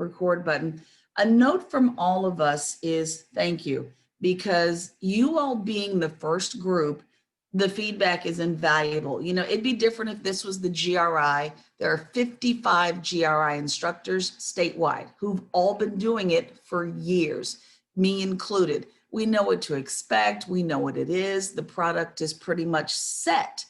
record button. A note from all of us is thank you, because you all being the first group, the feedback is invaluable. You know, it'd be different if this was the GRI. There are 55 GRI instructors statewide who've all been doing it for years, me included. We know what to expect. We know what it is. The product is pretty much set.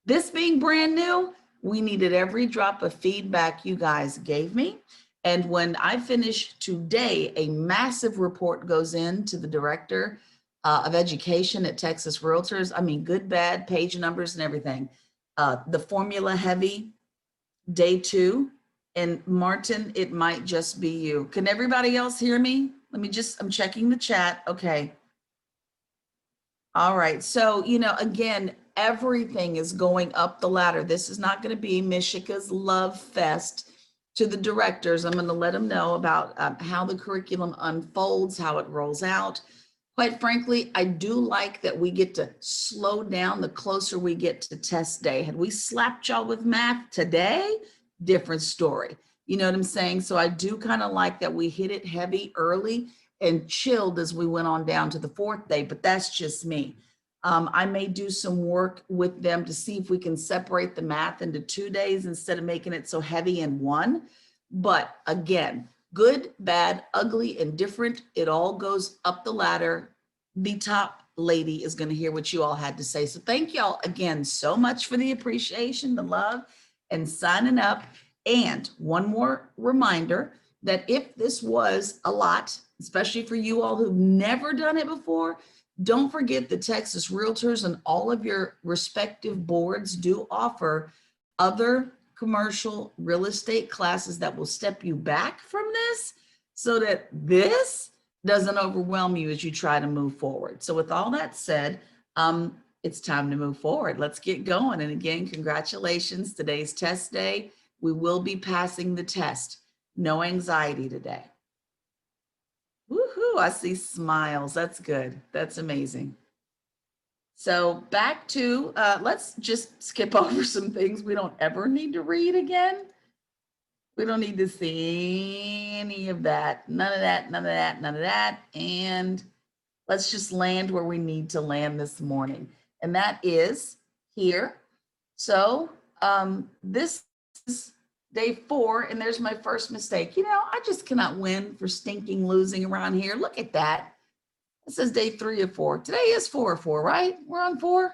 This being brand new, we needed every drop of feedback you guys gave me. And when I finish today, a massive report goes in to the director of education at Texas Realtors. I mean, good, bad, page numbers and everything. The formula heavy, day 2. And Martin, it might just be you. Can everybody else hear me? I'm checking the chat. Okay. All right. So, you know, again, everything is going up the ladder. This is not going to be Mishika's love fest to the directors. I'm going to let them know about how the curriculum unfolds, how it rolls out. Quite frankly, I do like that we get to slow down the closer we get to test day. Had we slapped y'all with math today, different story. You know what I'm saying? So I do kind of like that we hit it heavy early and chilled as we went on down to the 4th day, but that's just me. I may do some work with them to see if we can separate the math into 2 days instead of making it so heavy in one. But again, good, bad, ugly, and different, it all goes up the ladder. The top lady is going to hear what you all had to say. So thank y'all again so much for the appreciation, the love, and signing up. And one more reminder that if this was a lot, especially for you all who've never done it before, don't forget the Texas Realtors and all of your respective boards do offer other commercial real estate classes that will step you back from this so that this doesn't overwhelm you as you try to move forward. So with all that said, it's time to move forward. Let's get going. And again, congratulations. Today's test day. We will be passing the test. No anxiety today. Woohoo, I see smiles. That's good. That's amazing. So back to, let's just skip over some things we don't ever need to read again. We don't need to see any of that. None of that, none of that, none of that. And let's just land where we need to land this morning. And that is here. So this is day 4, and there's my first mistake. You know, I just cannot win for stinking losing around here. Look at that. This is day 3 of 4. Today is 4 of 4, right? We're on 4.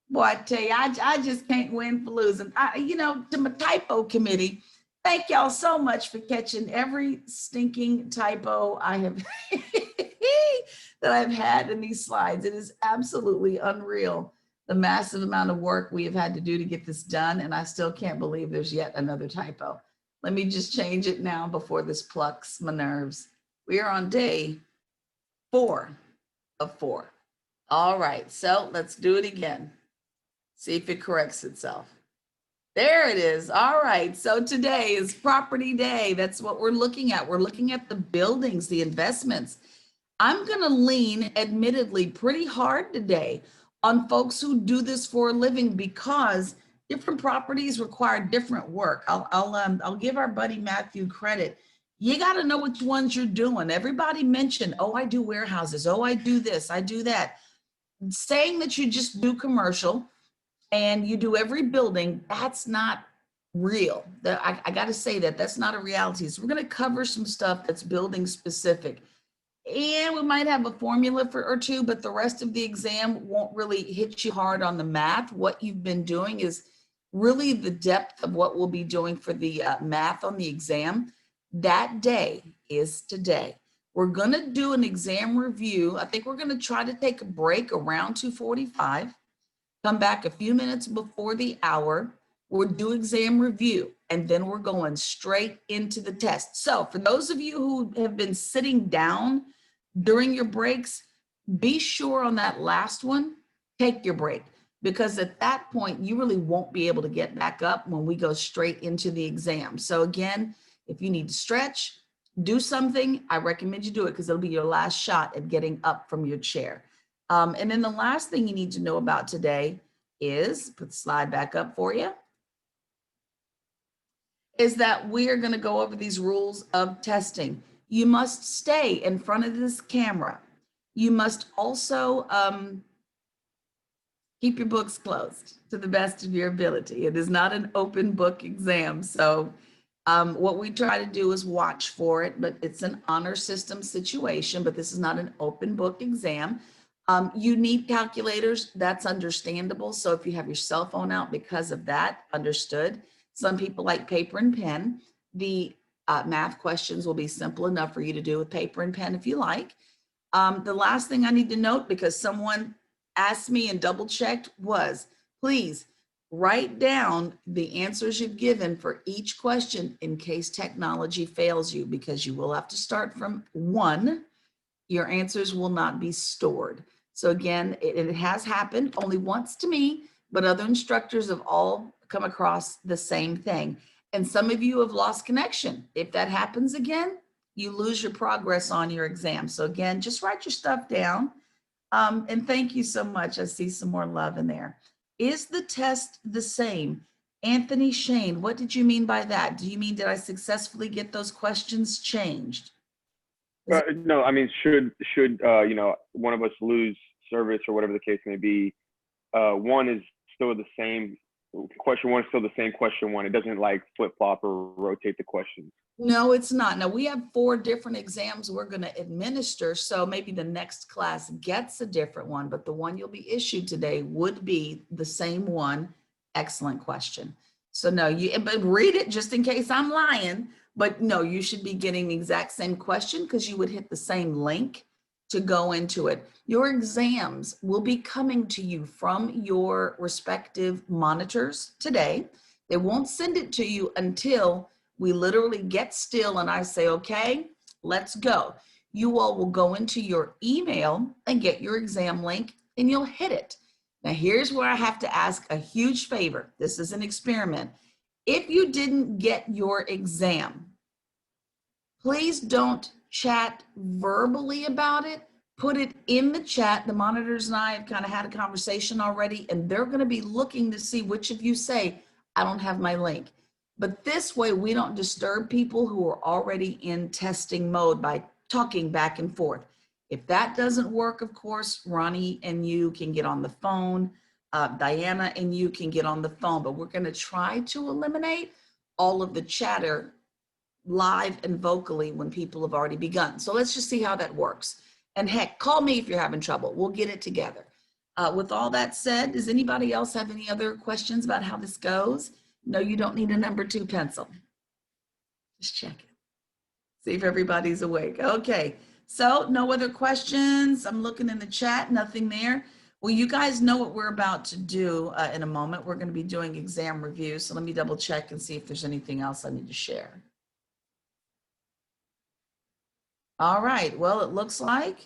Boy, I tell you, I just can't win for losing. You know, to my typo committee, thank y'all so much for catching every stinking typo I have that I've had in these slides. It is absolutely unreal, the massive amount of work we have had to do to get this done, and I still can't believe there's yet another typo. Let me just change it now before this plucks my nerves. We are on day 4 of 4. All right, so let's do it again. See if it corrects itself. There it is. All right, so today is property day. That's what we're looking at. We're looking at the buildings, the investments. I'm going to lean, admittedly, pretty hard today on folks who do this for a living because different properties require different work. I'll give our buddy Matthew credit. You got to know which ones you're doing. Everybody mentioned, oh, I do warehouses. Oh, I do this. I do that. Saying that you just do commercial and you do every building, that's not real. I got to say that's not a reality. So we're going to cover some stuff that's building specific. And we might have a formula or two, but the rest of the exam won't really hit you hard on the math. What you've been doing is really the depth of what we'll be doing for the math on the exam. That day is today. We're going to do an exam review. I think we're going to try to take a break around 2:45, come back a few minutes before the hour. We'll do exam review, and then we're going straight into the test. So for those of you who have been sitting down during your breaks, be sure on that last one, take your break, because at that point, you really won't be able to get back up when we go straight into the exam. So again, if you need to stretch, do something, I recommend you do it because it'll be your last shot at getting up from your chair. And then the last thing you need to know about today is, put the slide back up for you, is that we are going to go over these rules of testing. You must stay in front of this camera. You must also keep your books closed to the best of your ability. It is not an open book exam. So what we try to do is watch for it, but it's an honor system situation, but this is not an open book exam. You need calculators, that's understandable. So if you have your cell phone out because of that, understood. Some people like paper and pen. The math questions will be simple enough for you to do with paper and pen if you like. The last thing I need to note, because someone asked me and double checked, was please write down the answers you've given for each question in case technology fails you, because you will have to start from one. Your answers will not be stored. So again, it has happened only once to me, but other instructors have all come across the same thing. And some of you have lost connection. If that happens again, you lose your progress on your exam. So again, just write your stuff down. And thank you so much. I see some more love in there. Is the test the same? Anthony Shane, what did you mean by that? Do you mean, did I successfully get those questions changed? No, I mean, should you know, one of us lose service or whatever the case may be, one is still the same. Question one is still the same question one. It doesn't like flip flop or rotate the questions. No, it's not. Now we have 4 different exams we're going to administer. So maybe the next class gets a different one, but the one you'll be issued today would be the same one. Excellent question. So no, but read it just in case I'm lying, but no, you should be getting the exact same question because you would hit the same link to go into it. Your exams will be coming to you from your respective monitors today. They won't send it to you until we literally get still and I say, okay, let's go. You all will go into your email and get your exam link and you'll hit it. Now here's where I have to ask a huge favor. This is an experiment. If you didn't get your exam, please don't chat verbally about it. Put it in the chat. The monitors and I have kind of had a conversation already, and they're going to be looking to see which of you say, I don't have my link. But this way, we don't disturb people who are already in testing mode by talking back and forth. If that doesn't work, of course, Ronnie and you can get on the phone. Diana and you can get on the phone, but we're going to try to eliminate all of the chatter live and vocally when people have already begun. So let's just see how that works. And heck, call me if you're having trouble. We'll get it together. With all that said, does anybody else have any other questions about how this goes? No, you don't need a number 2 pencil. Just check it. See if everybody's awake. Okay, so no other questions. I'm looking in the chat, nothing there. Well, you guys know what we're about to do in a moment. We're going to be doing exam reviews. So let me double check and see if there's anything else I need to share. All right, well, it looks like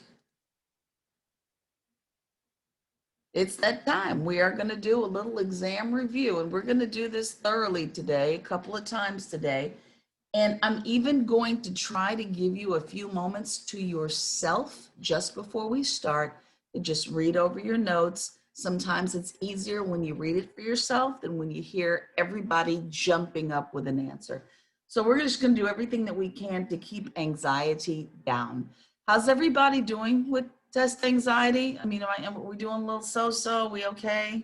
it's that time. We are going to do a little exam review, and we're going to do this thoroughly today, a couple of times today. And I'm even going to try to give you a few moments to yourself just before we start to just read over your notes. Sometimes it's easier when you read it for yourself than when you hear everybody jumping up with an answer. So we're just going to do everything that we can to keep anxiety down. How's everybody doing with test anxiety? I mean, are we doing a little so-so? We okay?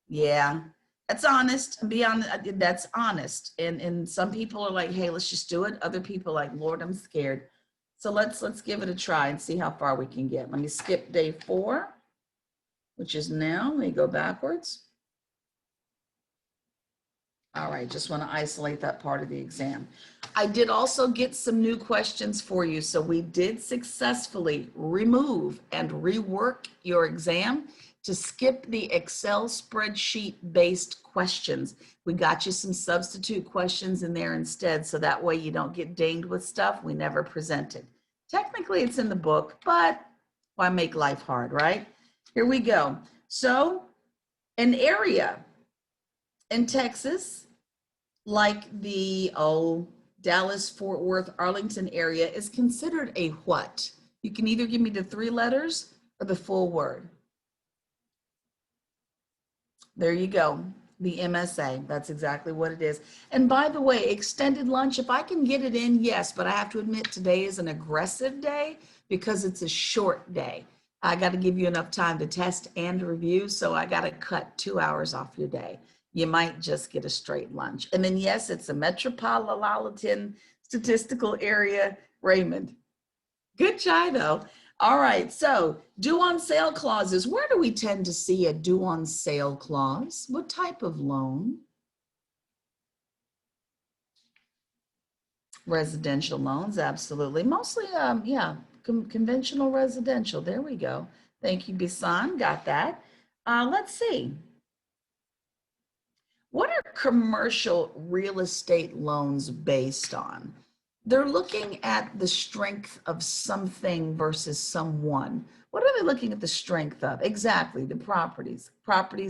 Yeah, that's honest. Be honest. That's honest. And some people are like, hey, let's just do it. Other people are like, Lord, I'm scared. So let's give it a try and see how far we can get. Let me skip day 4, which is now. Let me go backwards. All right, just want to isolate that part of the exam. I did also get some new questions for you. So we did successfully remove and rework your exam to skip the Excel spreadsheet based questions. We got you some substitute questions in there instead, so that way you don't get dinged with stuff we never presented. Technically it's in the book, but why make life hard, right? Here we go. So an area in Texas, like the Dallas, Fort Worth, Arlington area, is considered a what? You can either give me the 3 letters or the full word. There you go. The MSA, that's exactly what it is. And by the way, extended lunch, if I can get it in, yes, but I have to admit today is an aggressive day because it's a short day. I got to give you enough time to test and review, so I got to cut 2 hours off your day. You might just get a straight lunch. And then yes, it's a metropolitan statistical area, Raymond. Good try though. All right, so due on sale clauses. Where do we tend to see a due on sale clause? What type of loan? Residential loans, absolutely. Mostly, yeah, conventional residential. There we go. Thank you, Bisan. Got that. Let's see. What are commercial real estate loans based on? They're looking at the strength of something versus someone. What are they looking at the strength of? Exactly, the property's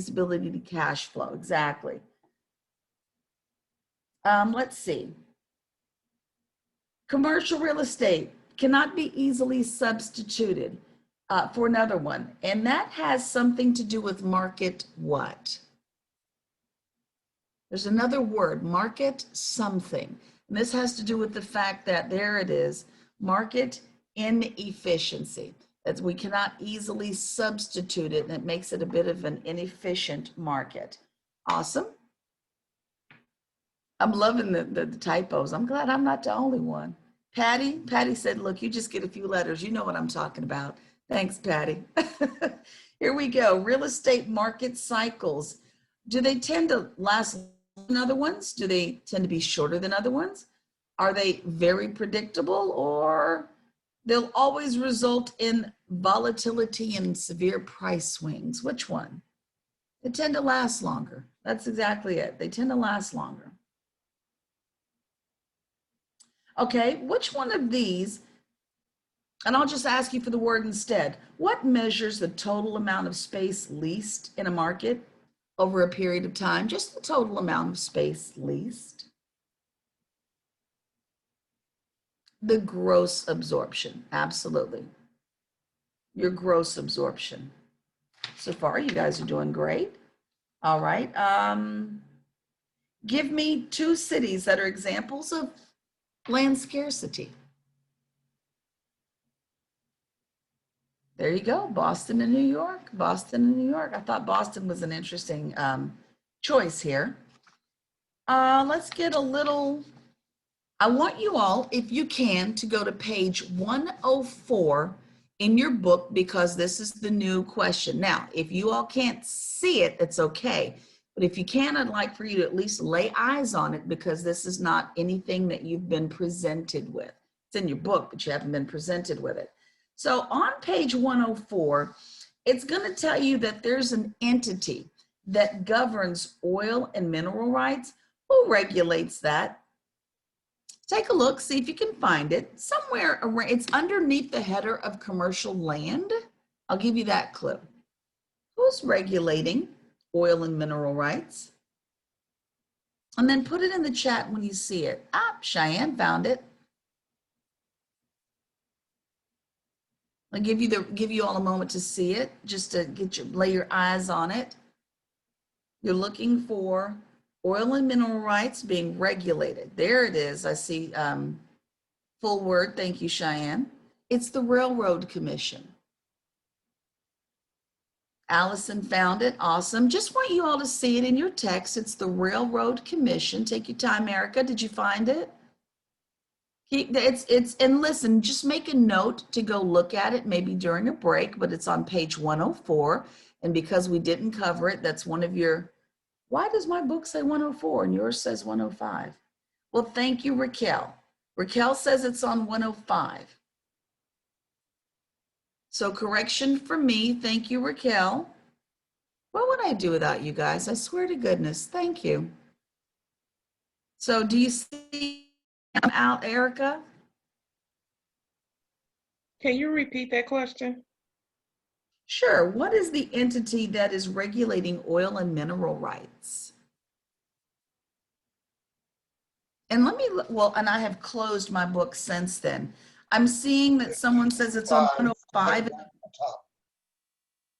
ability to cash flow, exactly. Let's see. Commercial real estate cannot be easily substituted for another one. And that has something to do with market what? There's another word, market something. And this has to do with the fact that there it is, market inefficiency. That we cannot easily substitute it, and it makes it a bit of an inefficient market. Awesome. I'm loving the typos. I'm glad I'm not the only one. Patty said, look, you just get a few letters. You know what I'm talking about. Thanks, Patty. Here we go. Real estate market cycles. Do they tend to last than other ones? Do they tend to be shorter than other ones? Are they very predictable, or they'll always result in volatility and severe price swings? Which one? They tend to last longer. That's exactly it. They tend to last longer. Okay, which one of these, and I'll just ask you for the word instead, what measures the total amount of space leased in a market over a period of time? Just the total amount of space leased. The gross absorption, absolutely. Your gross absorption. So far, you guys are doing great. All right. Give me 2 cities that are examples of land scarcity. There you go, Boston and New York, Boston and New York. I thought Boston was an interesting choice here. Let's get a little, I want you all, if you can, to go to page 104 in your book, because this is the new question. Now, if you all can't see it, it's okay. But if you can, I'd like for you to at least lay eyes on it, because this is not anything that you've been presented with. It's in your book, but you haven't been presented with it. So on page 104, it's going to tell you that there's an entity that governs oil and mineral rights. Who regulates that? Take a look, see if you can find it. Somewhere around, it's underneath the header of commercial land. I'll give you that clue. Who's regulating oil and mineral rights? And then put it in the chat when you see it. Cheyenne found it. I'll give you all a moment to see it, just to lay your eyes on it. You're looking for oil and mineral rights being regulated. There it is. I see full word. Thank you, Cheyenne. It's the Railroad Commission. Allison found it. Awesome. Just want you all to see it in your text. It's the Railroad Commission. Take your time, Erica. Did you find it? And listen, just make a note to go look at it maybe during a break, but it's on page 104. And because we didn't cover it, that's one of your, why does my book say 104 and yours says 105? Well, thank you, Raquel. Raquel says it's on 105. So correction from me. Thank you, Raquel. What would I do without you guys? I swear to goodness. Thank you. So do you see I'm out, Erica? Can you repeat that question? Sure. What is the entity that is regulating oil and mineral rights? And and I have closed my book since then. I'm seeing that someone says it's on 105.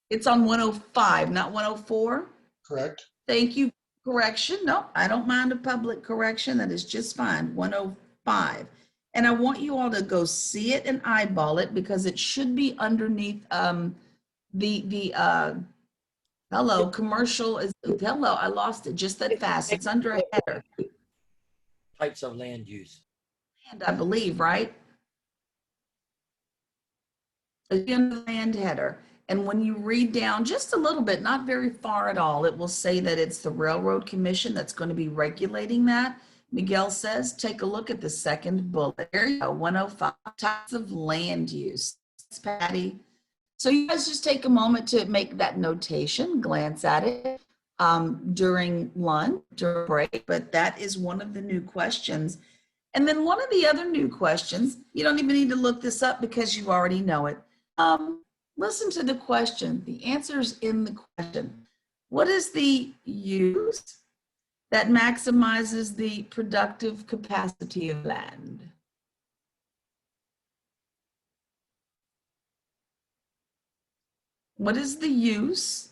It's on 105, not 104? Correct. Thank you correction. No, I don't mind a public correction. That is just fine. 105. And I want you all to go see it and eyeball it because it should be underneath the hello, commercial is, hello, I lost it just that fast. It's under a header, Types of land use. and I believe, right? It's in the land header. And when you read down just a little bit, not very far at all, it will say that it's the Railroad Commission that's going to be regulating that. Miguel says, take a look at the second bullet. There you go, 105, types of land use. Thanks, Patty. So you guys just take a moment to make that notation, glance at it during lunch, during break, but that is one of the new questions. And then one of the other new questions, you don't even need to look this up because you already know it. Listen to the question. The answer is in the question. What is the use that maximizes the productive capacity of land? What is the use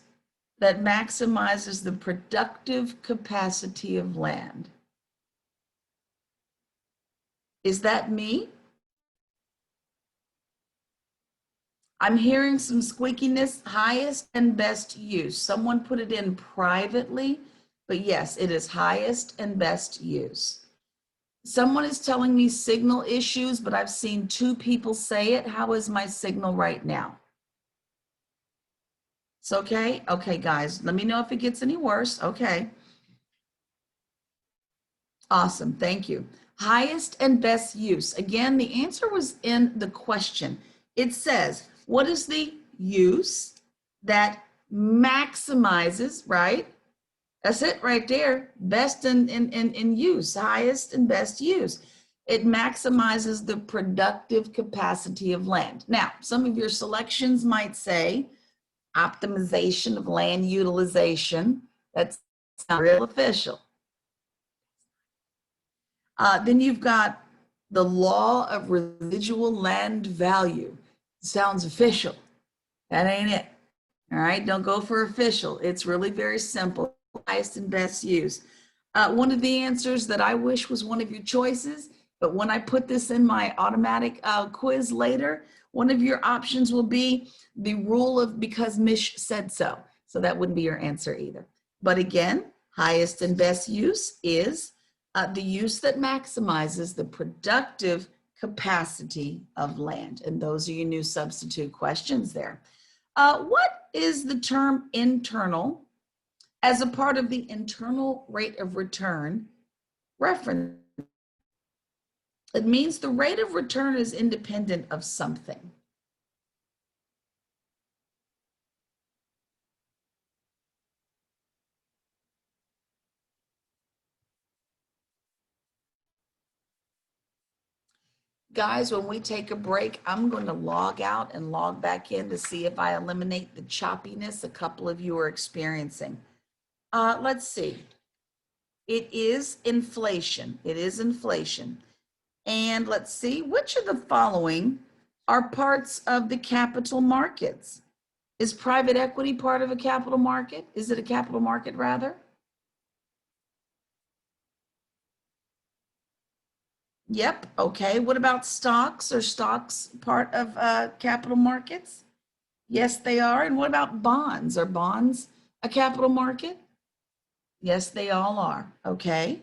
that maximizes the productive capacity of land? Is that me? I'm hearing some squeakiness, highest and best use. Someone put it in privately, but yes, it is highest and best use. Someone is telling me signal issues, but I've seen 2 people say it. How is my signal right now? It's okay? Okay, guys, let me know if it gets any worse. Okay. Awesome, thank you. Highest and best use. Again, the answer was in the question. It says, what is the use that maximizes, right? That's it right there. Best in use, highest and best use. It maximizes the productive capacity of land. Now, some of your selections might say optimization of land utilization. That's not real official. Then you've got the law of residual land value. Sounds official. That ain't it. All right, don't go for official. It's really very simple. Highest and best use. One of the answers that I wish was one of your choices, but when I put this in my automatic quiz later, one of your options will be the rule of because Mish said so. So that wouldn't be your answer either. But again, highest and best use is the use that maximizes the productive capacity of land. And those are your new substitute questions there. What is the term internal as a part of the internal rate of return reference? It means the rate of return is independent of something. Guys, when we take a break, I'm going to log out and log back in to see if I eliminate the choppiness a couple of you are experiencing. Let's see. It is inflation. It is inflation. And let's see, which of the following are parts of the capital markets? Is private equity part of a capital market? Is it a capital market rather? Yep, okay. What about stocks? Are stocks part of capital markets? Yes, they are. And what about bonds? Are bonds a capital market? Yes, they all are. Okay.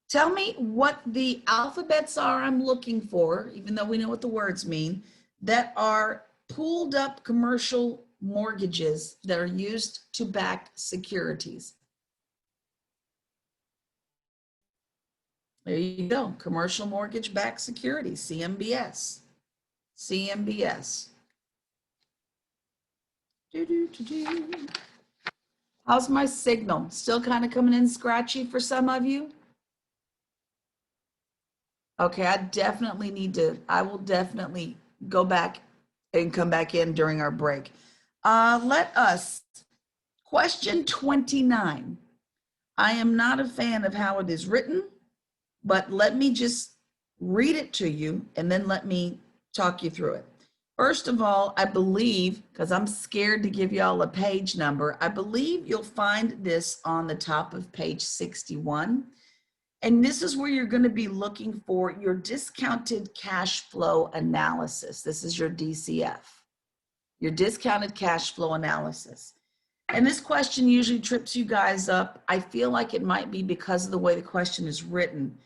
Tell me what the alphabets are I'm looking for, even though we know what the words mean, that are pooled up commercial mortgages that are used to back securities. There you go. Commercial mortgage backed securities, CMBS. CMBS. How's my signal? Still kind of coming in scratchy for some of you? Okay, I will definitely go back and come back in during our break. Question 29. I am not a fan of how it is written, but let me just read it to you and then let me talk you through it. First of all, I believe, because I'm scared to give y'all a page number, I believe you'll find this on the top of page 61. And this is where you're going to be looking for your discounted cash flow analysis. This is your DCF, your discounted cash flow analysis. And this question usually trips you guys up. I feel like it might be because of the way the question is written.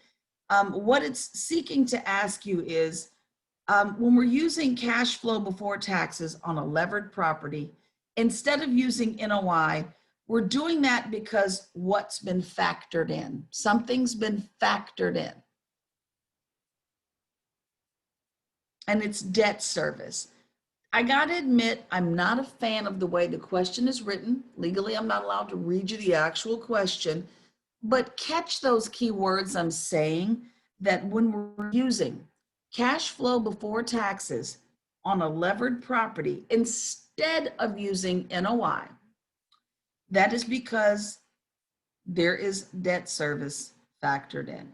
What it's seeking to ask you is, when we're using cash flow before taxes on a levered property, instead of using NOI, we're doing that because what's been factored in? Something's been factored in. And it's debt service. I gotta admit, I'm not a fan of the way the question is written. Legally, I'm not allowed to read you the actual question, but catch those key words I'm saying, that when we're using cash flow before taxes on a levered property instead of using NOI, that is because there is debt service factored in.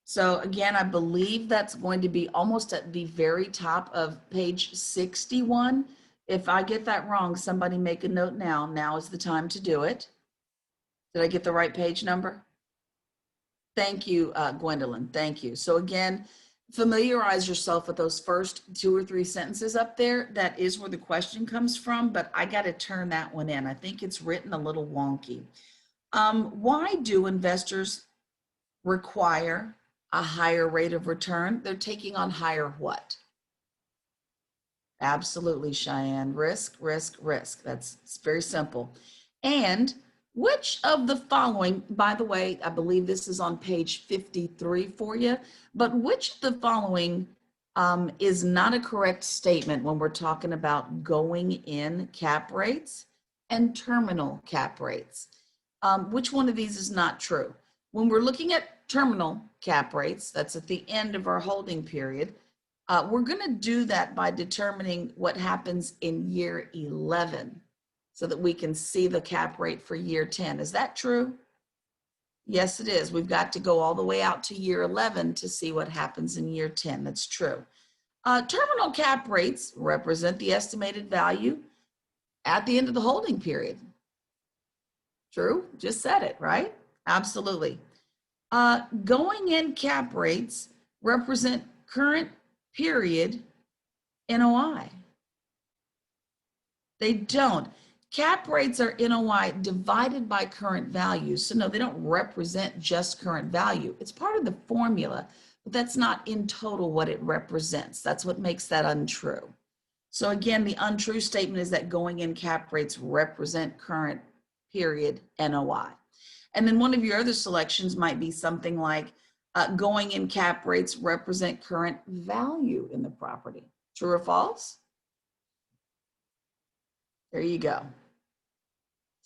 So again, I believe that's going to be almost at the very top of page 61. If I get that wrong, somebody make a note now. Now is the time to do it. Did I get the right page number? Thank you, Gwendolyn. Thank you. So again, familiarize yourself with those first 2 or 3 sentences up there. That is where the question comes from, but I got to turn that one in. I think it's written a little wonky. Why do investors require a higher rate of return? They're taking on higher what? Absolutely, Cheyenne. Risk, risk, risk. It's very simple. And which of the following, by the way, I believe this is on page 53 for you, but which of the following is not a correct statement when we're talking about going in cap rates and terminal cap rates? Which one of these is not true? When we're looking at terminal cap rates, that's at the end of our holding period, we're going to do that by determining what happens in year 11 so that we can see the cap rate for year 10. Is that true? Yes, it is. We've got to go all the way out to year 11 to see what happens in year 10. That's true. Terminal cap rates represent the estimated value at the end of the holding period. True? Just said it, right? Absolutely. Going in cap rates represent current period NOI. They don't. Cap rates are NOI divided by current value. So no, they don't represent just current value. It's part of the formula, but that's not in total what it represents. That's what makes that untrue. So again, the untrue statement is that going in cap rates represent current period NOI. And then one of your other selections might be something like going in cap rates represent current value in the property. True or false? There you go.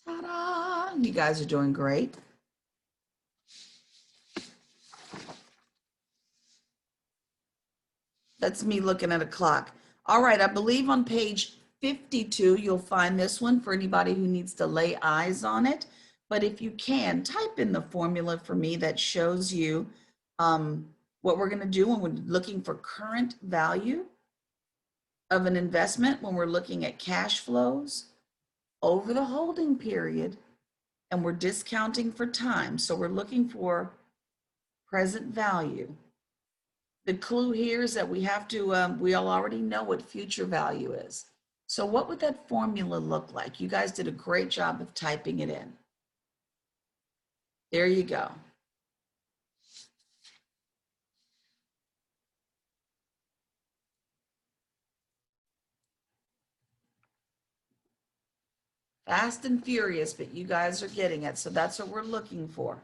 Ta-da! You guys are doing great. That's me looking at a clock. All right, I believe on page 52, you'll find this one for anybody who needs to lay eyes on it. But if you can, type in the formula for me that shows you what we're going to do when we're looking for current value of an investment, when we're looking at cash flows over the holding period, and we're discounting for time. So we're looking for present value. The clue here is that we have to, we all already know what future value is. So what would that formula look like? You guys did a great job of typing it in. There you go. Fast and furious, but you guys are getting it. So that's what we're looking for.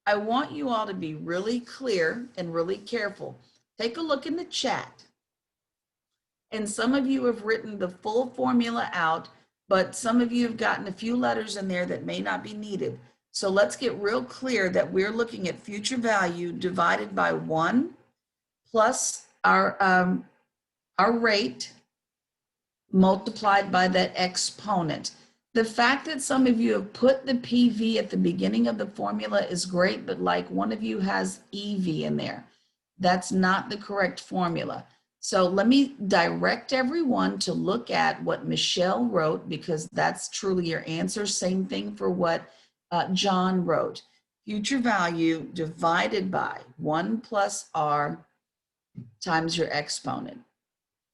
I want you all to be really clear and really careful. Take a look in the chat. And some of you have written the full formula out, but some of you have gotten a few letters in there that may not be needed. So let's get real clear that we're looking at future value divided by 1 plus our rate multiplied by that exponent. The fact that some of you have put the PV at the beginning of the formula is great, but like one of you has EV in there. That's not the correct formula. So let me direct everyone to look at what Michelle wrote, because that's truly your answer. Same thing for what John wrote. Future value divided by 1 plus R times your exponent.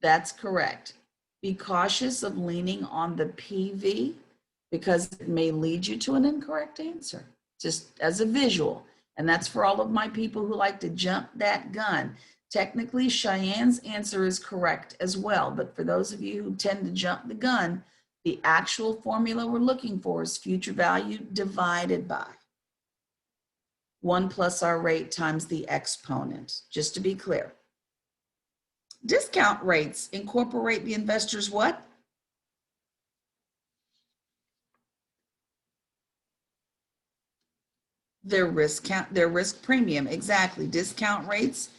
That's correct. Be cautious of leaning on the PV because it may lead you to an incorrect answer, just as a visual. And that's for all of my people who like to jump that gun. Technically, Cheyenne's answer is correct as well. But for those of you who tend to jump the gun, the actual formula we're looking for is future value divided by 1 plus our rate times the exponent, just to be clear. Discount rates incorporate the investor's what? Their risk premium, exactly. Discount rates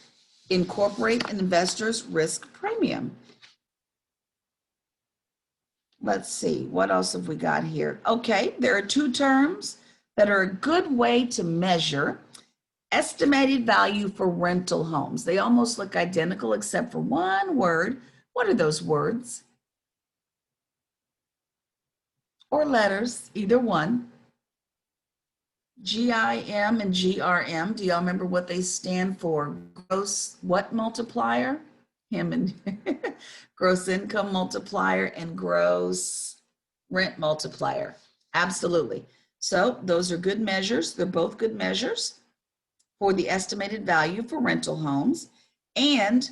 incorporate an investor's risk premium. Let's see, what else have we got here? Okay, there are two terms that are a good way to measure estimated value for rental homes. They almost look identical except for one word. What are those words? Or letters, either one. GIM and GRM. Do y'all remember what they stand for? Gross what multiplier? Gross income multiplier and gross rent multiplier. Absolutely. So those are good measures. They're both good measures for the estimated value for rental homes. And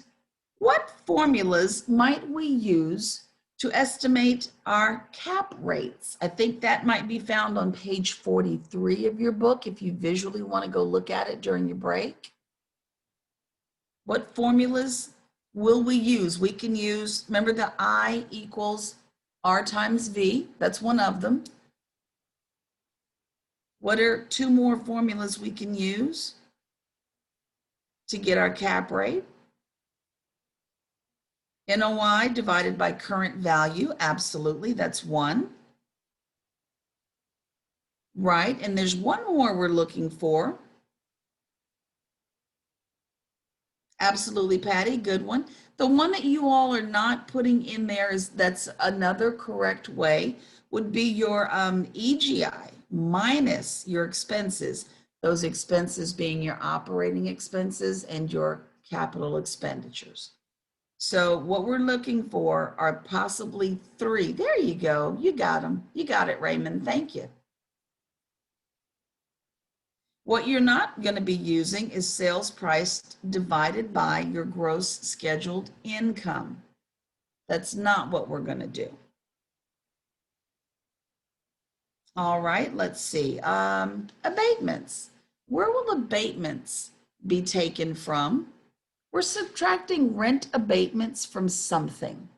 what formulas might we use to estimate our cap rates? I think that might be found on page 43 of your book if you visually want to go look at it during your break. What formulas will we use? We can use, remember the I equals R times V, that's one of them. What are two more formulas we can use to get our cap rate? NOI divided by current value, absolutely, that's one. Right, and there's one more we're looking for. Absolutely, Patty, good one. The one that you all are not putting in there is, that's another correct way, would be your EGI minus your expenses. Those expenses being your operating expenses and your capital expenditures. So what we're looking for are possibly three. There you go. You got them. You got it, Raymond. Thank you. What you're not going to be using is sales price divided by your gross scheduled income. That's not what we're going to do. All right, let's see. Abatements. Where will abatements be taken from? We're subtracting rent abatements from something.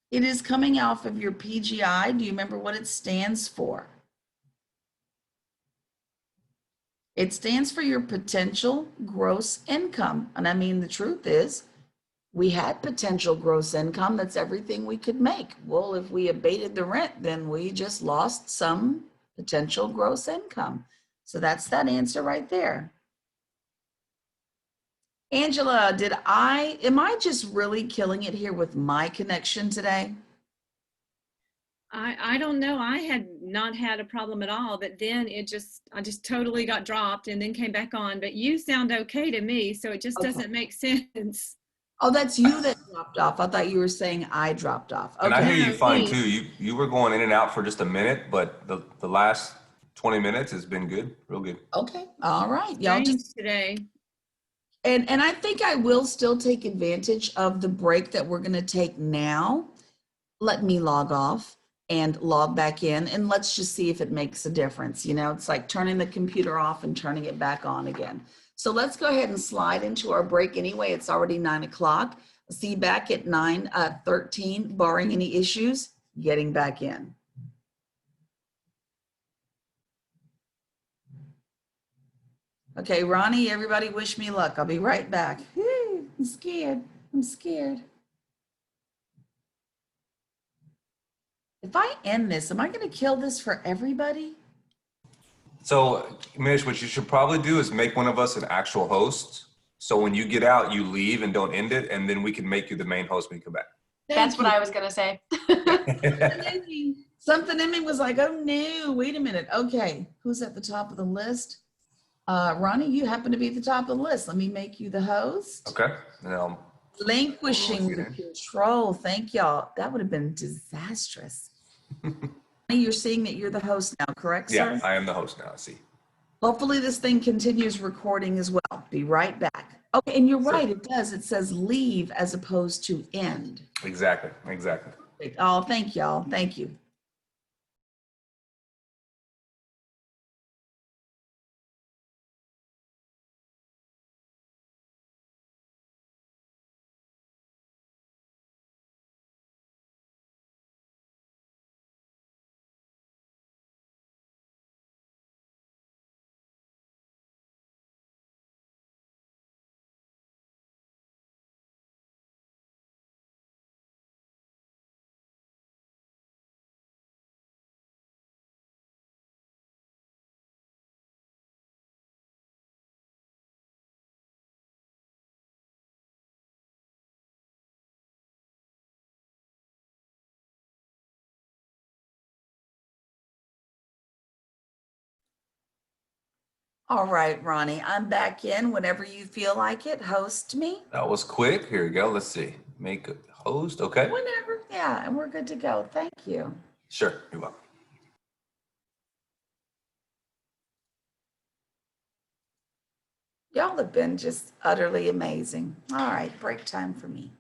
It is coming off of your PGI. Do you remember what it stands for? It stands for your potential gross income. And I mean, the truth is, we had potential gross income. That's everything we could make. Well, if we abated the rent, then we just lost some potential gross income. So that's that answer right there. Angela, am I just really killing it here with my connection today? I don't know. I had not had a problem at all, but then I just totally got dropped and then came back on. But you sound okay to me, so it just doesn't make sense. Oh, that's you that dropped off. I thought you were saying I dropped off. Okay. And I hear you fine me. too. You were going in and out for just a minute, but the last 20 minutes has been good, real good. Okay. All right. Y'all Strange just today. and I think I will still take advantage of the break that we're going to take now. Let me log off and log back in, and let's just see if it makes a difference. You know, it's like turning the computer off and turning it back on again. So let's go ahead and slide into our break anyway. It's already 9 o'clock. I'll see you back at 9:13, barring any issues, getting back in. Okay, Ronnie, everybody wish me luck. I'll be right back. Whew, I'm scared. I'm scared. If I end this, am I going to kill this for everybody? So, Mish, what you should probably do is make one of us an actual host So when you get out, you leave and don't end it, and then we can make you the main host when you come back. That's what I was gonna say. Something in me was like, oh no, wait a minute. Okay, who's at the top of the list? Ronnie, you happen to be at the top of the list. Let me make you the host. Okay. Now, Relinquishing the Get in. control. Thank y'all. That would have been disastrous. You're seeing that you're the host now, correct, yeah, sir? I am the host now. I see. Hopefully this thing continues recording as well. Be right back. Okay, and you're Sure. right, it does. It says leave as opposed to end. Exactly. Oh, thank y'all. Thank you. All right, Ronnie, I'm back in whenever you feel like it. Host me. That was quick. Here we go. Let's see. Make a host. Okay. Whenever. Yeah, and we're good to go. Thank you. Sure. You're welcome. Y'all have been just utterly amazing. All right, break time for me.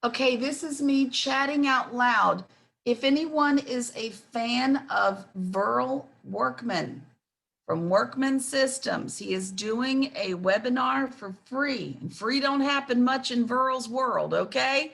Okay, this is me chatting out loud. If anyone is a fan of Verl Workman from Workman Systems, he is doing a webinar for free. And free don't happen much in Verl's world, okay?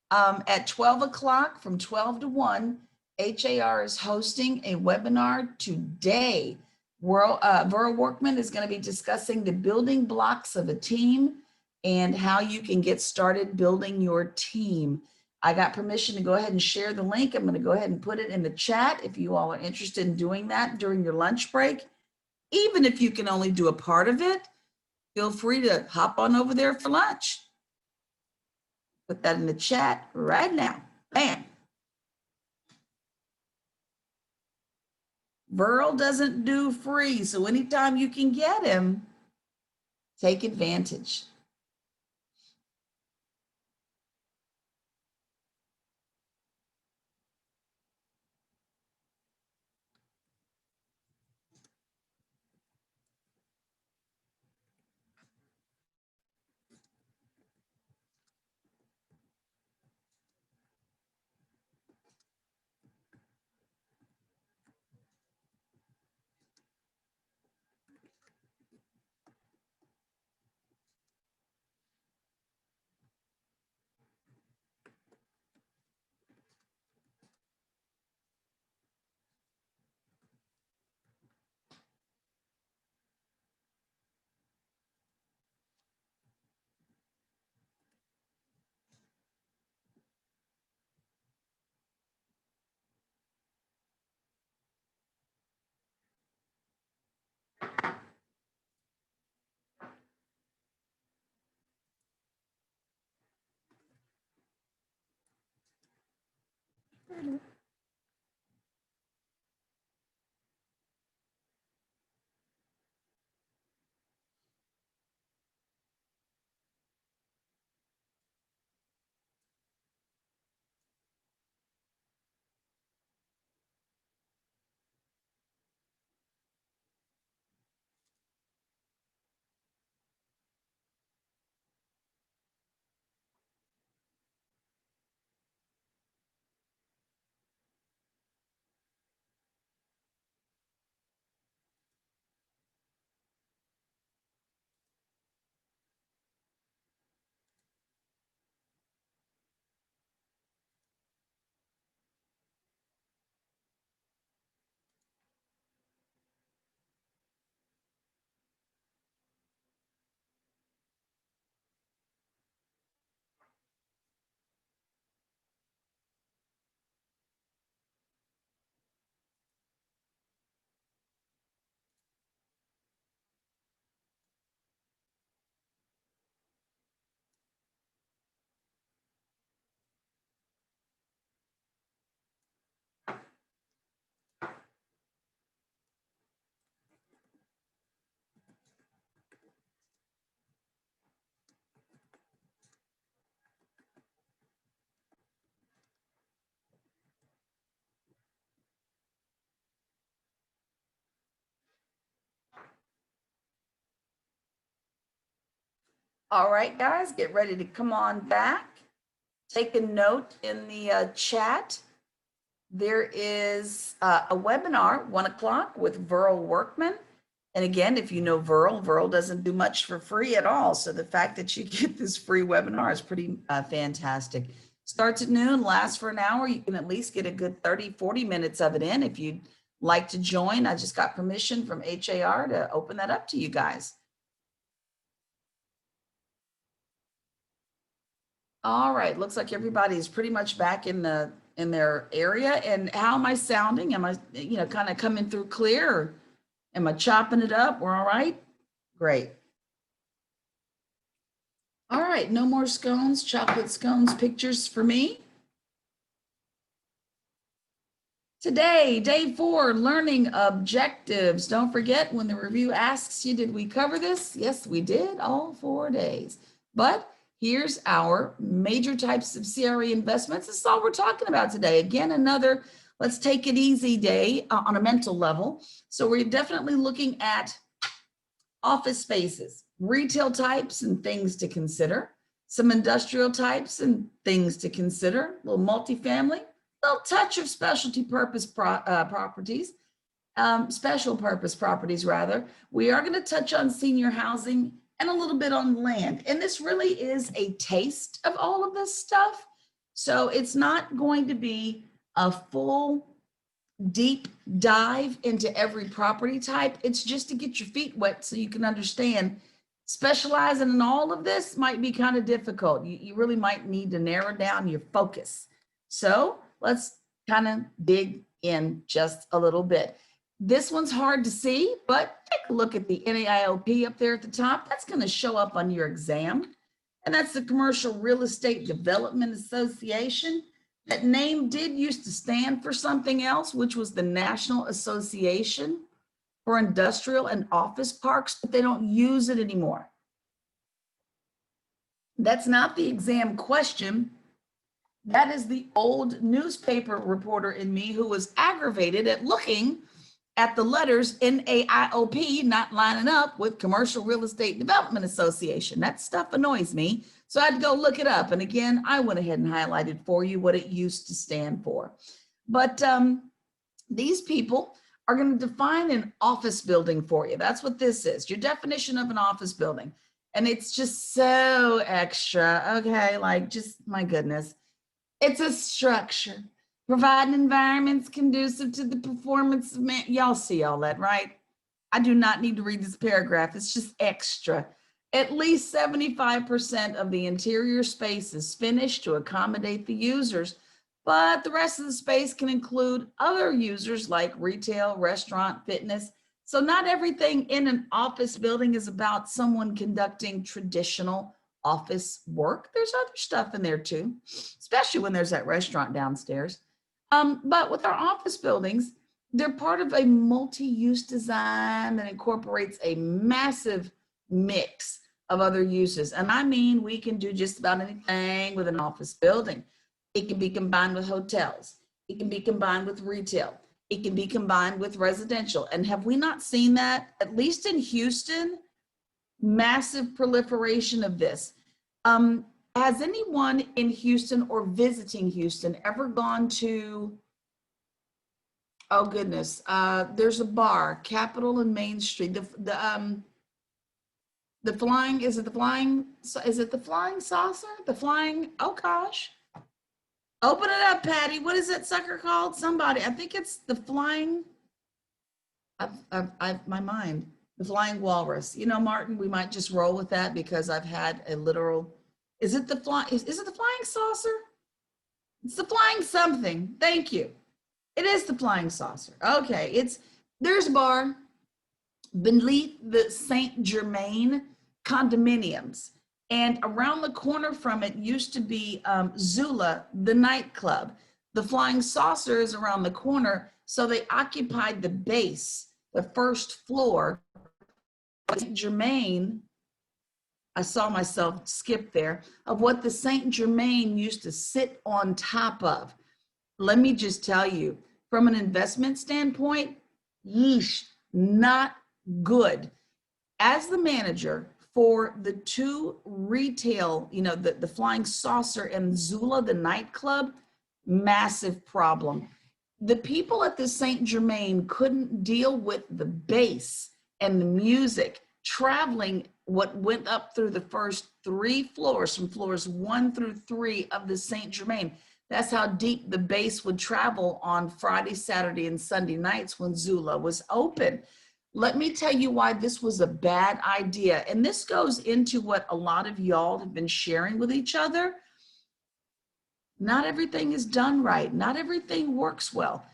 At 12 o'clock from 12 to 1, HAR is hosting a webinar today. Verl Workman is going to be discussing the building blocks of a team and how you can get started building your team. I got permission to go ahead and share the link. I'm going to go ahead and put it in the chat if you all are interested in doing that during your lunch break. Even if you can only do a part of it, feel free to hop on over there for lunch. Put that in the chat right now. Bam. Verl doesn't do free, so anytime you can get him, take advantage. All right, guys, get ready to come on back. Take a note in the chat. There is a webinar, 1 o'clock with Verl Workman. And again, if you know Verl doesn't do much for free at all. So the fact that you get this free webinar is pretty fantastic. Starts at noon, lasts for an hour. You can at least get a good 30, 40 minutes of it in. If you'd like to join, I just got permission from HAR to open that up to you guys. All right, looks like everybody is pretty much back in their area. And how am I sounding? Am I, kind of coming through clear? Or am I chopping it up? We're all right? Great. All right, no more scones, chocolate scones pictures for me. Today, day 4, learning objectives. Don't forget when the review asks you, did we cover this? Yes, we did, all 4 days. But here's our major types of CRE investments. This is all we're talking about today. Again, another let's take it easy day on a mental level. So we're definitely looking at office spaces, retail types and things to consider. some industrial types and things to consider, a little multifamily, a little touch of specialty purpose properties, special purpose properties rather. We are going to touch on senior housing and a little bit on land. And this really is a taste of all of this stuff. So it's not going to be a full deep dive into every property type. It's just to get your feet wet so you can understand. Specializing in all of this might be kind of difficult. You really might need to narrow down your focus. So let's kind of dig in just a little bit. This one's hard to see, but take a look at the NAIOP up there at the top. That's going to show up on your exam. And that's the Commercial Real Estate Development Association. That name did used to stand for something else, which was the National Association for Industrial and Office Parks, but they don't use it anymore. That's not the exam question. That is the old newspaper reporter in me who was aggravated at looking at the letters NAIOP not lining up with Commercial Real Estate Development Association. That stuff annoys me. So I had to go look it up. And again, I went ahead and highlighted for you what it used to stand for. But these people are going to define an office building for you. That's what this is, your definition of an office building. And it's just so extra. Okay, like just my goodness. It's a structure providing environments conducive to the performance of man. Y'all see all that, right? I do not need to read this paragraph. It's just extra. At least 75% of the interior space is finished to accommodate the users, but the rest of the space can include other users like retail, restaurant, fitness. So not everything in an office building is about someone conducting traditional office work. There's other stuff in there too, especially when there's that restaurant downstairs. But with our office buildings, they're part of a multi-use design that incorporates a massive mix of other uses. And I mean, we can do just about anything with an office building. It can be combined with hotels. It can be combined with retail. It can be combined with residential. And have we not seen that, at least in Houston, massive proliferation of this? Has anyone in Houston or visiting Houston ever gone to, oh goodness, there's a bar, Capitol and Main Street, the flying, is it the flying saucer? The flying, oh gosh. Open it up, Patty. What is that sucker called? Somebody, I think it's the flying, my mind, the flying walrus. You know, Martin, we might just roll with that because I've had a literal, is it the flying saucer? It's the flying something. Thank you. It is the flying saucer. Okay, there's a bar beneath the Saint Germain condominiums. And around the corner from it used to be Zula, the nightclub. The Flying Saucer is around the corner. So they occupied the base, the first floor. Saint Germain, I saw myself skip there, of what the Saint Germain used to sit on top of. Let me just tell you, from an investment standpoint, yeesh, not good. As the manager for the two retail, you know, the Flying Saucer and Zula, the nightclub, massive problem. The people at the Saint Germain couldn't deal with the bass and the music traveling what went up through the first 3 floors, from floors 1 through 3 of the Saint Germain. That's how deep the bass would travel on Friday, Saturday, and Sunday nights when Zula was open. Let me tell you why this was a bad idea. And this goes into what a lot of y'all have been sharing with each other. Not everything is done right. Not everything works well.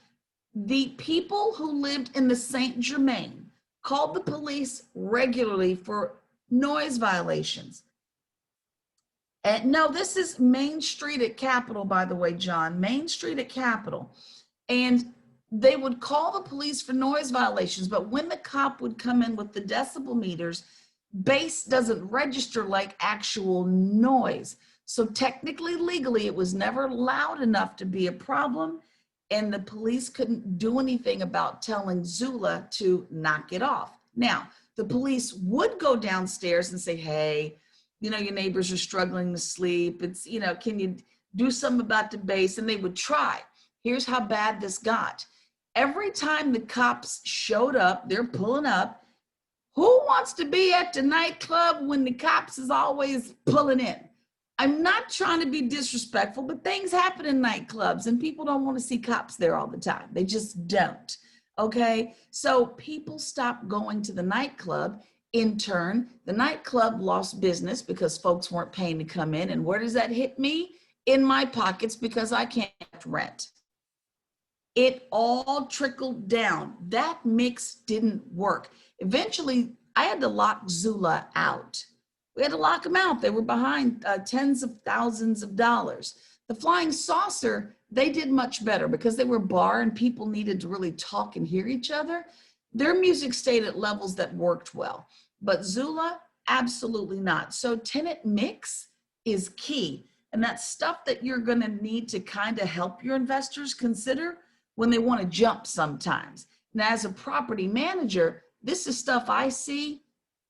The people who lived in the Saint Germain called the police regularly for noise violations. And no, this is Main Street at Capitol, by the way, John, Main Street at Capitol. And they would call the police for noise violations, but when the cop would come in with the decibel meters, bass doesn't register like actual noise. So technically, legally, it was never loud enough to be a problem, and the police couldn't do anything about telling Zula to knock it off. Now, the police would go downstairs and say, hey, you know, your neighbors are struggling to sleep. It's, you know, can you do something about the bass? And they would try. Here's how bad this got. Every time the cops showed up, they're pulling up. Who wants to be at the nightclub when the cops is always pulling in? I'm not trying to be disrespectful, but things happen in nightclubs and people don't want to see cops there all the time. They just don't. Okay. So people stopped going to the nightclub. In turn, the nightclub lost business because folks weren't paying to come in. And where does that hit me? In my pockets, because I can't rent. It all trickled down. That mix didn't work. Eventually, I had to lock Zula out. We had to lock them out. They were behind tens of thousands of dollars. The Flying Saucer, they did much better because they were bar and people needed to really talk and hear each other. Their music stayed at levels that worked well. But Zula, absolutely not. So tenant mix is key. And that's stuff that you're going to need to kind of help your investors consider when they want to jump sometimes. Now, as a property manager, this is stuff I see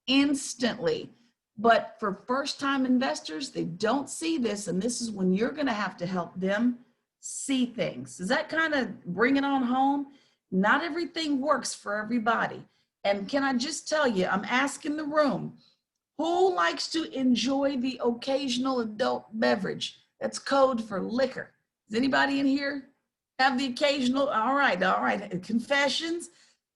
instantly. But for first-time investors, they don't see this. And this is when you're going to have to help them see things. Does that kind of bring it on home? Not everything works for everybody. And can I just tell you, I'm asking the room, who likes to enjoy the occasional adult beverage? That's code for liquor. Does anybody in here have the occasional? All right. Confessions.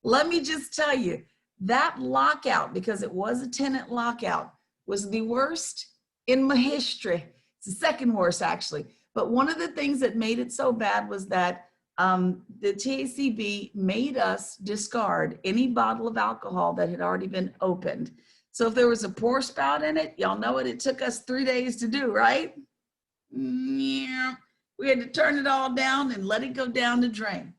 Let me just tell you, that lockout, because it was a tenant lockout, was the worst in my history. It's the second worst, actually. But one of the things that made it so bad was that the TACB made us discard any bottle of alcohol that had already been opened. So if there was a pour spout in it, y'all know what it took us 3 days to do, right? Yeah. We had to turn it all down and let it go down the drain.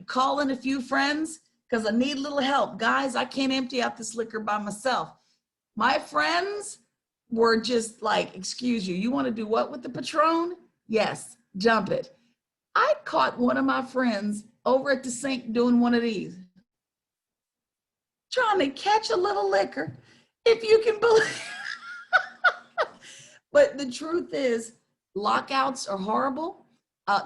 Call in a few friends because I need a little help. Guys, I can't empty out this liquor by myself. My friends were just like, excuse you, you want to do what with the Patron? Yes, jump it. I caught one of my friends over at the sink doing one of these, trying to catch a little liquor, if you can believe. But the truth is, lockouts are horrible.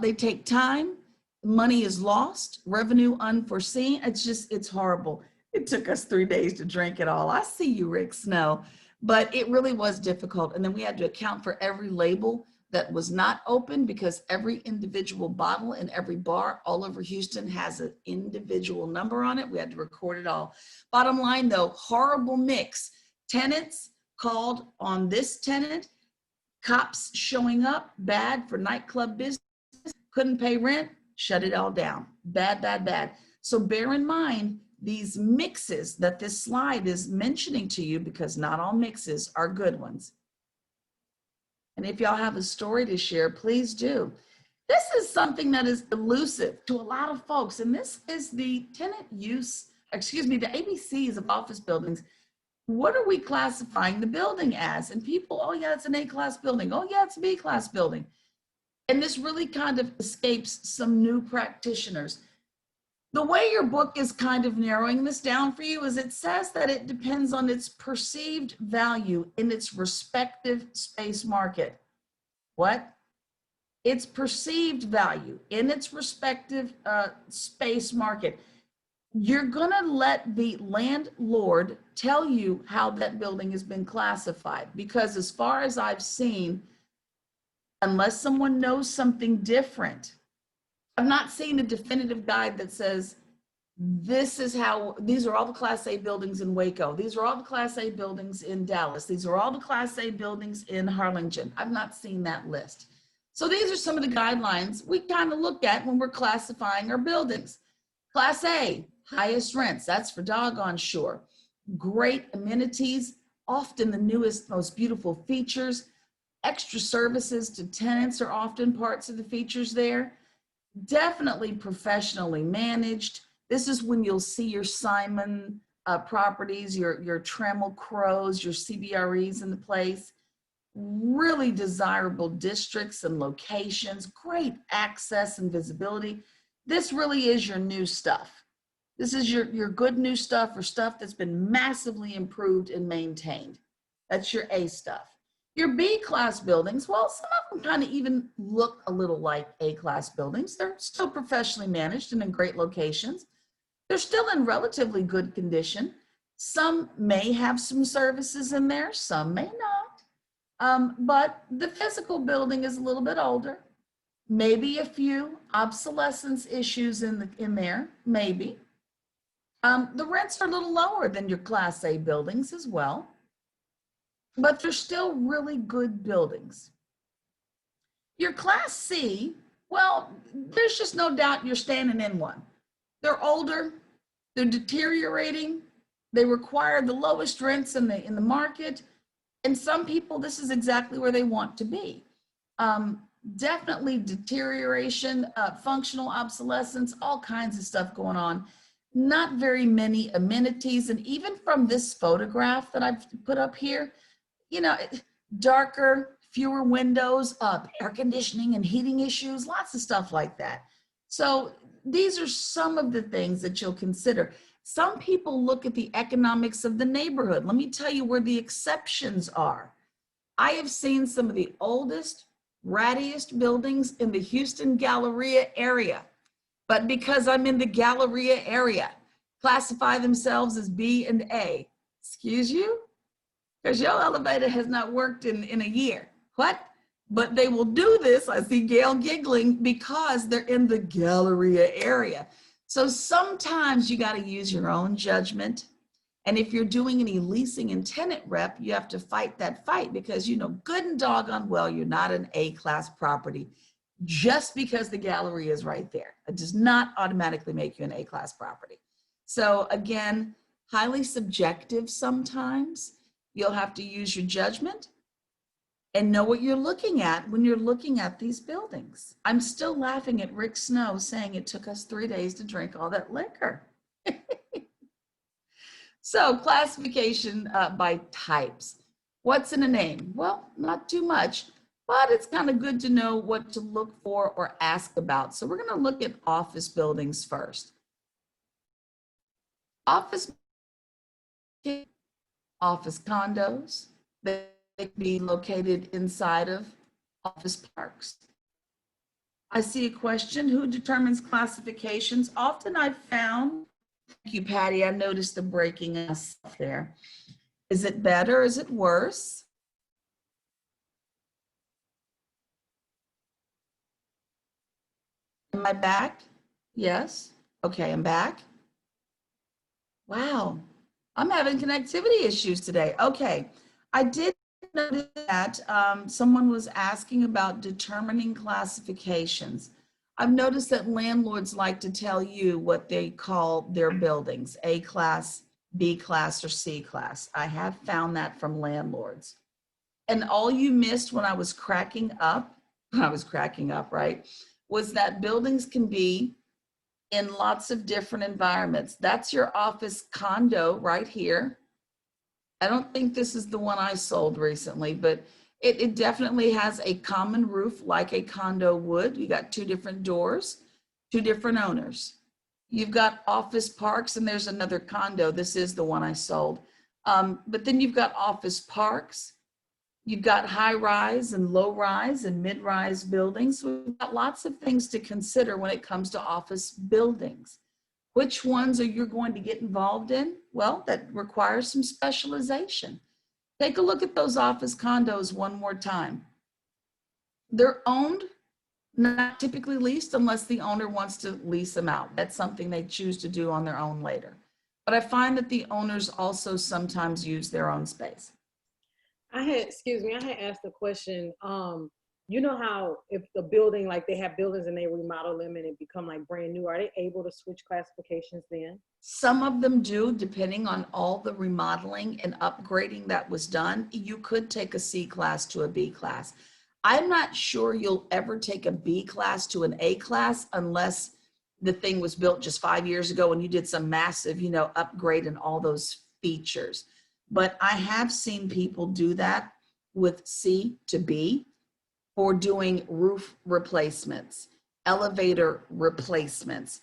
They take time. Money is lost, revenue unforeseen. It's horrible. It took us 3 days to drink it all. I see you, Rick Snow. But it really was difficult. And then we had to account for every label that was not open because every individual bottle in every bar all over Houston has an individual number on it. We had to record it all. Bottom line though, horrible mix. Tenants called on this tenant, cops showing up, bad for nightclub business, couldn't pay rent, shut it all down. Bad, bad, bad. So bear in mind these mixes that this slide is mentioning to you, because not all mixes are good ones. And if y'all have a story to share, please do. This is something that is elusive to a lot of folks. And this is the tenant use, the ABCs of office buildings. What are we classifying the building as? And people, oh yeah, it's an A-class building. Oh yeah, it's a B-class building. And this really kind of escapes some new practitioners. The way your book is kind of narrowing this down for you is it says that it depends on its perceived value in its respective space market. What? Its perceived value in its respective space market. You're gonna let the landlord tell you how that building has been classified, because as far as I've seen, unless someone knows something different, I've not seen a definitive guide that says, this is how, these are all the Class A buildings in Waco. These are all the Class A buildings in Dallas. These are all the Class A buildings in Harlingen. I've not seen that list. So these are some of the guidelines we kind of look at when we're classifying our buildings. Class A, highest rents. That's for doggone sure. Great amenities, often the newest, most beautiful features. Extra services to tenants are often parts of the features there. Definitely professionally managed. This is when you'll see your Simon properties, your Trammell Crows, your CBREs in the place. Really desirable districts and locations, great access and visibility. This really is your new stuff. This is your good new stuff, or stuff that's been massively improved and maintained. That's your A stuff. Your B-class buildings, well, some of them kind of even look a little like A-class buildings. They're still professionally managed and in great locations. They're still in relatively good condition. Some may have some services in there, some may not. But the physical building is a little bit older. Maybe a few obsolescence issues in there, maybe. The rents are a little lower than your Class A buildings as well, but they're still really good buildings. Your Class C, well, there's just no doubt you're standing in one. They're older, they're deteriorating, they require the lowest rents in the market, and some people, this is exactly where they want to be. Definitely deterioration, functional obsolescence, all kinds of stuff going on. Not very many amenities, and even from this photograph that I've put up here, you know, darker, fewer windows, air conditioning and heating issues, lots of stuff like that. So these are some of the things that you'll consider. Some people look at the economics of the neighborhood. Let me tell you where the exceptions are. I have seen some of the oldest, rattiest buildings in the Houston Galleria area, but because I'm in the Galleria area, classify themselves as B and A. Excuse you? Because your elevator has not worked in a year. What? But they will do this, I see Gail giggling, because they're in the Galleria area. So sometimes you got to use your own judgment. And if you're doing any leasing and tenant rep, you have to fight that fight, because you know good and doggone well you're not an A-class property just because the Galleria is right there. It does not automatically make you an A-class property. So again, highly subjective sometimes. You'll have to use your judgment and know what you're looking at when you're looking at these buildings. I'm still laughing at Rick Snow saying it took us 3 days to drink all that liquor. So classification by types. What's in a name? Well, not too much, but it's kind of good to know what to look for or ask about. So we're going to look at office buildings first. Office condos, they can be located inside of office parks. I see a question, who determines classifications? Often I've found, thank you, Patty, I noticed the breaking us there. Is it better? Is it worse? Am I back? Yes. Okay, I'm back. Wow, I'm having connectivity issues today. Okay, I did notice that someone was asking about determining classifications. I've noticed that landlords like to tell you what they call their buildings, A class, B class, or C class. I have found that from landlords. And all you missed when I was cracking up, right, was that buildings can be in lots of different environments. That's your office condo right here. I don't think this is the one I sold recently, but it definitely has a common roof like a condo would. You got 2 different doors, 2 different owners. You've got office parks, and there's another condo. This is the one I sold. But then you've got office parks. You've got high rise and low rise and mid rise buildings. So we've got lots of things to consider when it comes to office buildings. Which ones are you going to get involved in? Well, that requires some specialization. Take a look at those office condos one more time. They're owned, not typically leased unless the owner wants to lease them out. That's something they choose to do on their own later. But I find that the owners also sometimes use their own space. I had asked a question. You know how if the building, like they have buildings and they remodel them and it become like brand new, are they able to switch classifications then? Some of them do, depending on all the remodeling and upgrading that was done. You could take a C class to a B class. I'm not sure you'll ever take a B class to an A class unless the thing was built just 5 years ago and you did some massive, upgrade and all those features. But I have seen people do that with C to B for doing roof replacements, elevator replacements,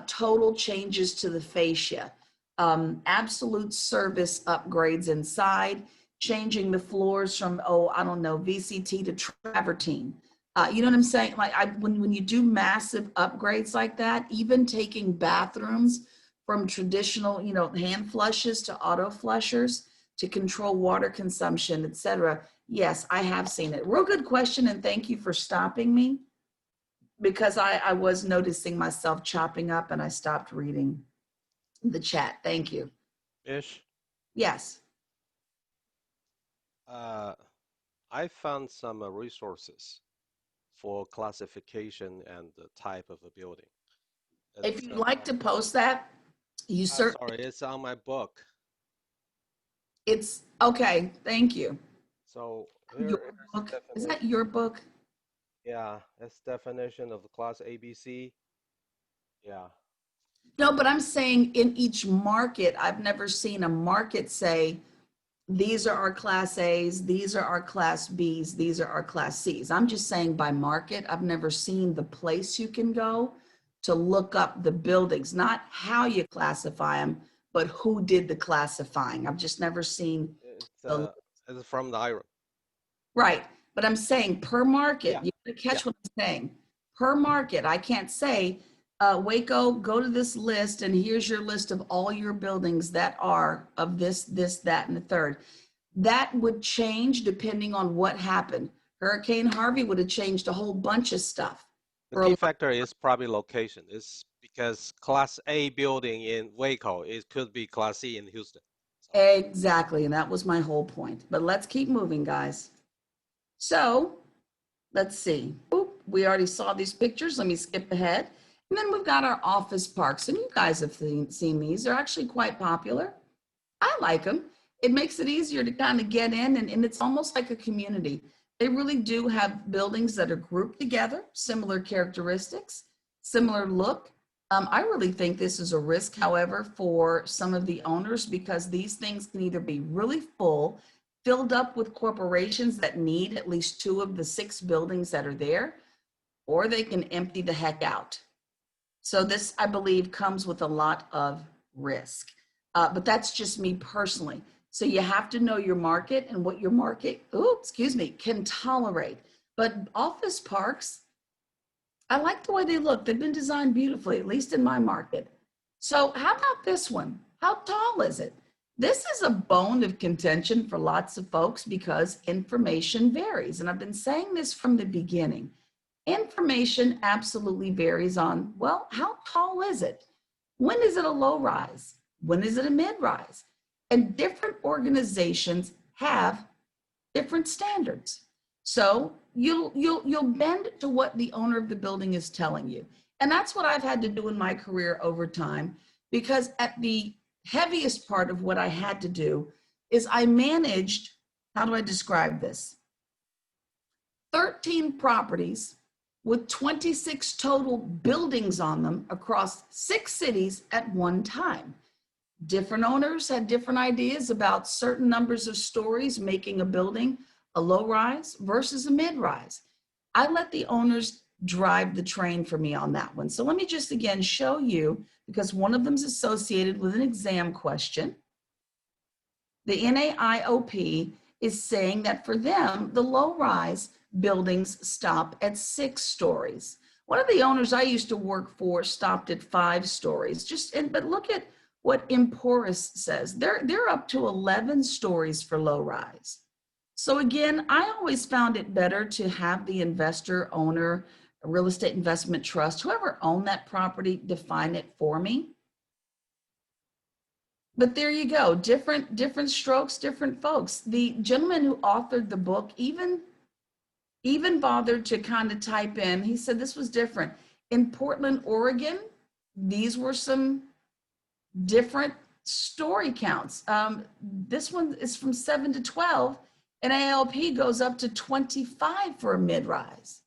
total changes to the fascia, absolute service upgrades inside, changing the floors from, oh, I don't know, VCT to travertine. You know what I'm saying? Like when you do massive upgrades like that, even taking bathrooms from traditional, you know, hand flushes to auto flushers to control water consumption, et cetera. Yes, I have seen it. Real good question, and thank you for stopping me, because I was noticing myself chopping up and I stopped reading the chat. Thank you. Ish. Yes. I found some resources for classification and the type of a building. If you'd like to post that, you certainly, sorry, it's on my book. it's okay. Thank you. So Your here book, is definition. that your book? Yeah, it's definition of the class ABC. Yeah. No, but I'm saying in each market, I've never seen a market say, these are our class A's, these are our class B's, these are our class C's. I'm just saying by market, I've never seen the place you can go to look up the buildings, not how you classify them, but who did the classifying. I've just never seen the, It's from the IRA. right. But I'm saying per market, Yeah. you gotta catch what I'm saying. Per market, I can't say, Waco, go to this list and here's your list of all your buildings that are of this, that, and the third. That would change depending on what happened. Hurricane Harvey would have changed a whole bunch of stuff. The key factor is probably location. It's because class A building in Waco, it could be class C in Houston. So. Exactly, and that was my whole point. But let's keep moving, guys. So let's see. Oop, we already saw these pictures. Let me skip ahead. And then we've got our office parks, and you guys have seen these. They're actually quite popular. I like them. It makes it easier to kind of get in, and it's almost like a community. They really do have buildings that are grouped together, similar characteristics, similar look. I really think this is a risk, however, for some of the owners, because these things can either be really full, filled up with corporations that need at least 2 of the 6 buildings that are there, or they can empty the heck out. So this, I believe, comes with a lot of risk. But that's just me personally. So you have to know your market and what your market, can tolerate. But office parks, I like the way they look. They've been designed beautifully, at least in my market. So how about this one? How tall is it? This is a bone of contention for lots of folks because information varies. And I've been saying this from the beginning. Information absolutely varies on, well, how tall is it? When is it a low rise? When is it a mid rise? And different organizations have different standards. So you'll bend to what the owner of the building is telling you. And that's what I've had to do in my career over time, because at the heaviest part of what I had to do is I managed, how do I describe this? 13 properties with 26 total buildings on them across 6 cities at one time. Different owners had different ideas about certain numbers of stories making a building a low rise versus a mid rise. I let the owners drive the train for me on that one. So let me just again show you, because one of them is associated with an exam question. The NAIOP is saying that for them, the low rise buildings stop at 6 stories. One of the owners I used to work for stopped at 5 stories. But look at what Emporis says. They're up to 11 stories for low rise. So again, I always found it better to have the investor, owner, real estate investment trust, whoever owned that property, define it for me. But there you go, different strokes, different folks. The gentleman who authored the book even bothered to kind of type in, he said this was different. In Portland, Oregon, these were some different story counts. This one is from 7 to 12, and ALP goes up to 25 for a mid-rise.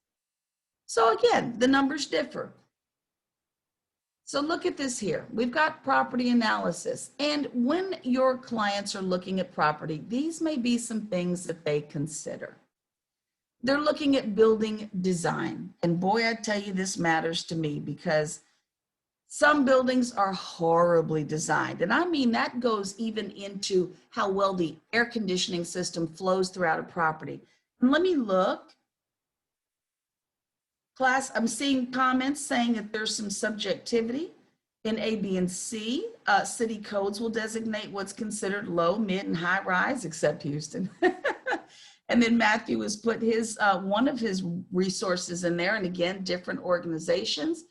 So again, the numbers differ. So look at this here. We've got property analysis. And when your clients are looking at property, these may be some things that they consider. They're looking at building design. And boy, I tell you, this matters to me, because Some buildings are horribly designed. And I mean, that goes even into how well the air conditioning system flows throughout a property. And let me look. Class, I'm seeing comments saying that there's some subjectivity in A, B, and C. City codes will designate what's considered low, mid, and high rise, except Houston. And then Matthew has put his one of his resources in there. And again, different organizations,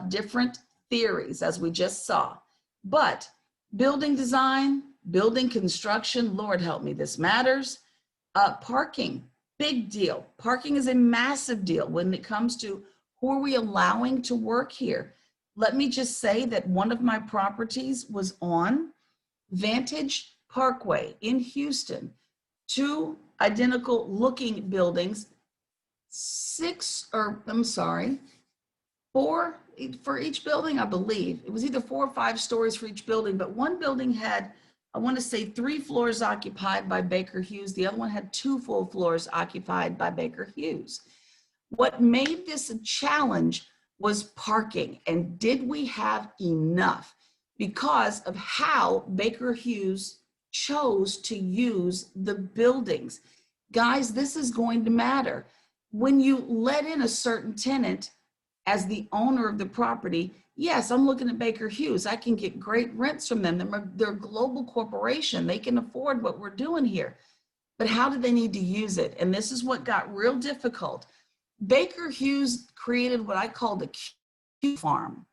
different theories, as we just saw. But building design, building construction, Lord help me, this matters. Parking, big deal. Parking is a massive deal when it comes to who are we allowing to work here. Let me just say that one of my properties was on Vantage Parkway in Houston. Two identical looking buildings, four for each building, I believe. It was either 4 or 5 stories for each building, but one building had, I want to say 3 floors occupied by Baker Hughes. The other one had 2 full floors occupied by Baker Hughes. What made this a challenge was parking. And did we have enough? Because of how Baker Hughes chose to use the buildings. Guys, this is going to matter. When you let in a certain tenant as the owner of the property, yes, I'm looking at Baker Hughes. I can get great rents from them. They're a global corporation. They can afford what we're doing here. But how do they need to use it? And this is what got real difficult. Baker Hughes created what I call the Q farm.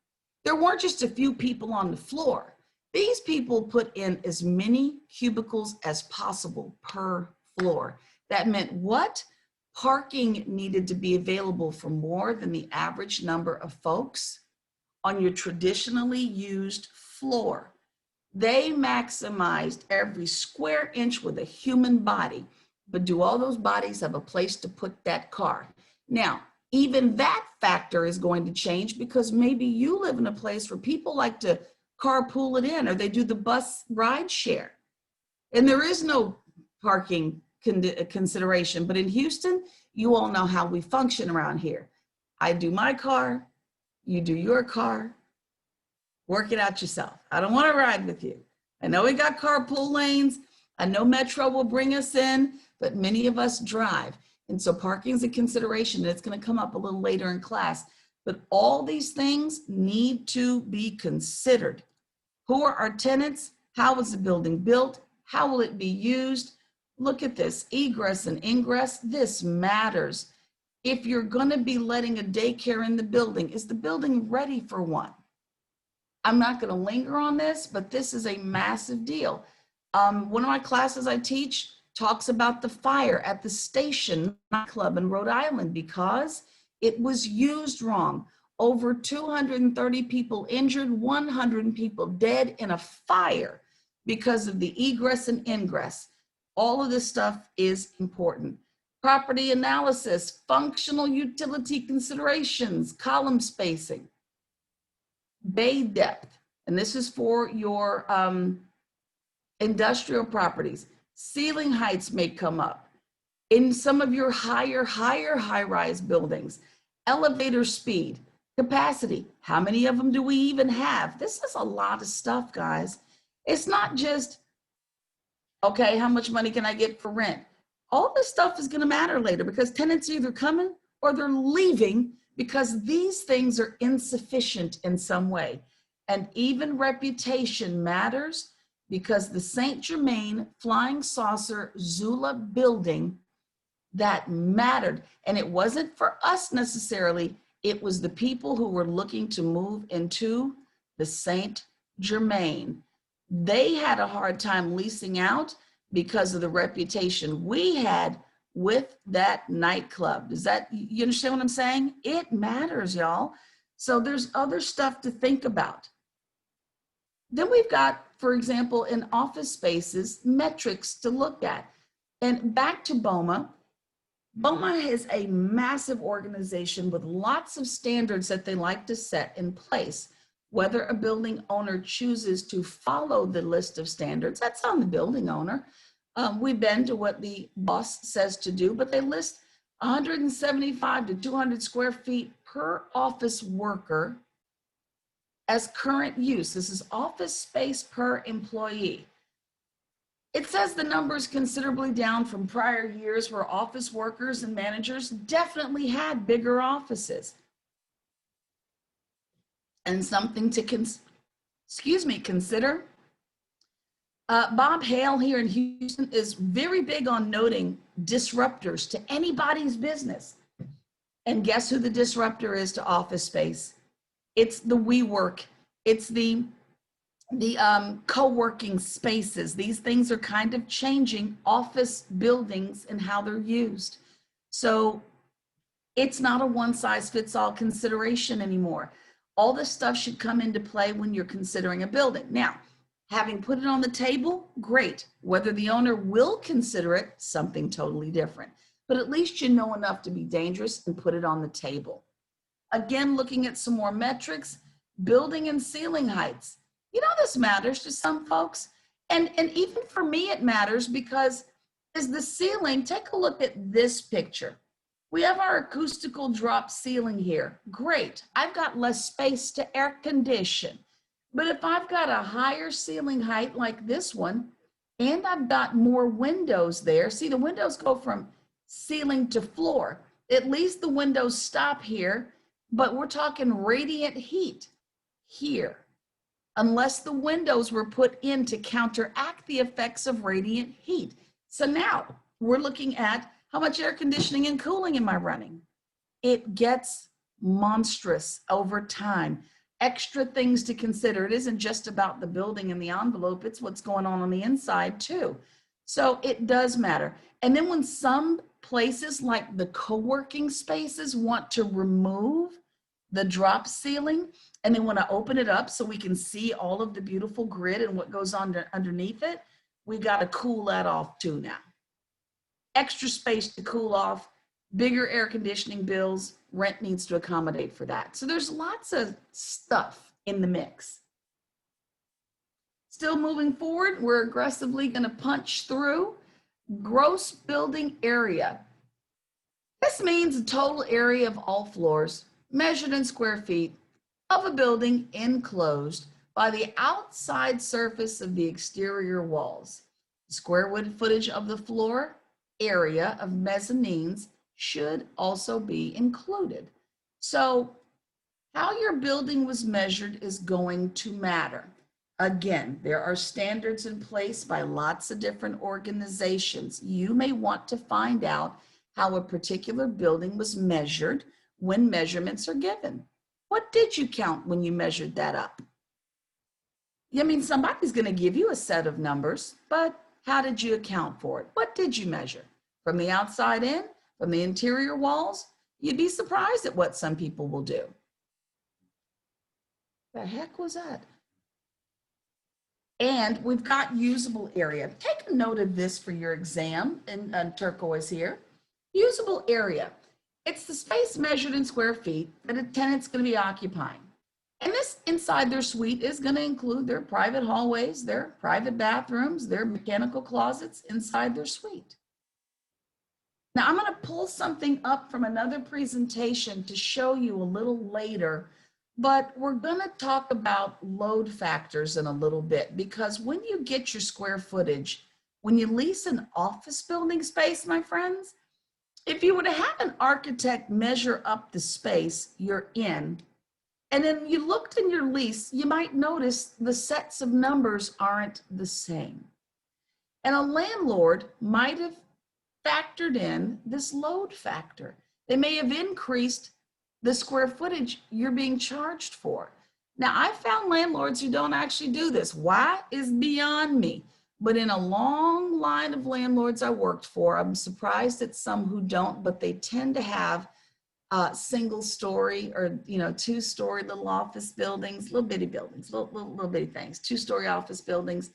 There weren't just a few people on the floor. These people put in as many cubicles as possible per floor. That meant what? Parking needed to be available for more than the average number of folks on your traditionally used floor. They maximized every square inch with a human body, but do all those bodies have a place to put that car? Now, even that factor is going to change because maybe you live in a place where people like to carpool it in, or they do the bus ride share. And there is no parking consideration. But in Houston, you all know how we function around here. I do my car, you do your car, work it out yourself. I don't want to ride with you. I know we got carpool lanes. I know Metro will bring us in, but many of us drive. And so parking is a consideration. And it's going to come up a little later in class. But all these things need to be considered. Who are our tenants? How is the building built? How will it be used? Look at this, egress and ingress. This matters. If you're going to be letting a daycare in the building, is the building ready for one? I'm not going to linger on this, but this is a massive deal. One of my classes I teach talks about the fire at the Station nightclub in Rhode Island because it was used wrong. Over 230 people injured, 100 people dead in a fire because of the egress and ingress. All of this stuff is important. Property analysis, functional utility considerations, column spacing, bay depth, and this is for your industrial properties. Ceiling heights may come up. In some of your higher high-rise buildings, elevator speed, capacity, how many of them do we even have? This is a lot of stuff, guys. It's not just, okay, how much money can I get for rent? All this stuff is going to matter later because tenants are either coming or they're leaving because these things are insufficient in some way. And even reputation matters because the St. Germain Flying Saucer Zula building, that mattered. And it wasn't for us necessarily. It was the people who were looking to move into the St. Germain. They had a hard time leasing out because of the reputation we had with that nightclub. Does that, you understand what I'm saying? It matters, y'all. So there's other stuff to think about. Then we've got, for example, in office spaces, metrics to look at. And back to BOMA. BOMA is a massive organization with lots of standards that they like to set in place. Whether a building owner chooses to follow the list of standards, that's on the building owner. We bend to what the boss says to do, but they list 175 to 200 square feet per office worker as current use. This is office space per employee. It says the number is considerably down from prior years where office workers and managers definitely had bigger offices. And something to consider. Bob Hale here in Houston is very big on noting disruptors to anybody's business. And guess who the disruptor is to office space? It's the WeWork. It's the co-working spaces. These things are kind of changing office buildings and how they're used. So it's not a one-size-fits-all consideration anymore. All this stuff should come into play when you're considering a building. Now, having put it on the table, great. Whether the owner will consider it, something totally different. But at least you know enough to be dangerous and put it on the table. Again, looking at some more metrics, building and ceiling heights. You know, this matters to some folks. And even for me, it matters because is the ceiling, take a look at this picture. We have our acoustical drop ceiling here. Great. I've got less space to air condition. But if I've got a higher ceiling height like this one, and I've got more windows there, see the windows go from ceiling to floor. At least the windows stop here, but we're talking radiant heat here. Unless the windows were put in to counteract the effects of radiant heat. So now we're looking at how much air conditioning and cooling am I running? It gets monstrous over time. Extra things to consider. It isn't just about the building and the envelope, it's what's going on the inside too. So it does matter. And then when some places like the co-working spaces want to remove the drop ceiling and they want to open it up so we can see all of the beautiful grid and what goes on underneath it, we got to cool that off too now. Extra space to cool off, bigger air conditioning bills, rent needs to accommodate for that. So there's lots of stuff in the mix. Still moving forward, we're aggressively going to punch through gross building area. This means the total area of all floors measured in square feet of a building enclosed by the outside surface of the exterior walls. Square footage of the floor area of mezzanines should also be included. So how your building was measured is going to matter. Again, there are standards in place by lots of different organizations. You may want to find out how a particular building was measured when measurements are given. What did you count when you measured that up? I mean, somebody's going to give you a set of numbers, but how did you account for it? What did you measure? From the outside in, from the interior walls? You'd be surprised at what some people will do. The heck was that? And we've got usable area. Take a note of this for your exam in turquoise here. Usable area. It's the space measured in square feet that a tenant's going to be occupying. And this inside their suite is going to include their private hallways, their private bathrooms, their mechanical closets inside their suite. Now I'm going to pull something up from another presentation to show you a little later, but we're going to talk about load factors in a little bit, because when you get your square footage, when you lease an office building space, my friends, if you were to have an architect measure up the space you're in, and then you looked in your lease, you might notice the sets of numbers aren't the same. And a landlord might have factored in this load factor. They may have increased the square footage you're being charged for. Now, I found landlords who don't actually do this. Why is beyond me. But in a long line of landlords I worked for, I'm surprised at some who don't, but they tend to have single story or, two-story little office buildings, little bitty buildings, little bitty things, two-story office buildings,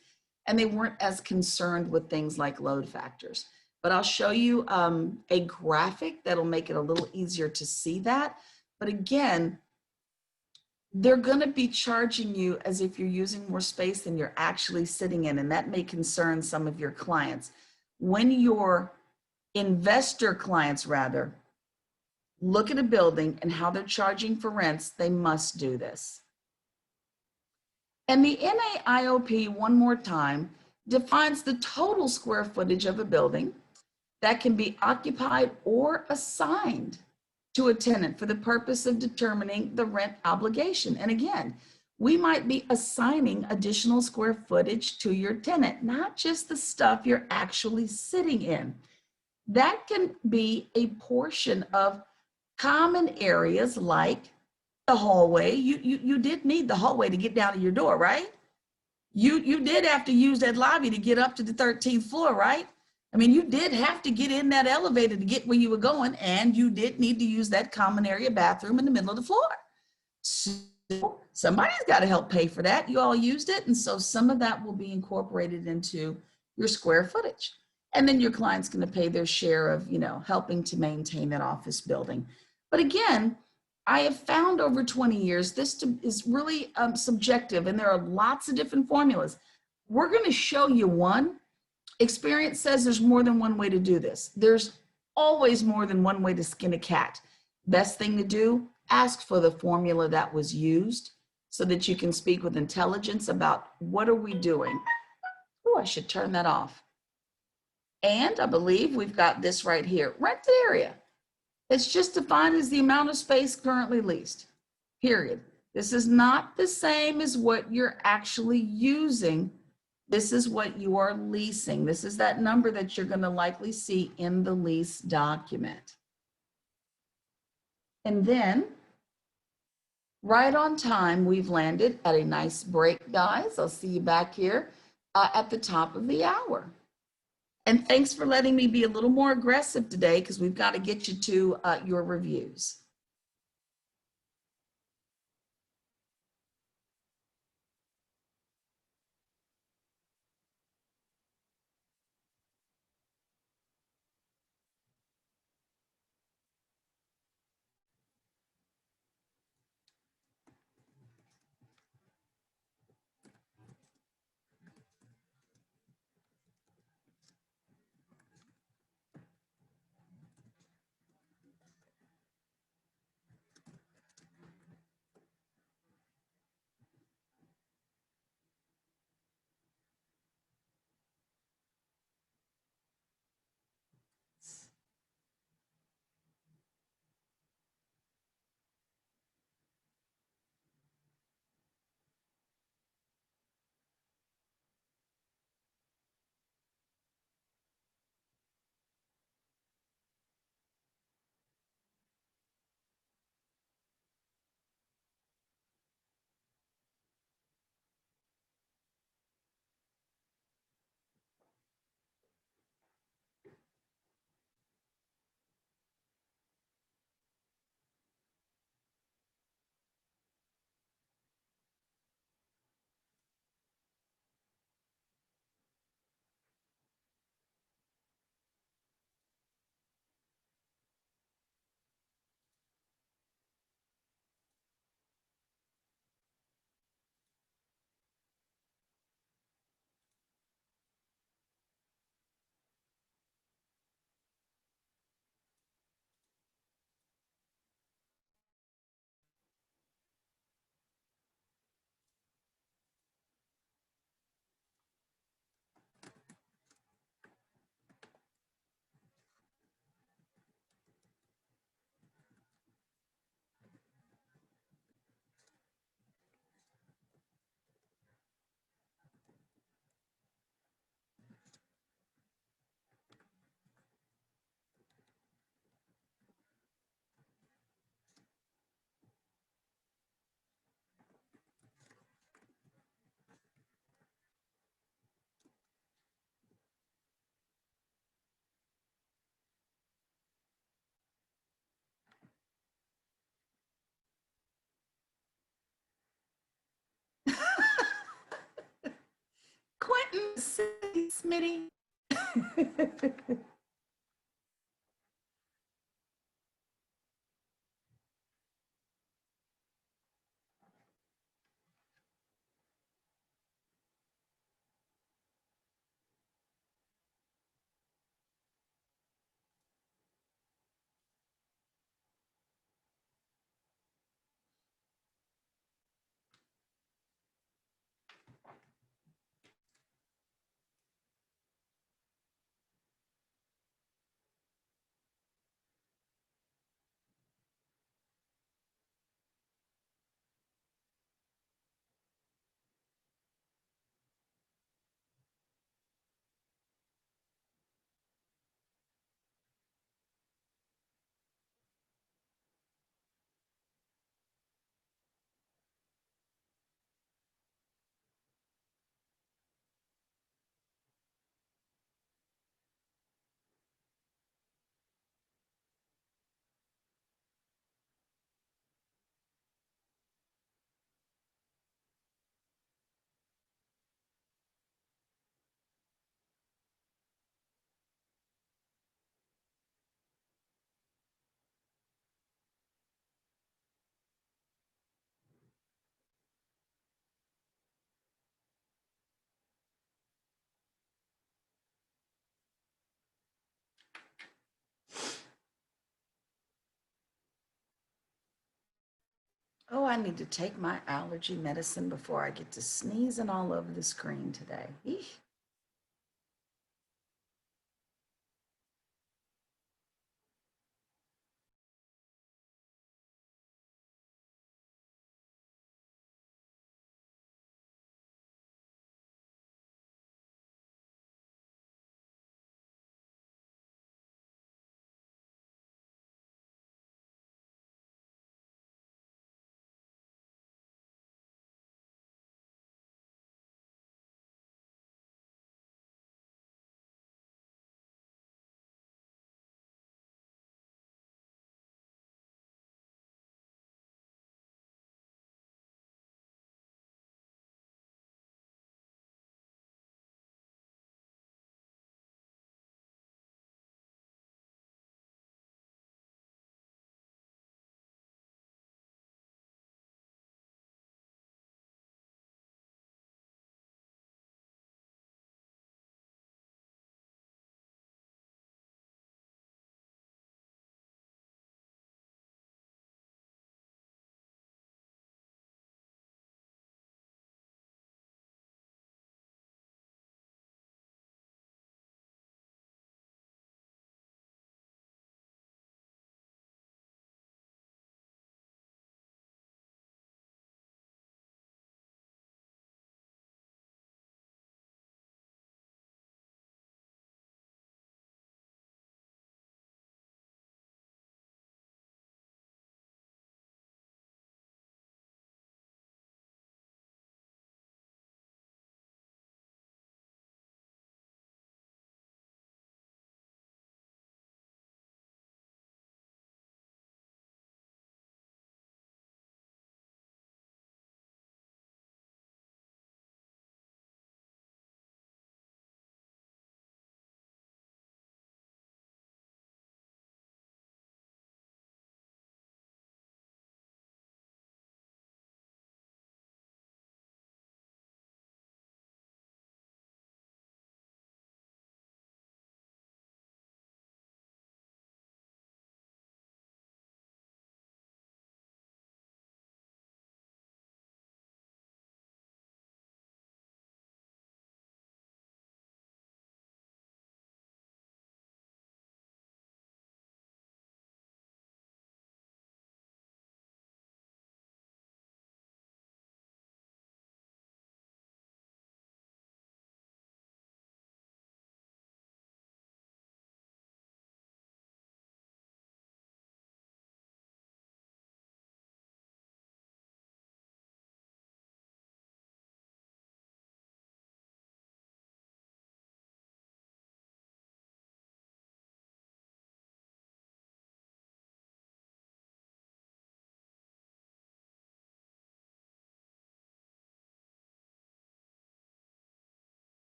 and they weren't as concerned with things like load factors. But I'll show you a graphic that'll make it a little easier to see that. But again, they're going to be charging you as if you're using more space than you're actually sitting in, and that may concern some of your clients. When your investor clients, rather, look at a building and how they're charging for rents, they must do this. And the NAIOP, one more time, defines the total square footage of a building that can be occupied or assigned to a tenant for the purpose of determining the rent obligation. And again, we might be assigning additional square footage to your tenant, not just the stuff you're actually sitting in. That can be a portion of common areas like the hallway. You did need the hallway to get down to your door, right? You did have to use that lobby to get up to the 13th floor, right? I mean, you did have to get in that elevator to get where you were going, and you did need to use that common area bathroom in the middle of the floor. So somebody's got to help pay for that. You all used it, and so some of that will be incorporated into your square footage. And then your client's going to pay their share of, helping to maintain that office building. But again, I have found over 20 years, this is really subjective, and there are lots of different formulas. We're going to show you one. Experience says there's more than one way to do this. There's always more than one way to skin a cat. Best thing to do, ask for the formula that was used so that you can speak with intelligence about what are we doing. Oh, I should turn that off. And I believe we've got this right here, rented area. It's just defined as the amount of space currently leased, period. This is not the same as what you're actually using. This is what you are leasing. This is that number that you're going to likely see in the lease document. And then, right on time, we've landed at a nice break, guys. I'll see you back here at the top of the hour. And thanks for letting me be a little more aggressive today, because we've got to get you to your reviews. Quentin, Smitty. Oh, I need to take my allergy medicine before I get to sneezing all over the screen today. Eesh.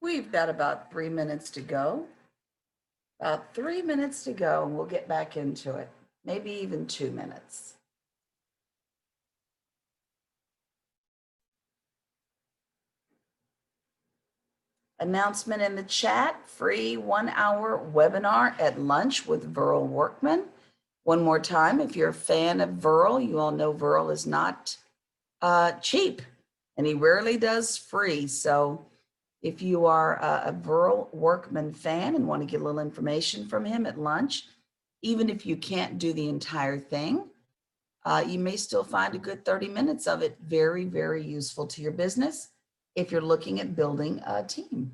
We've got about 3 minutes to go. About 3 minutes to go, and we'll get back into it. Maybe even 2 minutes. Announcement in the chat, free 1-hour webinar at lunch with Viral Workman. One more time, if you're a fan of Viral, you all know Viral is not cheap, and he rarely does free. So if you are a Viral Workman fan and want to get a little information from him at lunch, even if you can't do the entire thing, you may still find a good 30 minutes of it very, very useful to your business if you're looking at building a team.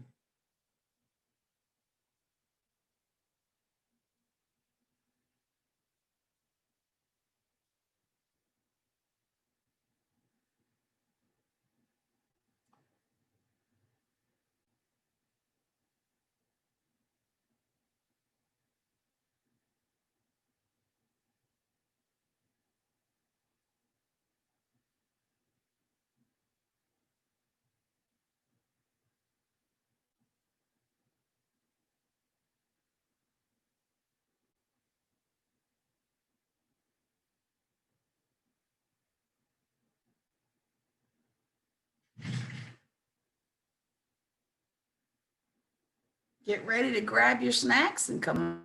Get ready to grab your snacks and come.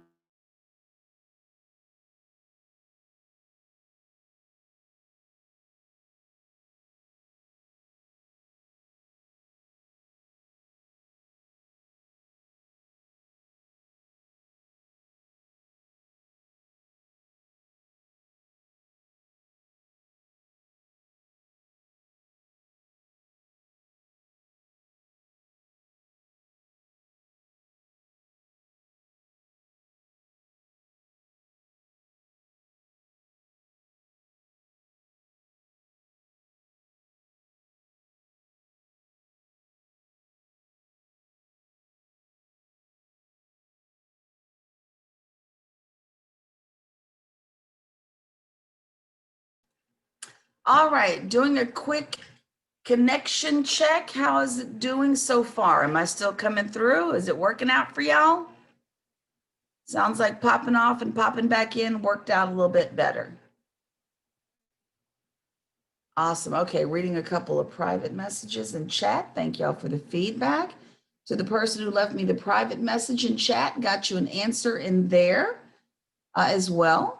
All right, doing a quick connection check. How is it doing so far? Am I still coming through? Is it working out for y'all? Sounds like popping off and popping back in worked out a little bit better. Awesome. Okay, reading a couple of private messages in chat. Thank y'all for the feedback. To the person who left me the private message in chat, got you an answer in there as well.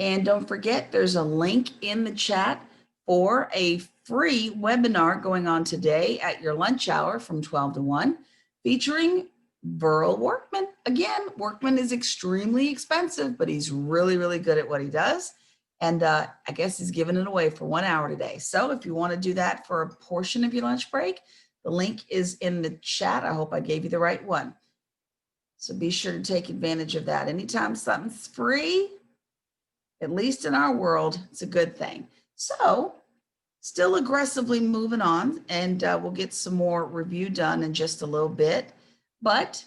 And don't forget, there's a link in the chat for a free webinar going on today at your lunch hour from 12 to 1, featuring Viral Workman. Again, Workman is extremely expensive, but he's really, really good at what he does. And I guess he's giving it away for 1 hour today. So if you want to do that for a portion of your lunch break, the link is in the chat. I hope I gave you the right one. So be sure to take advantage of that. Anytime something's free, at least in our world, it's a good thing. So still aggressively moving on, and we'll get some more review done in just a little bit. But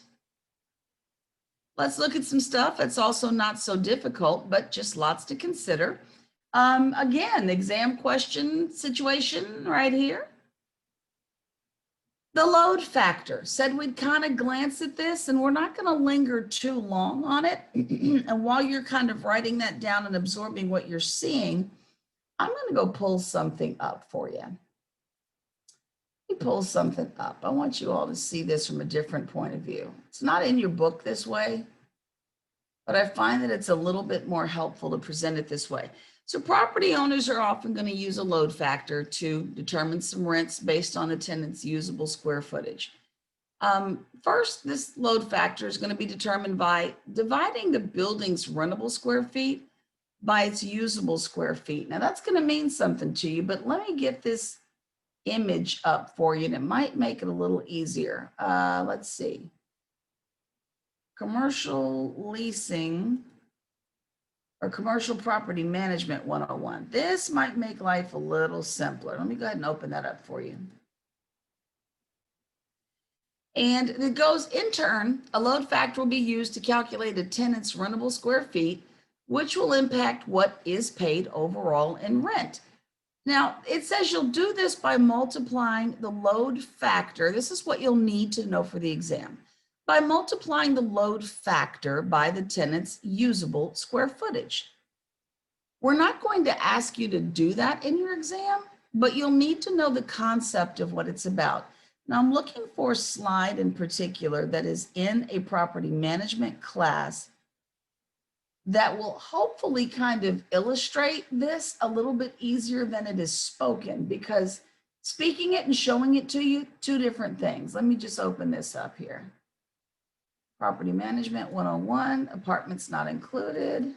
let's look at some stuff that's also not so difficult, but just lots to consider. Again, exam question situation right here. The load factor, said we'd kind of glance at this, and we're not going to linger too long on it. And while you're kind of writing that down and absorbing what you're seeing, I'm going to go pull something up for you. Let me pull something up. I want you all to see this from a different point of view. It's not in your book this way, but I find that it's a little bit more helpful to present it this way. So property owners are often going to use a load factor to determine some rents based on a tenant's usable square footage. First, this load factor is going to be determined by dividing the building's rentable square feet by its usable square feet. Now that's going to mean something to you, but let me get this image up for you and it might make it a little easier. Let's see. Commercial leasing or commercial property management 101. This might make life a little simpler. Let me go ahead and open that up for you. And it goes in turn, a load factor will be used to calculate a tenant's rentable square feet, which will impact what is paid overall in rent. Now, it says you'll do this by multiplying the load factor. This is what you'll need to know for the exam. By multiplying the load factor by the tenant's usable square footage. We're not going to ask you to do that in your exam, but you'll need to know the concept of what it's about. Now, I'm looking for a slide in particular that is in a property management class that will hopefully kind of illustrate this a little bit easier than it is spoken, because speaking it and showing it to you, two different things. Let me just open this up here. Property Management 101, apartments not included.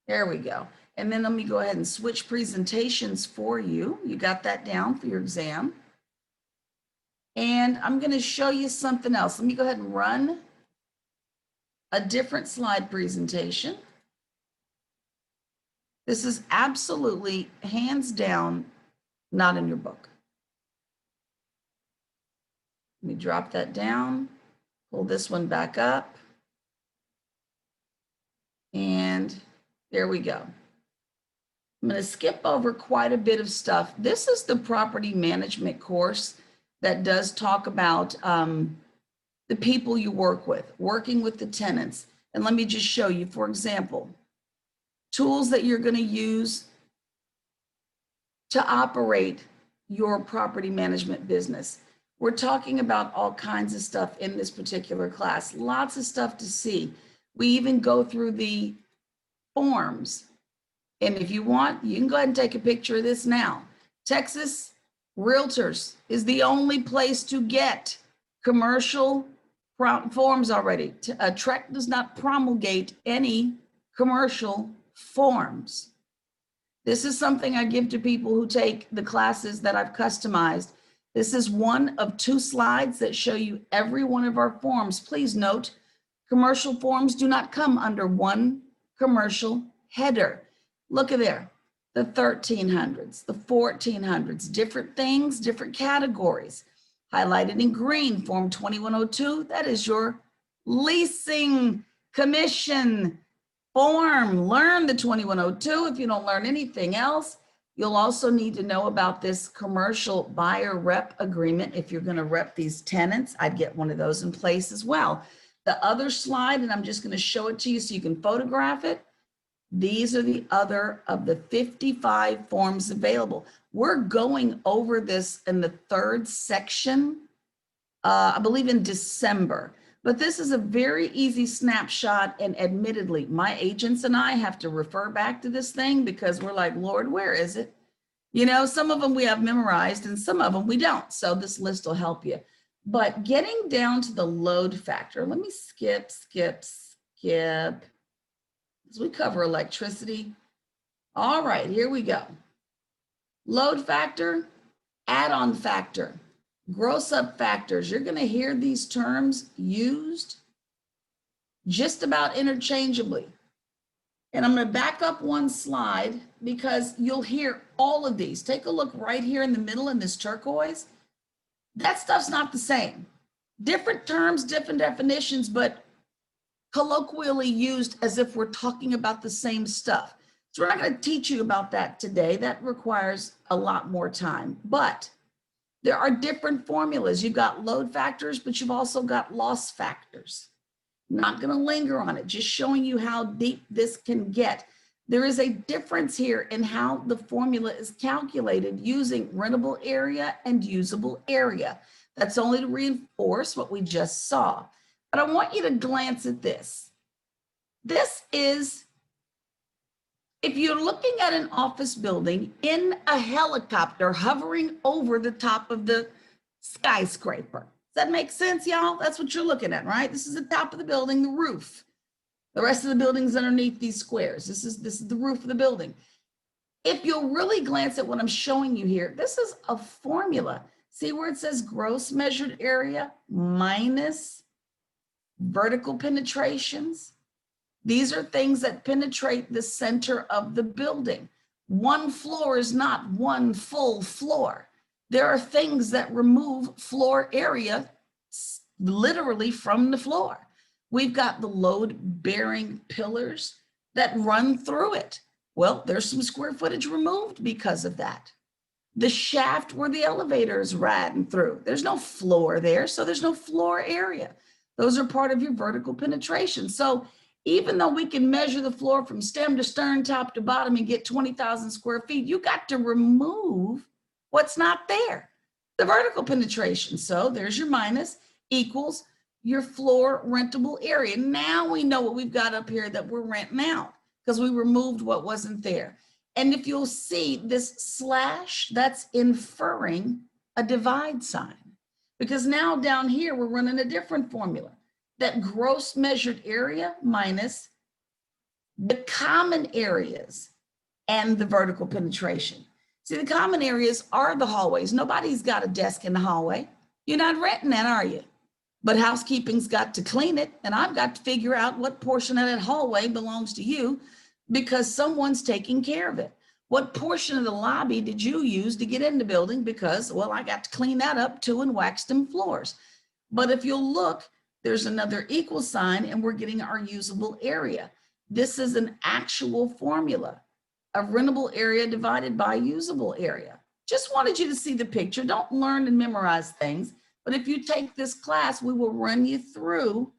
There we go. And then let me go ahead and switch presentations for you. You got that down for your exam. And I'm going to show you something else. Let me go ahead and run a different slide presentation. This is absolutely, hands down, not in your book. Let me drop that down, pull this one back up, and there we go. I'm going to skip over quite a bit of stuff. This is the property management course that does talk about the people you work with, working with the tenants. And let me just show you, for example, tools that you're going to use to operate your property management business. We're talking about all kinds of stuff in this particular class, lots of stuff to see. We even go through the forms. And if you want, you can go ahead and take a picture of this now. Texas Realtors is the only place to get commercial forms already. TREC does not promulgate any commercial forms. This is something I give to people who take the classes that I've customized. This is one of 2 slides that show you every one of our forms. Please note, commercial forms do not come under one commercial header. Look at there, the 1300s, the 1400s, different things, different categories. Highlighted in green, Form 2102, that is your leasing commission form. Learn the 2102 if you don't learn anything else. You'll also need to know about this commercial buyer rep agreement. If you're going to rep these tenants, I'd get one of those in place as well. The other slide, and I'm just going to show it to you so you can photograph it. These are the other of the 55 forms available. We're going over this in the 3rd section, I believe in December. But this is a very easy snapshot, and admittedly, my agents and I have to refer back to this thing because we're like, Lord, where is it? You know, some of them we have memorized and some of them we don't. So this list will help you. But getting down to the load factor, let me skip. As we cover electricity. All right, here we go. Load factor, add-on factor, gross up factors. You're going to hear these terms used just about interchangeably. And I'm going to back up one slide because you'll hear all of these. Take a look right here in the middle in this turquoise. That stuff's not the same. Different terms, different definitions, but colloquially used as if we're talking about the same stuff. So we're not going to teach you about that today. That requires a lot more time. But there are different formulas. You've got load factors, but you've also got loss factors. Not going to linger on it, just showing you how deep this can get. There is a difference here in how the formula is calculated using rentable area and usable area. That's only to reinforce what we just saw. But I want you to glance at this. This is, if you're looking at an office building in a helicopter hovering over the top of the skyscraper. Does that make sense, y'all? That's what you're looking at, right? This is the top of the building, the roof. The rest of the building's underneath these squares. This is the roof of the building. If you'll really glance at what I'm showing you here, this is a formula. See where it says gross measured area minus vertical penetrations. These are things that penetrate the center of the building. One floor is not one full floor. There are things that remove floor area literally from the floor. We've got the load bearing pillars that run through it. Well, there's some square footage removed because of that. The shaft where the elevator is riding through, there's no floor there, so there's no floor area. Those are part of your vertical penetration. So even though we can measure the floor from stem to stern, top to bottom, and get 20,000 square feet, you got to remove what's not there, the vertical penetration. So there's your minus equals your floor rentable area. Now we know what we've got up here that we're renting out because we removed what wasn't there. And if you'll see this slash, that's inferring a divide sign. Because now down here, we're running a different formula. That gross measured area minus the common areas and the vertical penetration. See, the common areas are the hallways. Nobody's got a desk in the hallway. You're not renting that, are you? But housekeeping's got to clean it, and I've got to figure out what portion of that hallway belongs to you because someone's taking care of it. What portion of the lobby did you use to get in the building? Because, well, I got to clean that up too and wax them floors. But if you'll look, there's another equal sign and we're getting our usable area. This is an actual formula of rentable area divided by usable area. Just wanted you to see the picture. Don't learn and memorize things. But if you take this class, we will run you through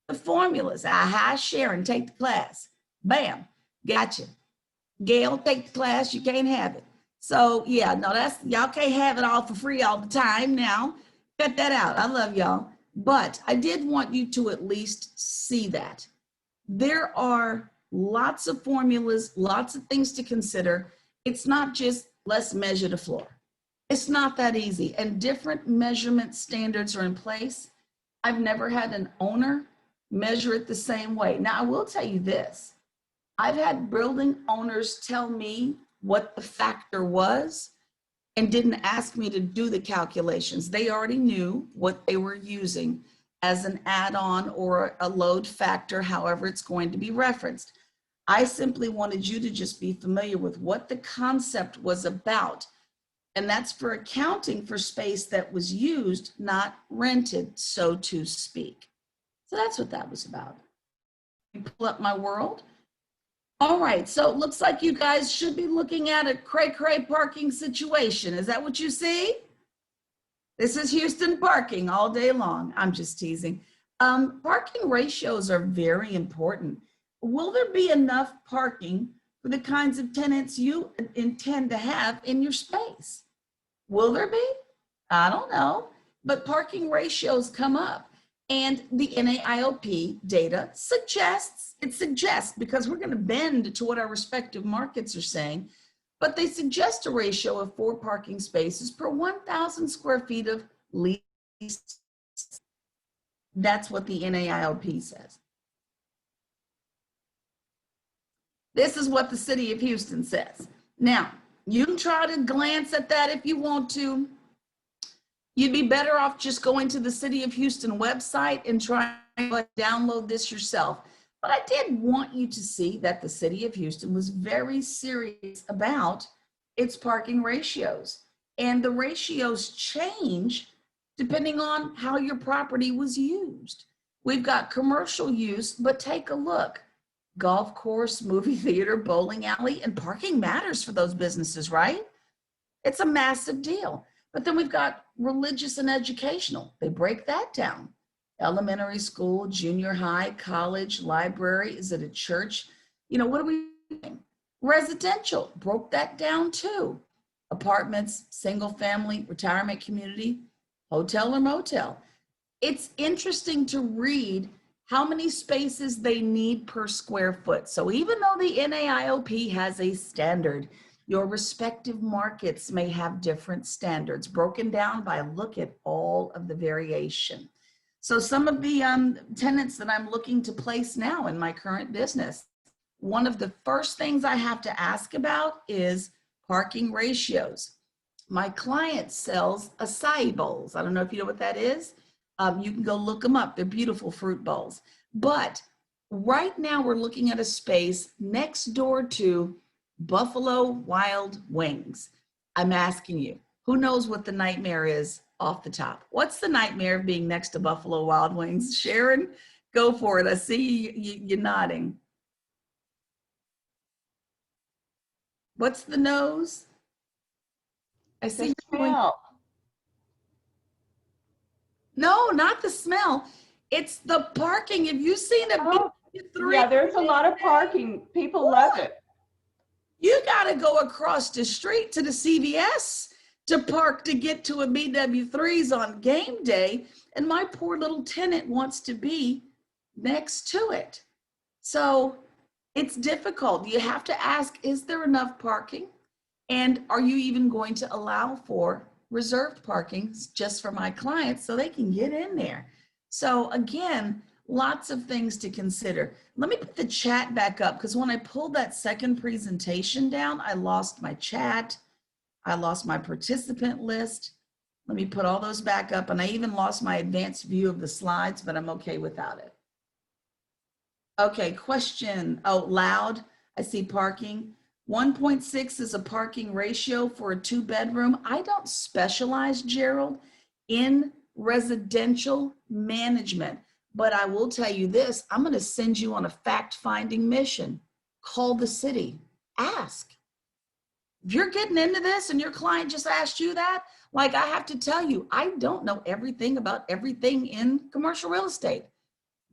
the formulas. Aha, Sharon, take the class. Bam, gotcha. Gail, take the class, you can't have it. So yeah, no, y'all can't have it all for free all the time now. Cut that out, I love y'all. But I did want you to at least see that. There are lots of formulas, lots of things to consider. It's not just let's measure the floor. It's not that easy, and different measurement standards are in place. I've never had an owner measure it the same way. Now, I will tell you this. I've had building owners tell me what the factor was and didn't ask me to do the calculations. They already knew what they were using as an add-on or a load factor, however it's going to be referenced. I simply wanted you to just be familiar with what the concept was about. And that's for accounting for space that was used, not rented, so to speak. So that's what that was about. Pull up my world. All right, so it looks like you guys should be looking at a cray-cray parking situation. Is that what you see? This is Houston parking all day long. I'm just teasing. Parking ratios are very important. Will there be enough parking for the kinds of tenants you intend to have in your space? Will there be? I don't know, but parking ratios come up. And the NAIOP data suggests, because we're going to bend to what our respective markets are saying, but they suggest a ratio of 4 parking spaces per 1,000 square feet of leased. That's what the NAIOP says. This is what the city of Houston says. Now, you can try to glance at that if you want to. You'd be better off just going to the City of Houston website and trying to download this yourself. But I did want you to see that the City of Houston was very serious about its parking ratios. And the ratios change depending on how your property was used. We've got commercial use, but take a look. Golf course, movie theater, bowling alley, and parking matters for those businesses, right? It's a massive deal. But then we've got religious and educational. They break that down. Elementary school, junior high, college, library. Is it a church? You know, what are we doing? Residential, broke that down too. Apartments, single family, retirement community, hotel or motel. It's interesting to read how many spaces they need per square foot. So even though the NAIOP has a standard, your respective markets may have different standards broken down by a look at all of the variation. So some of the tenants that I'm looking to place now in my current business, one of the first things I have to ask about is parking ratios. My client sells acai bowls. I don't know if you know what that is. You can go look them up. They're beautiful fruit bowls. But right now we're looking at a space next door to Buffalo Wild Wings. I'm asking you, who knows what the nightmare is off the top? What's the nightmare of being next to Buffalo Wild Wings? Sharon, go for it. I see you nodding. What's the nose? I see. The her going- smell. No, not the smell. It's the parking. Have you seen a Oh, three? yeah, there's a lot of parking. People love it. You got to go across the street to the CVS to park to get to a BW3s on game day. And my poor little tenant wants to be next to it. So it's difficult. You have to ask, is there enough parking? And are you even going to allow for reserved parking just for my clients so they can get in there? So again, lots of things to consider. Let me put the chat back up because when I pulled that second presentation down, I lost my chat. I lost my participant list. Let me put all those back up. And I even lost my advanced view of the slides, but I'm okay without it. Okay, question out loud. I see parking. 1.6 is a parking ratio for a 2-bedroom. I don't specialize, Gerald, in residential management, but I will tell you this, I'm going to send you on a fact-finding mission. Call the city, ask. If you're getting into this and your client just asked you that, like I have to tell you, I don't know everything about everything in commercial real estate.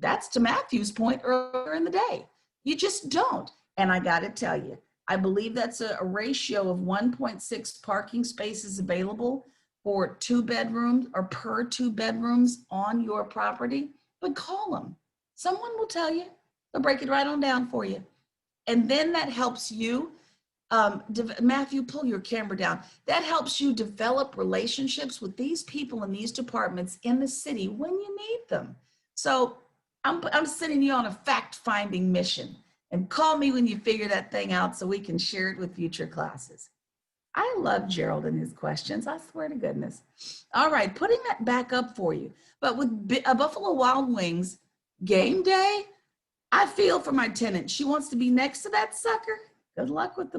That's to Matthew's point earlier in the day. You just don't. And I got to tell you, I believe that's a ratio of 1.6 parking spaces available for 2 bedrooms or per 2 bedrooms on your property. But call them. Someone will tell you. They'll break it right on down for you. And then that helps you, Matthew, pull your camera down. That helps you develop relationships with these people in these departments in the city when you need them. So I'm sending you on a fact-finding mission, and call me when you figure that thing out so we can share it with future classes. I love Gerald and his questions. I swear to goodness. All right, putting that back up for you. But with Buffalo Wild Wings game day, I feel for my tenant. She wants to be next to that sucker. Good luck with the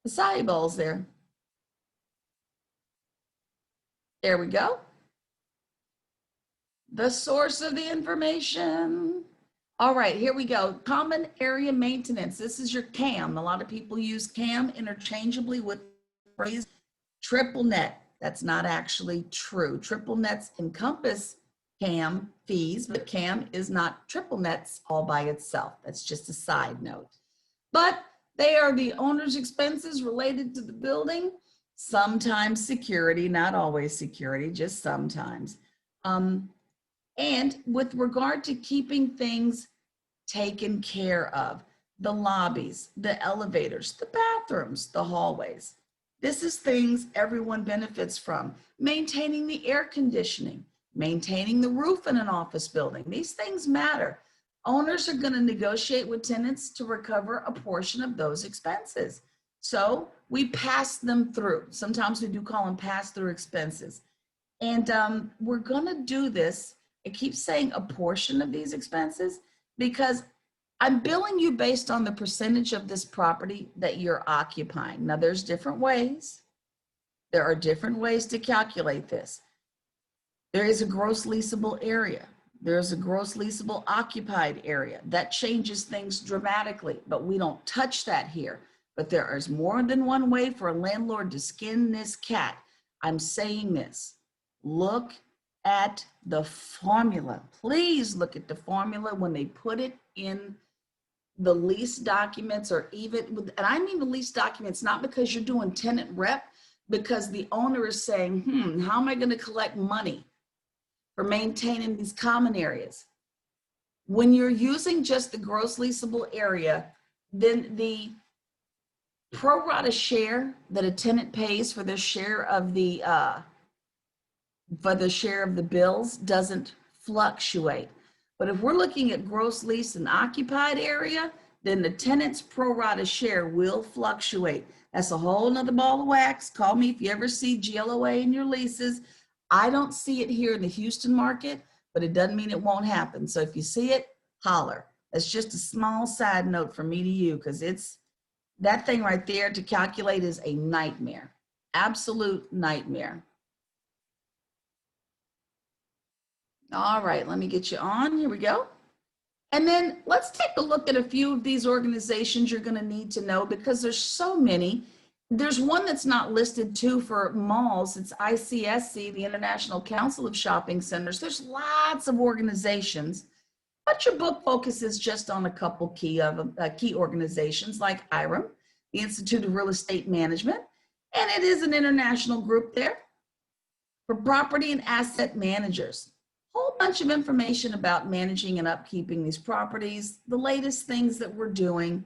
acai bowls there. There we go. The source of the information. All right, here we go. Common area maintenance. This is your CAM. A lot of people use CAM interchangeably with phrase triple net. That's not actually true. Triple nets encompass CAM fees, but CAM is not triple nets all by itself. That's just a side note. But they are the owner's expenses related to the building. Sometimes security, not always security, just sometimes. And with regard to keeping things taken care of, the lobbies, the elevators, the bathrooms, the hallways. This is things everyone benefits from. Maintaining the air conditioning, maintaining the roof in an office building. These things matter. Owners are going to negotiate with tenants to recover a portion of those expenses. So we pass them through. Sometimes we do call them pass-through expenses. And we're going to do this. I keep saying a portion of these expenses because I'm billing you based on the percentage of this property that you're occupying. Now, there's different ways. There are different ways to calculate this. There is a gross leasable area. There's a gross leasable occupied area. That changes things dramatically, but we don't touch that here. But there is more than one way for a landlord to skin this cat. I'm saying this. Look at the formula. Please look at the formula when they put it in the lease documents, or even with, and I mean the lease documents, not because you're doing tenant rep, because the owner is saying, how am I going to collect money for maintaining these common areas? When you're using just the gross leasable area, then the pro rata share that a tenant pays for their share of the bills doesn't fluctuate. But if we're looking at gross lease and occupied area, then the tenant's pro rata share will fluctuate. That's a whole nother ball of wax. Call me if you ever see GLOA in your leases. I don't see it here in the Houston market, but it doesn't mean it won't happen. So if you see it, holler. That's just a small side note from me to you, because it's that thing right there to calculate is a nightmare, absolute nightmare. All right, let me get you on. Here we go. And then let's take a look at a few of these organizations you're going to need to know because there's so many. There's one that's not listed too for malls. It's ICSC, the International Council of Shopping Centers. There's lots of organizations, but your book focuses just on a couple key organizations like IREM, the Institute of Real Estate Management, and it is an international group there for property and asset managers. Whole bunch of information about managing and upkeeping these properties, the latest things that we're doing,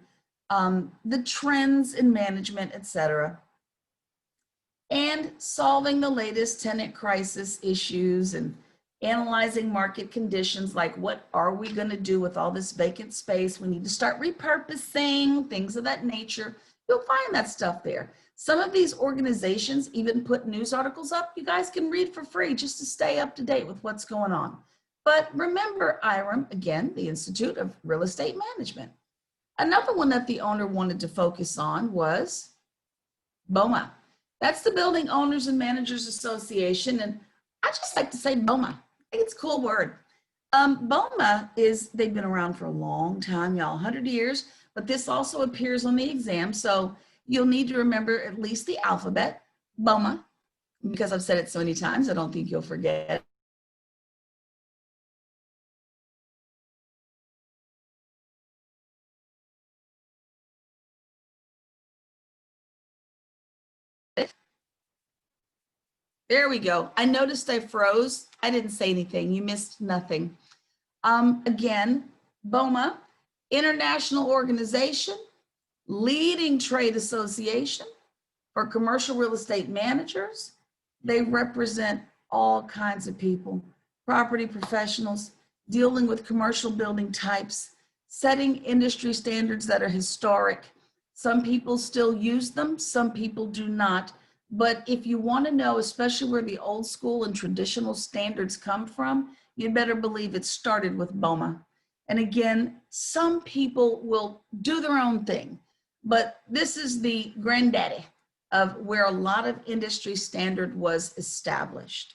the trends in management, etc., and solving the latest tenant crisis issues and analyzing market conditions like what are we going to do with all this vacant space? We need to start repurposing, things of that nature. You'll find that stuff there. Some of these organizations even put news articles up you guys can read for free just to stay up to date with what's going on. But remember IREM, again, the Institute of Real Estate Management. Another one that the owner wanted to focus on was BOMA. That's the Building Owners and Managers Association. And I just like to say BOMA. I think it's a cool word. BOMA they've been around for a long time, y'all, 100 years, but this also appears on the exam. So you'll need to remember at least the alphabet, BOMA, because I've said it so many times, I don't think you'll forget. There we go. I noticed I froze. I didn't say anything. You missed nothing. Again, BOMA, international organization, leading trade association for commercial real estate managers. They represent all kinds of people, property professionals, dealing with commercial building types, setting industry standards that are historic. Some people still use them, some people do not. But if you want to know, especially where the old school and traditional standards come from, you better believe it started with BOMA. And again, some people will do their own thing, but this is the granddaddy of where a lot of industry standard was established.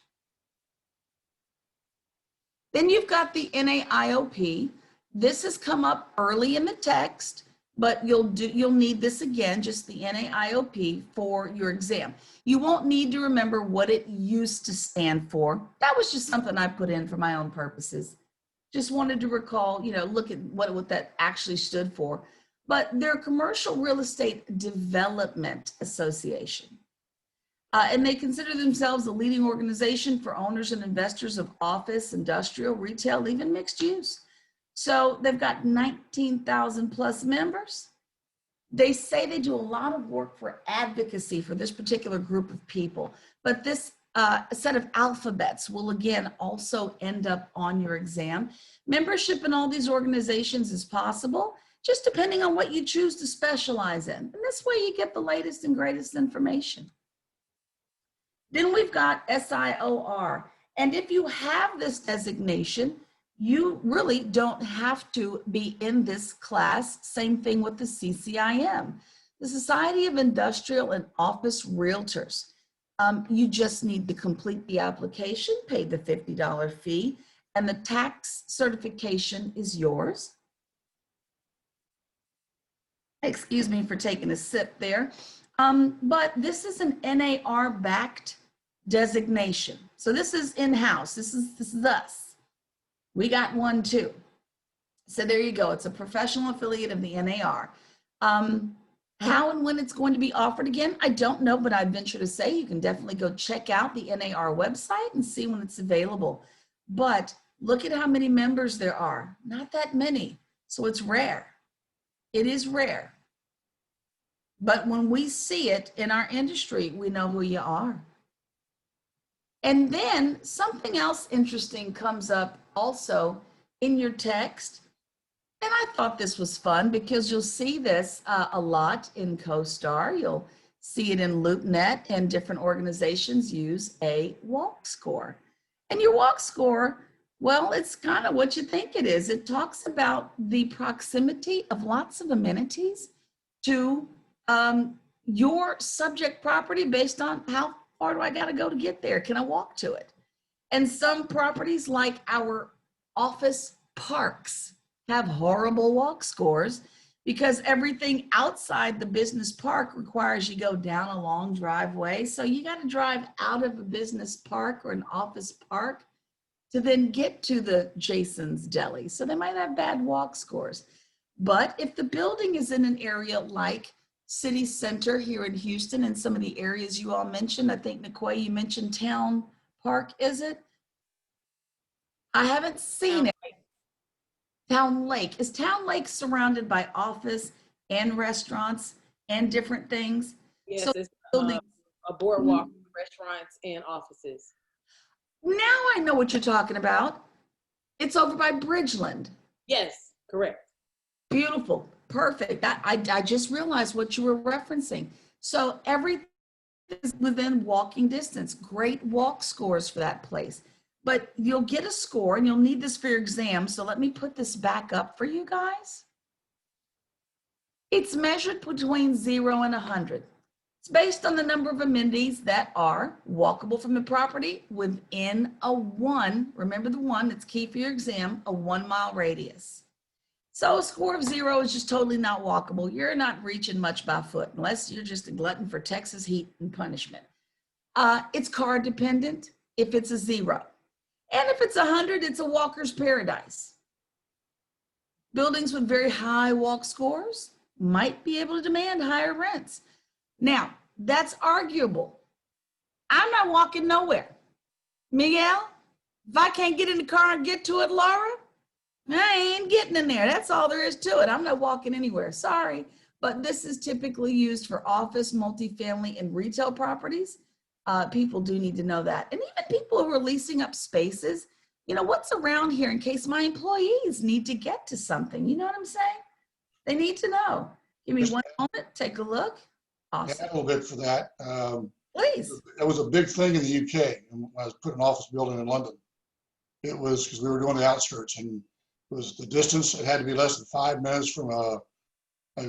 Then you've got the NAIOP. This has come up early in the text, but you'll need this again, just the NAIOP for your exam. You won't need to remember what it used to stand for. That was just something I put in for my own purposes. Just wanted to recall, look at what that actually stood for. But they're Commercial Real Estate Development Association. And they consider themselves a leading organization for owners and investors of office, industrial, retail, even mixed use. So they've got 19,000 plus members. They say they do a lot of work for advocacy for this particular group of people, but this set of alphabets will again also end up on your exam. Membership in all these organizations is possible, just depending on what you choose to specialize in. And this way you get the latest and greatest information. Then we've got SIOR. And if you have this designation, you really don't have to be in this class. Same thing with the CCIM, the Society of Industrial and Office Realtors. You just need to complete the application, pay the $50 fee, and the tax certification is yours. Excuse me for taking a sip there. But this is an NAR-backed designation. So this is in-house. This is us. We got one too. So there you go. It's a professional affiliate of the NAR. How and when it's going to be offered again, I don't know, but I venture to say you can definitely go check out the NAR website and see when it's available. But look at how many members there are. Not that many. So it's rare. It is rare. But when we see it in our industry, we know who you are. And then something else interesting comes up also in your text. And I thought this was fun because you'll see this a lot in CoStar. You'll see it in LoopNet, and different organizations use a walk score. And your walk score, well, it's kind of what you think it is. It talks about the proximity of lots of amenities to your subject property based on how far do I got to go to get there? Can I walk to it? And some properties like our office parks, have horrible walk scores because everything outside the business park requires you go down a long driveway. So you got to drive out of a business park or an office park to then get to the Jason's Deli. So they might have bad walk scores. But if the building is in an area like City Center here in Houston and some of the areas you all mentioned, I think, Nicoy, you mentioned Town Park, is it? I haven't seen it. Town Lake. Is Town Lake surrounded by office and restaurants and different things? Yes, So it's buildings. a boardwalk, restaurants, and offices. Now I know what you're talking about. It's over by Bridgeland. Yes, correct. Beautiful. Perfect. I just realized what you were referencing. So everything is within walking distance. Great walk scores for that place. But you'll get a score and you'll need this for your exam. So let me put this back up for you guys. It's measured between 0 and 100. It's based on the number of amenities that are walkable from the property within a 1, remember the 1, that's key for your exam, a 1-mile radius. So a score of 0 is just totally not walkable. You're not reaching much by foot unless you're just a glutton for Texas heat and punishment. It's car dependent if it's a 0. And if it's 100, it's a walker's paradise. Buildings with very high walk scores might be able to demand higher rents. Now, that's arguable. I'm not walking nowhere. Miguel, if I can't get in the car and get to it, Laura, I ain't getting in there. That's all there is to it. I'm not walking anywhere. Sorry. But this is typically used for office, multifamily, and retail properties. People do need to know that. And even people who are leasing up spaces, you know, what's around here in case my employees need to get to something? You know what I'm saying? They need to know. Give me one moment. Take a look. Awesome. A little bit for that. Please. It was a big thing in the UK. When I was putting an office building in London. It was because we were doing the outskirts, and it was the distance. It had to be less than 5 minutes from a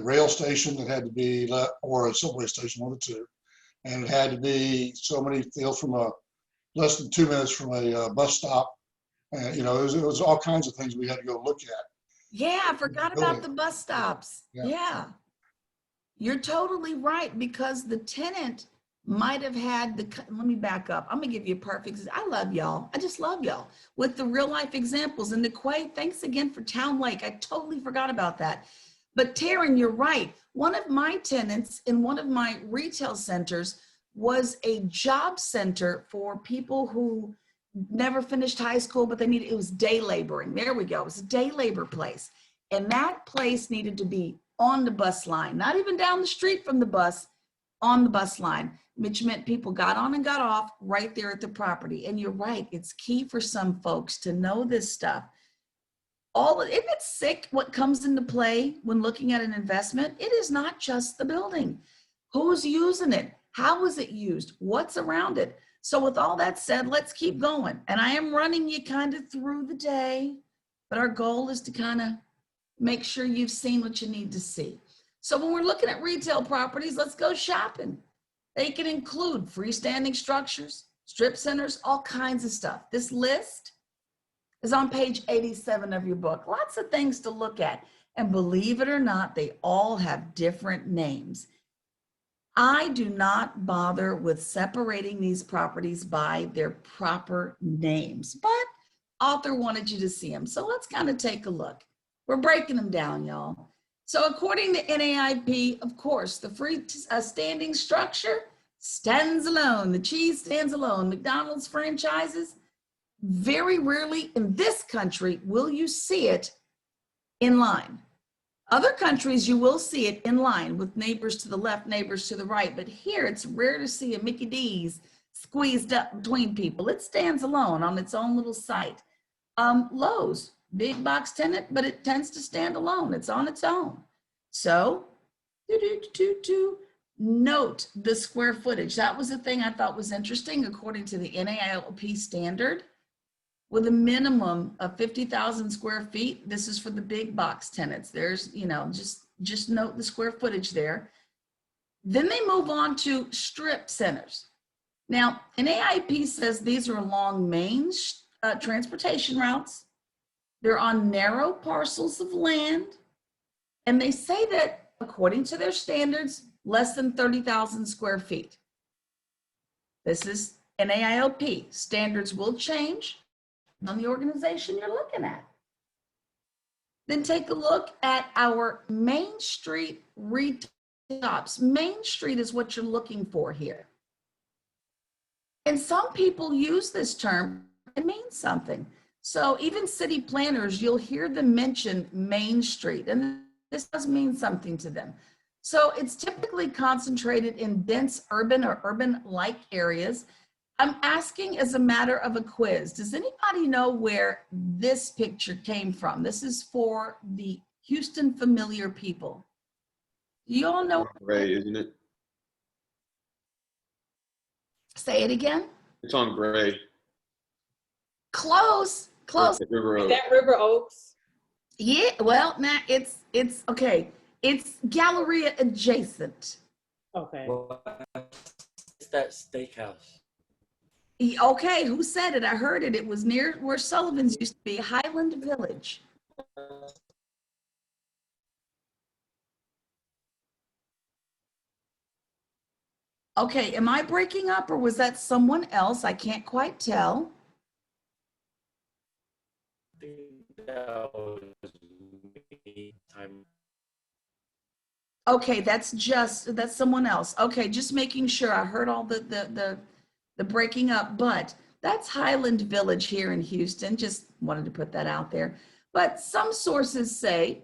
rail station. It had to be, or a subway station, one of the two. And it had to be so many fields from less than 2 minutes from a bus stop. And, you know, it was all kinds of things we had to go look at. Yeah, I forgot about the bus stops. Yeah. You're totally right, because the tenant might have had let me back up. I'm gonna give you a perfect, I love y'all. I just love y'all with the real life examples. And Nicoy, thanks again for Town Lake. I totally forgot about that. But Taryn, you're right. One of my tenants in one of my retail centers was a job center for people who never finished high school, but it was day laboring. There we go. It was a day labor place. And that place needed to be on the bus line, not even down the street from the bus, on the bus line, which meant people got on and got off right there at the property. And you're right. It's key for some folks to know this stuff. Isn't it sick what comes into play when looking at an investment? It is not just the building. Who's using it? How is it used? What's around it? So with all that said, let's keep going. And I am running you kind of through the day, but our goal is to kind of make sure you've seen what you need to see. So when we're looking at retail properties, let's go shopping. They can include freestanding structures, strip centers, all kinds of stuff. This list is on page 87 of your book. Lots of things to look at. And believe it or not, they all have different names. I do not bother with separating these properties by their proper names, but author wanted you to see them. So let's kind of take a look. We're breaking them down, y'all. So according to NAIP, of course, the freestanding structure stands alone. The cheese stands alone. McDonald's franchises, very rarely in this country will you see it in line. Other countries, you will see it in line with neighbors to the left, neighbors to the right. But here, it's rare to see a Mickey D's squeezed up between people. It stands alone on its own little site. Lowe's, big box tenant, but it tends to stand alone. It's on its own. So, note the square footage. That was the thing I thought was interesting. According to the NAIP standard, with a minimum of 50,000 square feet, this is for the big box tenants. There's, you know, just note the square footage there. Then they move on to strip centers. Now, NAIP says these are along main transportation routes, They're on narrow parcels of land. And they say that according to their standards, less than 30,000 square feet. This is NAIOP. Standards will change on the organization you're looking at. Then take a look at our Main Street retail shops. Main Street is what you're looking for here. And some people use this term, it means something. So even city planners, you'll hear them mention Main Street, and this does mean something to them. So it's typically concentrated in dense urban or urban-like areas. I'm asking as a matter of a quiz. Does anybody know where this picture came from? This is for the Houston familiar people. Do you all know? Gray, isn't it? Say it again. It's on Gray. Close, close. River Is Oak. that River Oaks? Yeah, well, now it's okay. It's Galleria adjacent. Okay. It's that steakhouse. Okay, who said it? I heard it. It was near where Sullivan's used to be, Highland Village. Okay, am I breaking up or was that someone else? I can't quite tell. Okay, that's someone else. Okay, just making sure I heard all the breaking up, but that's Highland Village here in Houston. Just wanted to put that out there. But some sources say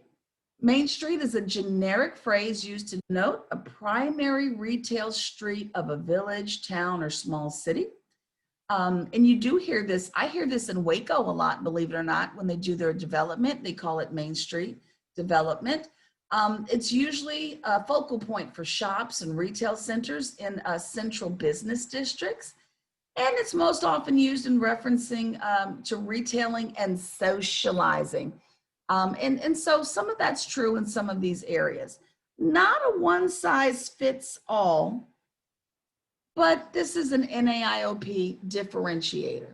Main Street is a generic phrase used to denote a primary retail street of a village, town, or small city. And you do hear this. I hear this in Waco a lot, believe it or not, when they do their development. They call it Main Street development. It's usually a focal point for shops and retail centers in central business districts. And it's most often used in referencing to retailing and socializing. And so some of that's true in some of these areas. Not a one size fits all, but this is an NAIOP differentiator.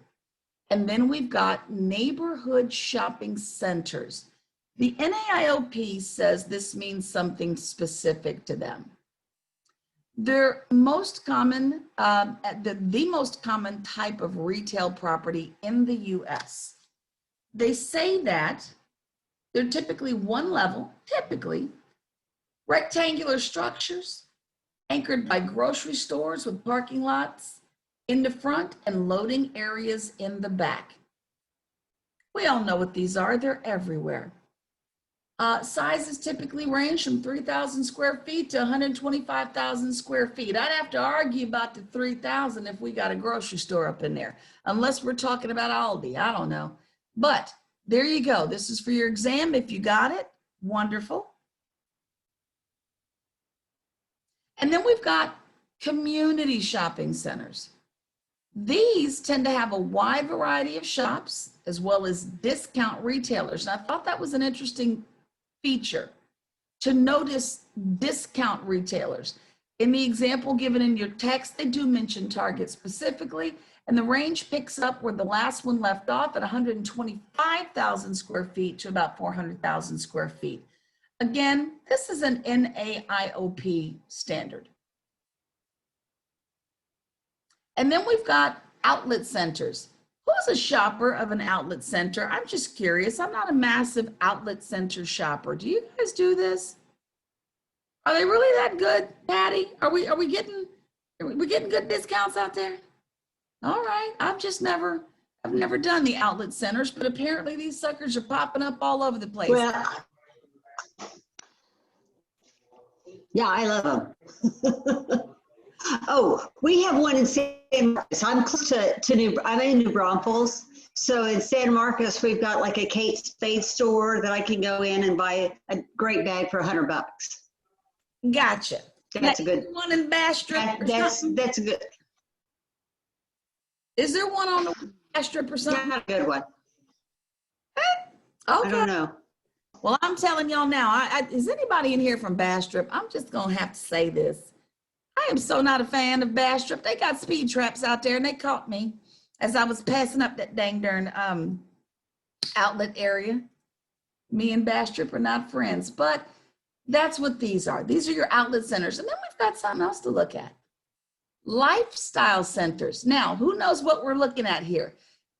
And then we've got neighborhood shopping centers. The NAIOP says this means something specific to them. They're most common, the most common type of retail property in the US. They say that they're typically one level, rectangular structures anchored by grocery stores with parking lots in the front and loading areas in the back. We all know what these are, they're everywhere. Sizes typically range from 3,000 square feet to 125,000 square feet. I'd have to argue about the 3,000 if we got a grocery store up in there, unless we're talking about Aldi, I don't know. But there you go. This is for your exam. If you got it, wonderful. And then we've got community shopping centers. These tend to have a wide variety of shops as well as discount retailers. And I thought that was an interesting feature to notice discount retailers. In the example given in your text, they do mention Target specifically, and the range picks up where the last one left off at 125,000 square feet to about 400,000 square feet. Again, this is an NAIOP standard. And then we've got outlet centers. Who's a shopper of an outlet center? I'm just curious. I'm not a massive outlet center shopper. Do you guys do this? Are they really that good, Patty? Are we getting good discounts out there? All right. I've never done the outlet centers, but apparently these suckers are popping up all over the place. Well, yeah, I love them. Oh, we have one in San Marcos. I'm close I'm in New Braunfels. So in San Marcos, we've got like a Kate Spade store that I can go in and buy a great bag for $100. Gotcha. That's a good one in Bastrop. That's a good. Is there one on the Bastrop or something? Not a good one. Okay. I don't know. Well, I'm telling y'all now, is anybody in here from Bastrop? I'm just going to have to say this. I am so not a fan of Bastrop. They got speed traps out there and they caught me as I was passing up that dang darn outlet area. Me and Bass Strip are not friends, but that's what these are. These are your outlet centers. And then we've got something else to look at. Lifestyle centers. Now, who knows what we're looking at here?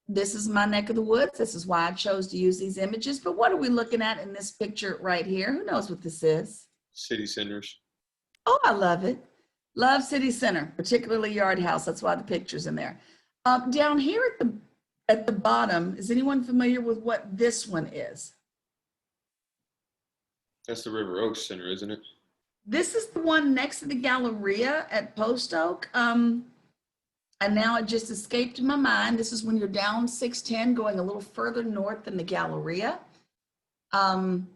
This is my neck of the woods. This is why I chose to use these images. But what are we looking at in this picture right here? Who knows what this is? City centers. Oh, I love it. Love City Center, particularly Yard House. That's why the picture's in there. Down here at the bottom, is anyone familiar with what this one is? That's the River Oaks Center, isn't it? This is the one next to the Galleria at Post Oak. And now it just escaped my mind. This is when you're down 610 going a little further north than the Galleria. I'll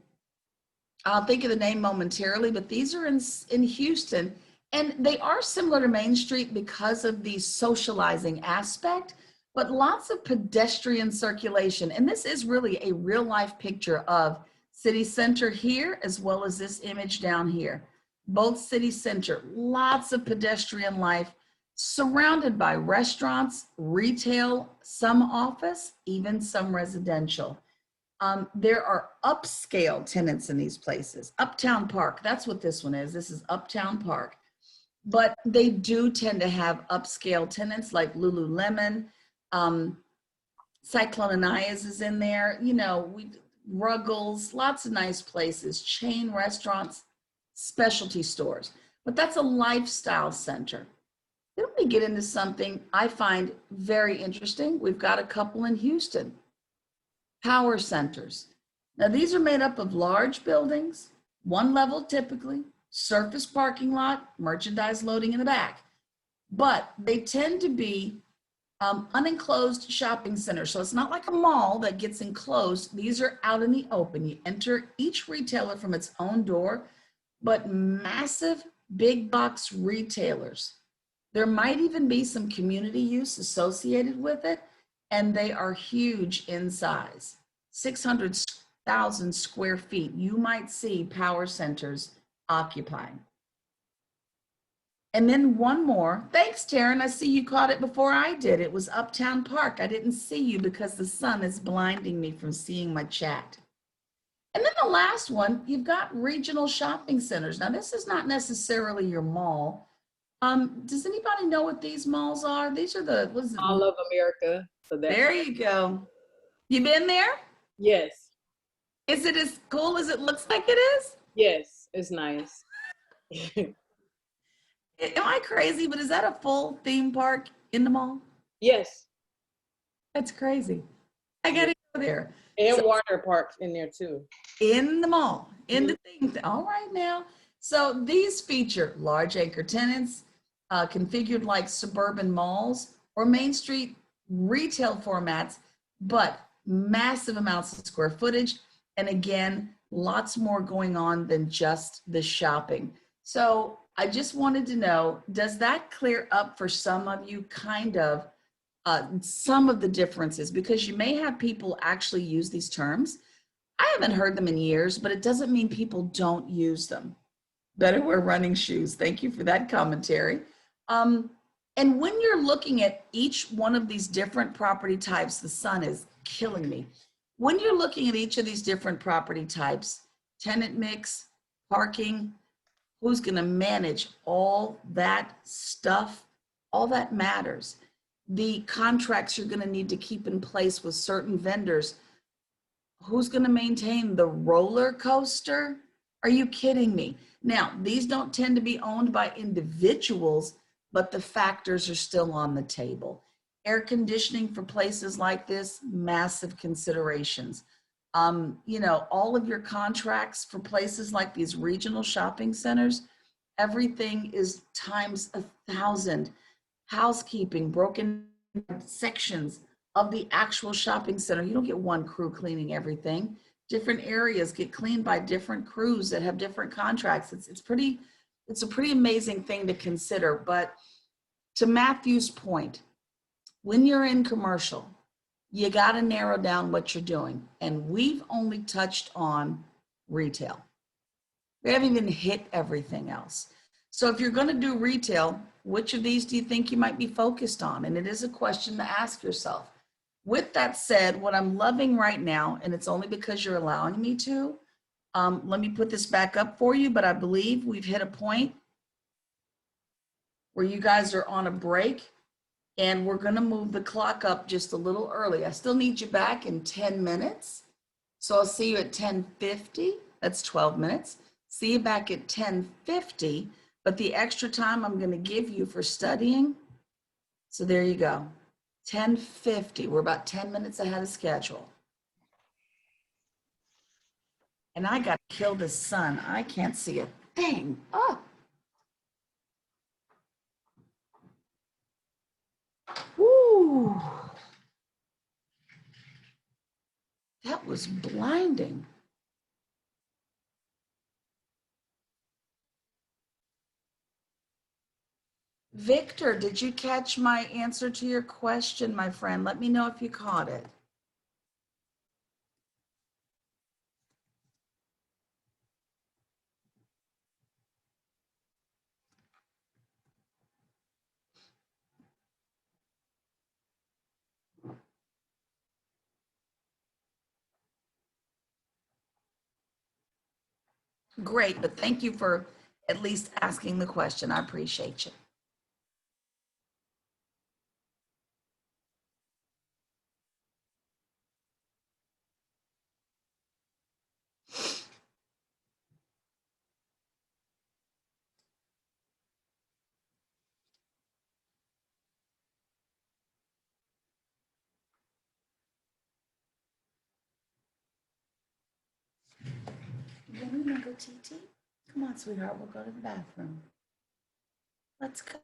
think of the name momentarily, but these are in Houston. And they are similar to Main Street because of the socializing aspect, but lots of pedestrian circulation. And this is really a real life picture of City Center here, as well as this image down here. Both City Center, lots of pedestrian life, surrounded by restaurants, retail, some office, even some residential. There are upscale tenants in these places. Uptown Park, that's what this one is. This is Uptown Park. But they do tend to have upscale tenants like Lululemon, Cyclone Anais is in there, you know, Ruggles, lots of nice places, chain restaurants, specialty stores. But that's a lifestyle center. Then we get into something I find very interesting. We've got a couple in Houston, power centers. Now these are made up of large buildings, one level typically, surface parking lot, merchandise loading in the back. But they tend to be unenclosed shopping centers. So it's not like a mall that gets enclosed. These are out in the open. You enter each retailer from its own door, but massive big box retailers. There might even be some community use associated with it, and they are huge in size. 600,000 square feet. You might see power centers occupying. And then one more. Thanks, Taryn. I see you caught it before I did. It was Uptown Park. I didn't see you because the sun is blinding me from seeing my chat. And then the last one, you've got regional shopping centers. Now, this is not necessarily your mall. Does anybody know what these malls are? These are the, what is it? All of America. So There you go. You been there? Yes. Is it as cool as it looks like it is? Yes, it's nice. Am I crazy? But is that a full theme park in the mall? Yes. That's crazy. I gotta go there. And So- water parks in there too. In the mall, in the thing. All right now. So these feature large anchor tenants, configured like suburban malls or Main Street retail formats, but massive amounts of square footage. And again, lots more going on than just the shopping. So I just wanted to know, does that clear up for some of you kind of some of the differences? Because you may have people actually use these terms. I haven't heard them in years, but it doesn't mean people don't use them. Better wear running shoes. Thank you for that commentary. And when you're looking at each one of these different property types, the sun is killing me. When you're looking at each of these different property types, tenant mix, parking, who's going to manage all that stuff, all that matters. The contracts you're going to need to keep in place with certain vendors. Who's going to maintain the roller coaster? Are you kidding me? Now, these don't tend to be owned by individuals, but the factors are still on the table. Air conditioning for places like this, massive considerations. You know, all of your contracts for places like these regional shopping centers, everything is times 1,000. Housekeeping, broken sections of the actual shopping center. You don't get one crew cleaning everything. Different areas get cleaned by different crews that have different contracts. It's a pretty amazing thing to consider. But to Matthew's point, when you're in commercial, you got to narrow down what you're doing. And we've only touched on retail. We haven't even hit everything else. So if you're going to do retail, which of these do you think you might be focused on? And it is a question to ask yourself. With that said, what I'm loving right now, and it's only because you're allowing me to, let me put this back up for you, but I believe we've hit a point where you guys are on a break, and we're gonna move the clock up just a little early. I still need you back in 10 minutes. So I'll see you at 10:50. That's 12 minutes. See you back at 10:50, but the extra time I'm gonna give you for studying. So there you go. 10:50. We're about 10 minutes ahead of schedule. And I got to kill this sun. I can't see a thing. Oh. Woo. That was blinding. Victor, did you catch my answer to your question, my friend? Let me know if you caught it. Great, but thank you for at least asking the question. I appreciate you. You want to go TT? Come on, sweetheart, we'll go to the bathroom. Let's go.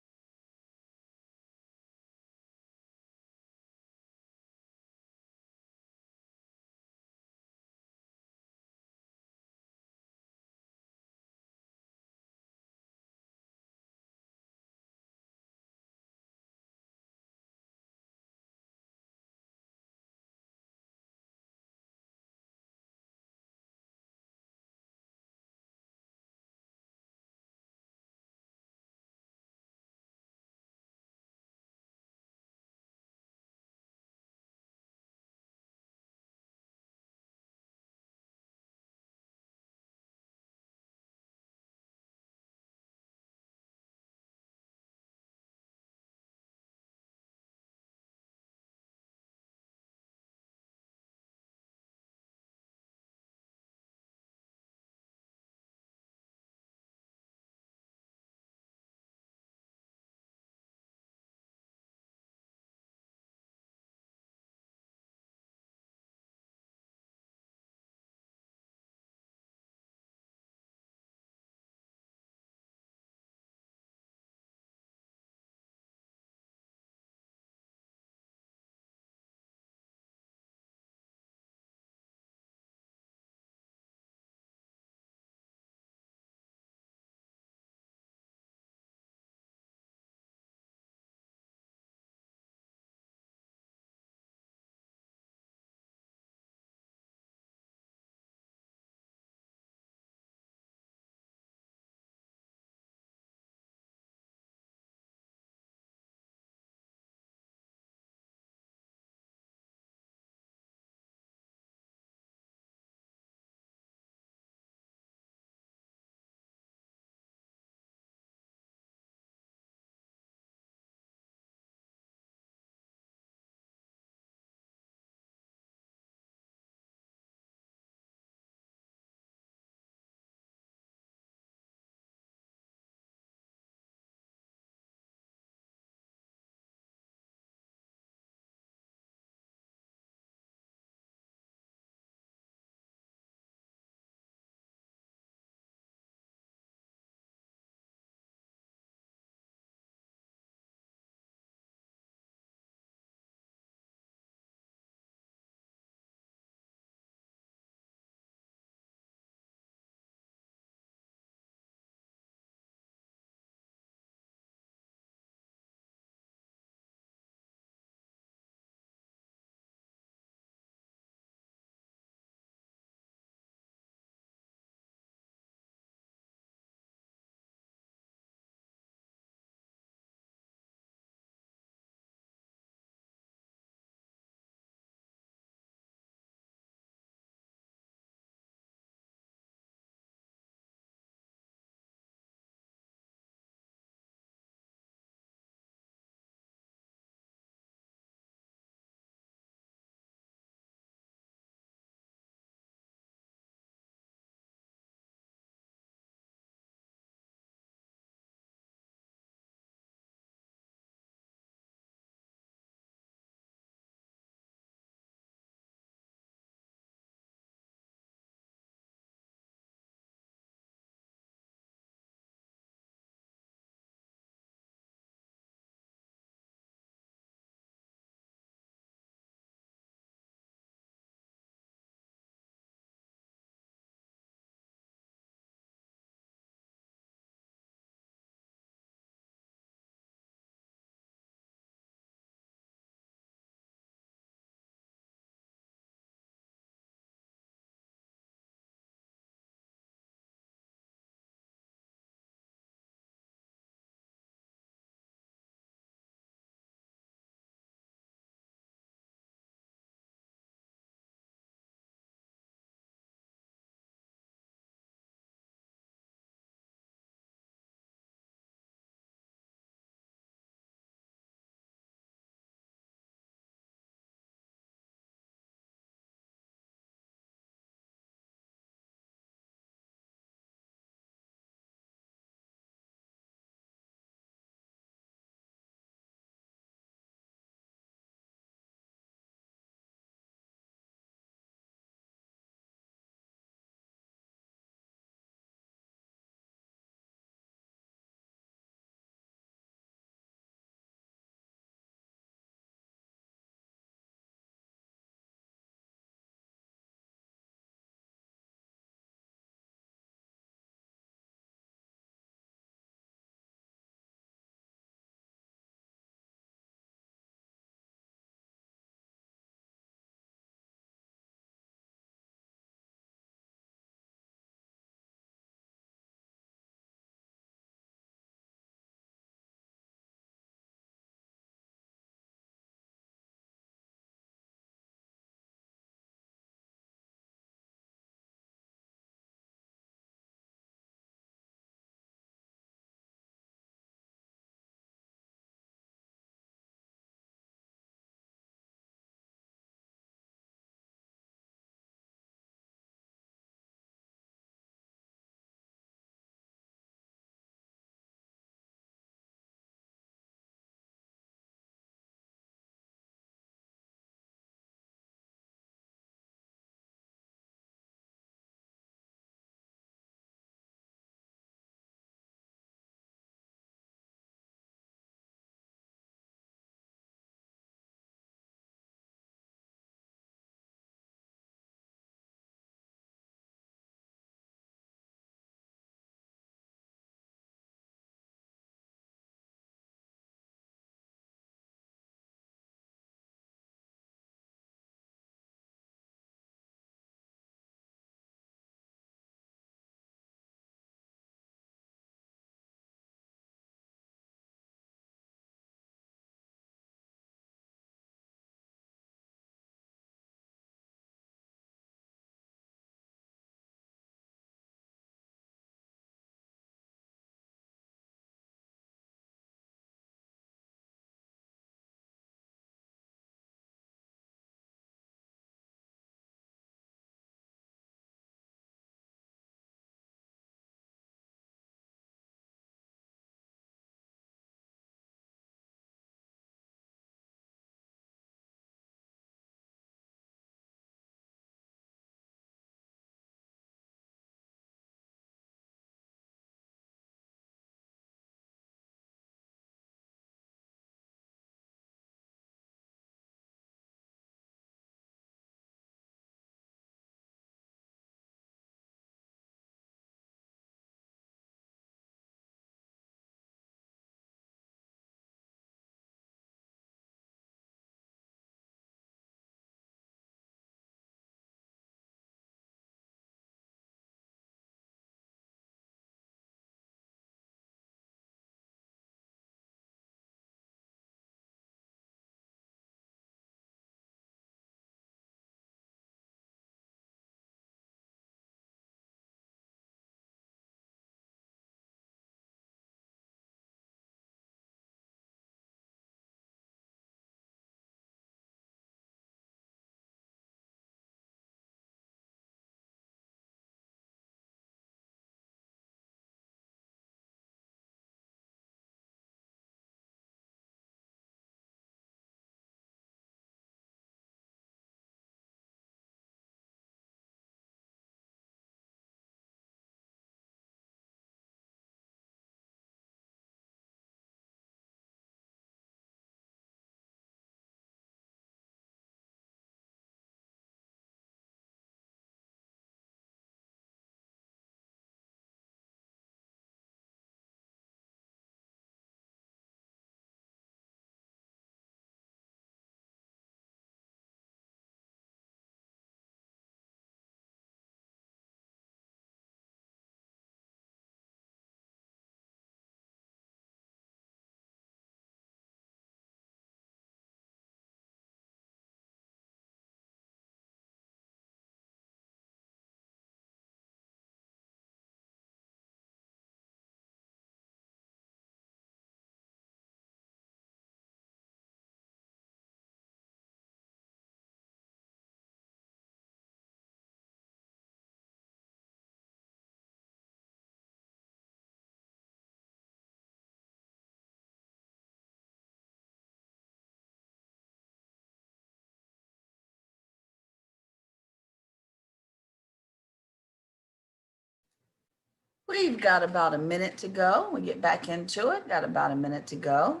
We've got about a minute to go. We get back into it. Got about a minute to go.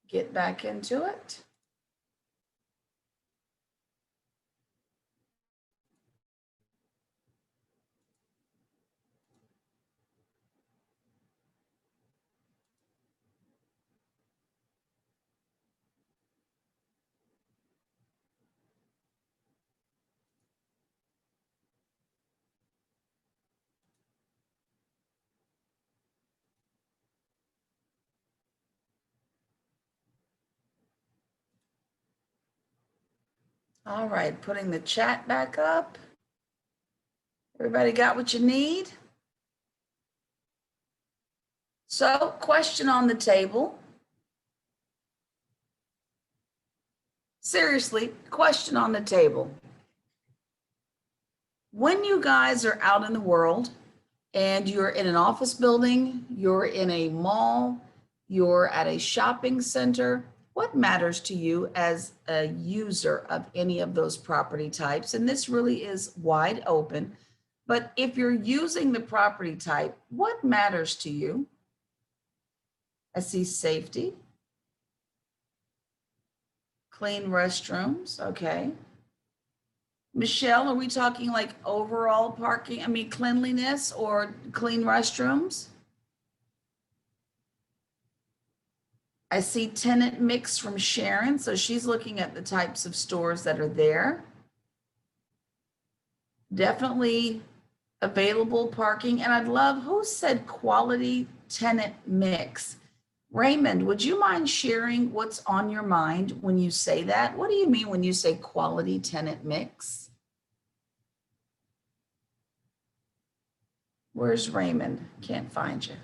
Get back into it. All right, putting the chat back up. Everybody got what you need? So, question on the table. Seriously, question on the table. When you guys are out in the world and you're in an office building, you're in a mall, you're at a shopping center, what matters to you as a user of any of those property types? And this really is wide open. But if you're using the property type, what matters to you? I see safety, clean restrooms, okay. Michelle, are we talking like overall parking, cleanliness or clean restrooms? I see tenant mix from Sharon, so she's looking at the types of stores that are there. Definitely available parking, and I'd love, who said quality tenant mix? Raymond, would you mind sharing what's on your mind when you say that? What do you mean when you say quality tenant mix? Where's Raymond? Can't find you.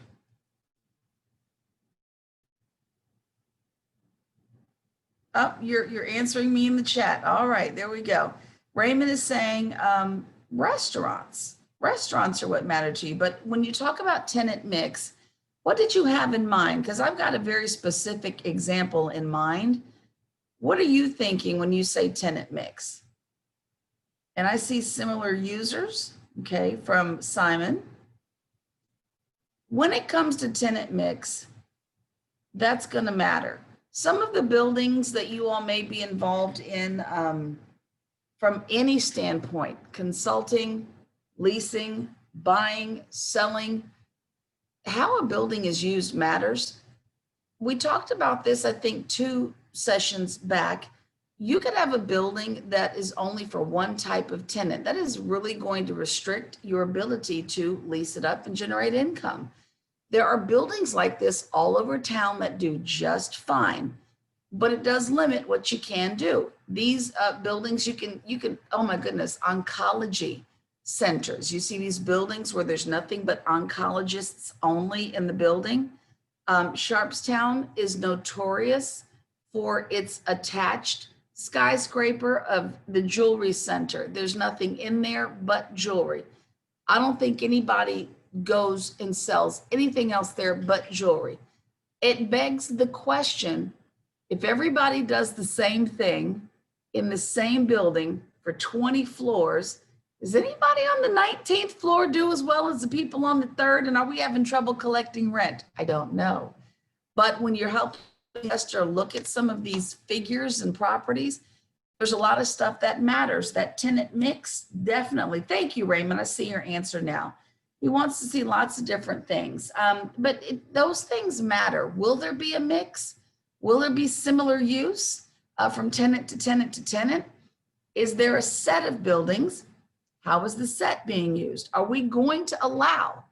Oh, you're answering me in the chat. All right, there we go. Raymond is saying restaurants. Restaurants are what matter to you. But when you talk about tenant mix, what did you have in mind? Because I've got a very specific example in mind. What are you thinking when you say tenant mix? And I see similar users, okay, from Simon. When it comes to tenant mix, that's going to matter. Some of the buildings that you all may be involved in from any standpoint, consulting, leasing, buying, selling, how a building is used matters. We talked about this, I think, 2 sessions back. You could have a building that is only for one type of tenant. That is really going to restrict your ability to lease it up and generate income. There are buildings like this all over town that do just fine, but it does limit what you can do. These buildings, you can, oh my goodness, oncology centers. You see these buildings where there's nothing but oncologists only in the building. Sharpstown is notorious for its attached skyscraper of the jewelry center. There's nothing in there but jewelry. I don't think anybody goes and sells anything else there but jewelry. It begs the question, if everybody does the same thing in the same building for 20 floors, does anybody on the 19th floor do as well as the people on the 3rd? And are we having trouble collecting rent? I don't know. But when you're helping the investor look at some of these figures and properties, there's a lot of stuff that matters. That tenant mix, definitely. Thank you, Raymond. I see your answer now. He wants to see lots of different things, but those things matter. Will there be a mix? Will there be similar use from tenant to tenant to tenant? Is there a set of buildings? How is the set being used? Are we going to allow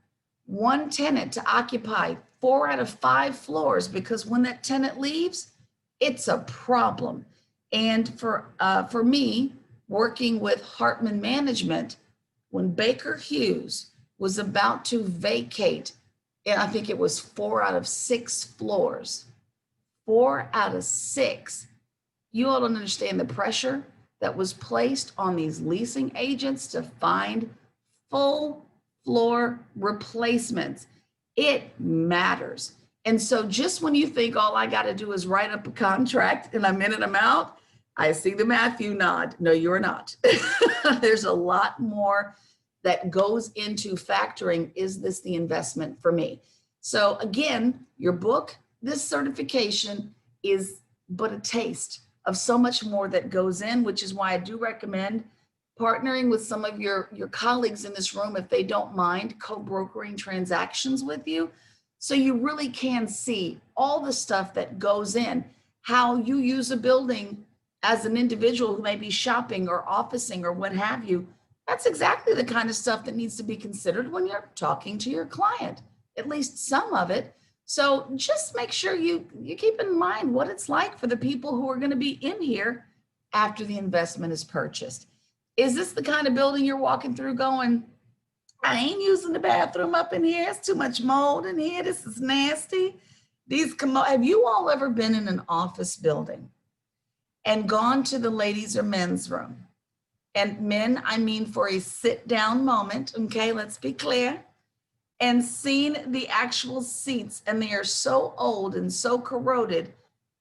one tenant to occupy 4 out of 5 floors? Because when that tenant leaves, it's a problem. And for me, working with Hartman Management, when Baker Hughes was about to vacate, and I think it was 4 out of 6 floors, 4 out of 6. You all don't understand the pressure that was placed on these leasing agents to find full floor replacements. It matters. And so just when you think all I got to do is write up a contract and I'm in and I'm out, I see the Matthew nod. No, you're not. There's a lot more that goes into factoring, is this the investment for me? So again, your book, this certification is but a taste of so much more that goes in, which is why I do recommend partnering with some of your colleagues in this room, if they don't mind co-brokering transactions with you. So you really can see all the stuff that goes in, how you use a building as an individual who may be shopping or officing or what have you. That's exactly the kind of stuff that needs to be considered when you're talking to your client, at least some of it. So just make sure you keep in mind what it's like for the people who are going to be in here after the investment is purchased. Is this the kind of building you're walking through going, I ain't using the bathroom up in here. It's too much mold in here. This is nasty. Have you all ever been in an office building and gone to the ladies or men's room? And men, I mean for a sit down moment, okay, let's be clear, and seen the actual seats, and they are so old and so corroded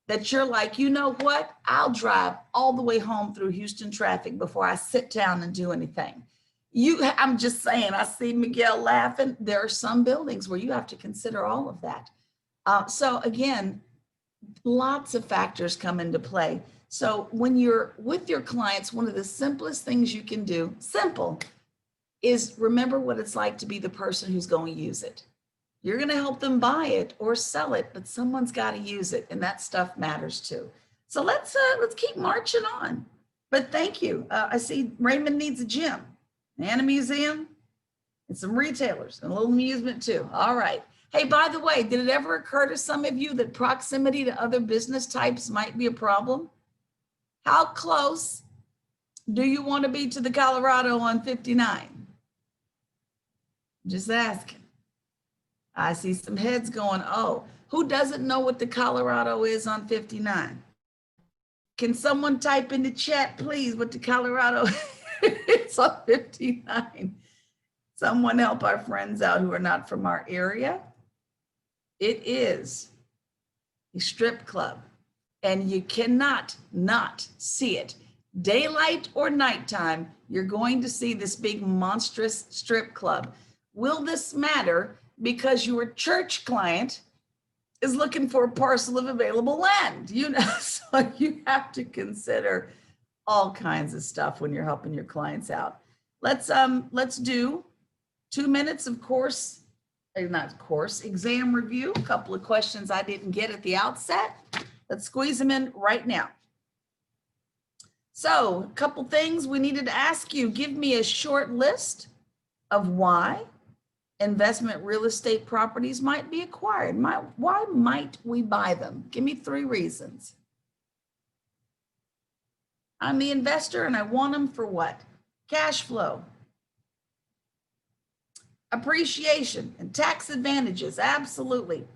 that you're like, you know what? I'll drive all the way home through Houston traffic before I sit down and do anything. I'm just saying, I see Miguel laughing. There are some buildings where you have to consider all of that. So again, lots of factors come into play. So when you're with your clients, one of the simplest things you can do, simple, is remember what it's like to be the person who's going to use it. You're going to help them buy it or sell it, but someone's got to use it, and that stuff matters too. So let's keep marching on. But thank you. I see Raymond needs a gym and a museum and some retailers and a little amusement too. All right. Hey, by the way, did it ever occur to some of you that proximity to other business types might be a problem? How close do you want to be to the Colorado on 59? Just asking. I see some heads going, oh, who doesn't know what the Colorado is on 59? Can someone type in the chat, please, what the Colorado is on 59? Someone help our friends out who are not from our area. It is a strip club, and you cannot not see it. Daylight or nighttime, you're going to see this big monstrous strip club. Will this matter? Because your church client is looking for a parcel of available land, so you have to consider all kinds of stuff when you're helping your clients out. Let's do 2 minutes of exam review. A couple of questions I didn't get at the outset. Let's squeeze them in right now. So a couple things we needed to ask you. Give me a short list of why investment real estate properties might be acquired. Why might we buy them? Give me 3 reasons. I'm the investor and I want them for what? Cash flow, appreciation, and tax advantages. Absolutely.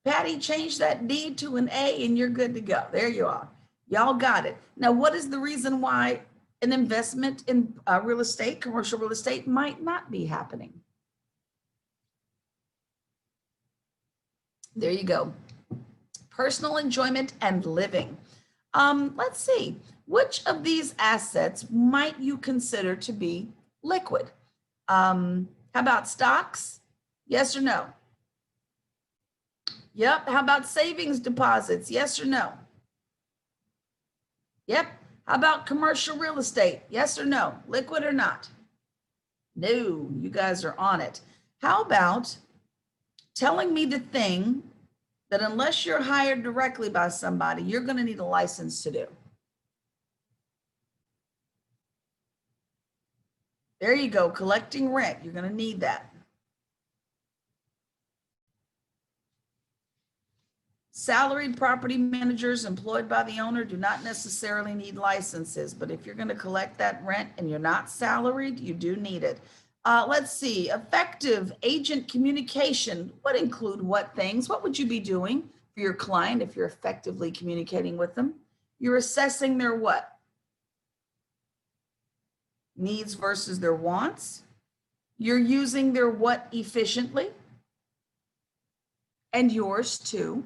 Patty, change that D to an A and you're good to go. There you are. Y'all got it. Now, what is the reason why an investment in real estate, commercial real estate, might not be happening? There you go. Personal enjoyment and living. Let's see. Which of these assets might you consider to be liquid? How about stocks? Yes or no? Yep. How about savings deposits? Yes or no? Yep. How about commercial real estate? Yes or no? Liquid or not? No, you guys are on it. How about telling me the thing that unless you're hired directly by somebody, you're going to need a license to do? There you go, collecting rent. You're going to need that. Salaried property managers employed by the owner do not necessarily need licenses, but if you're going to collect that rent and you're not salaried, you do need it. Let's see, effective agent communication would include what things? What would you be doing for your client if you're effectively communicating with them? You're assessing their what? Needs versus their wants. You're using their what efficiently, and yours too.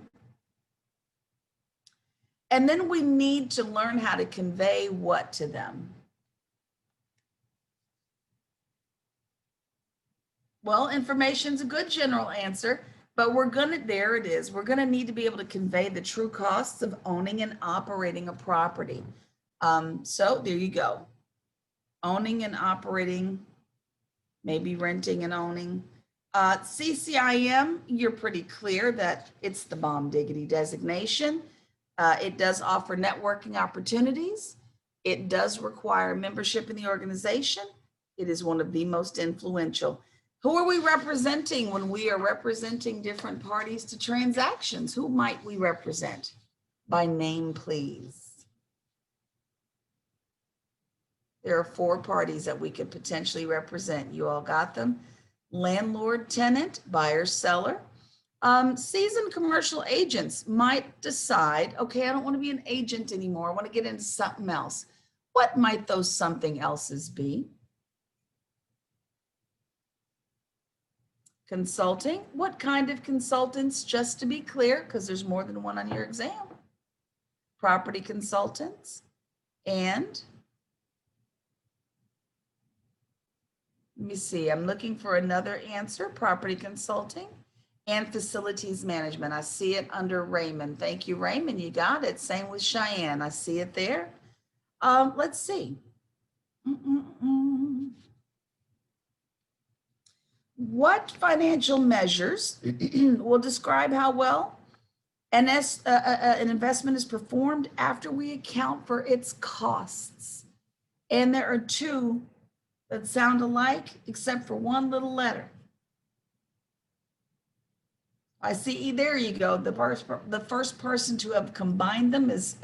And then we need to learn how to convey what to them. Well, information's a good general answer, but there it is. We're gonna need to be able to convey the true costs of owning and operating a property. So there you go. Owning and operating, maybe renting and owning. CCIM, you're pretty clear that it's the bomb diggity designation. It does offer networking opportunities. It does require membership in the organization. It is one of the most influential. Who are we representing when we are representing different parties to transactions? Who might we represent? By name, please. There are 4 parties that we could potentially represent. You all got them? Landlord, tenant, buyer, seller. Seasoned commercial agents might decide, okay, I don't want to be an agent anymore. I want to get into something else. What might those something else's be? Consulting. What kind of consultants, just to be clear, because there's more than one on your exam. Property consultants. And let me see, I'm looking for another answer. Property consulting and facilities management. I see it under Raymond. Thank you, Raymond. You got it. Same with Cheyenne. I see it there. Let's see. What financial measures will describe how well an investment is performed after we account for its costs? And there are 2 that sound alike, except for one little letter. I see, there you go. The first person to have combined them is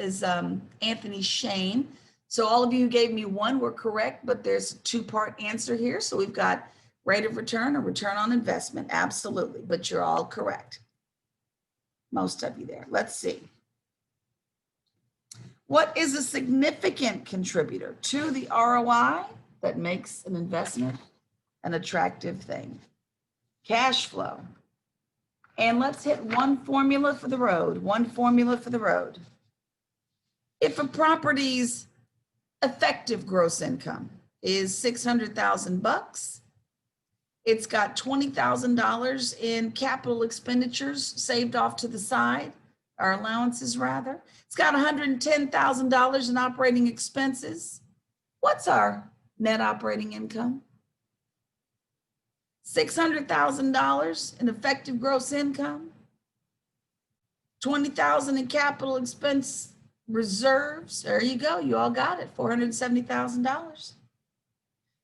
Anthony Shane. So all of you who gave me 1 were correct, but there's a 2-part answer here. So we've got rate of return or return on investment, absolutely, but you're all correct. Most of you there. Let's see. What is a significant contributor to the ROI that makes an investment an attractive thing? Cash flow. And let's hit one formula for the road. One formula for the road. If a property's effective gross income is $600,000, it's got $20,000 in capital expenditures saved off to the side, or allowances rather. It's got $110,000 in operating expenses. What's our net operating income? $600,000 in effective gross income, $20,000 in capital expense reserves. There you go. You all got it. $470,000.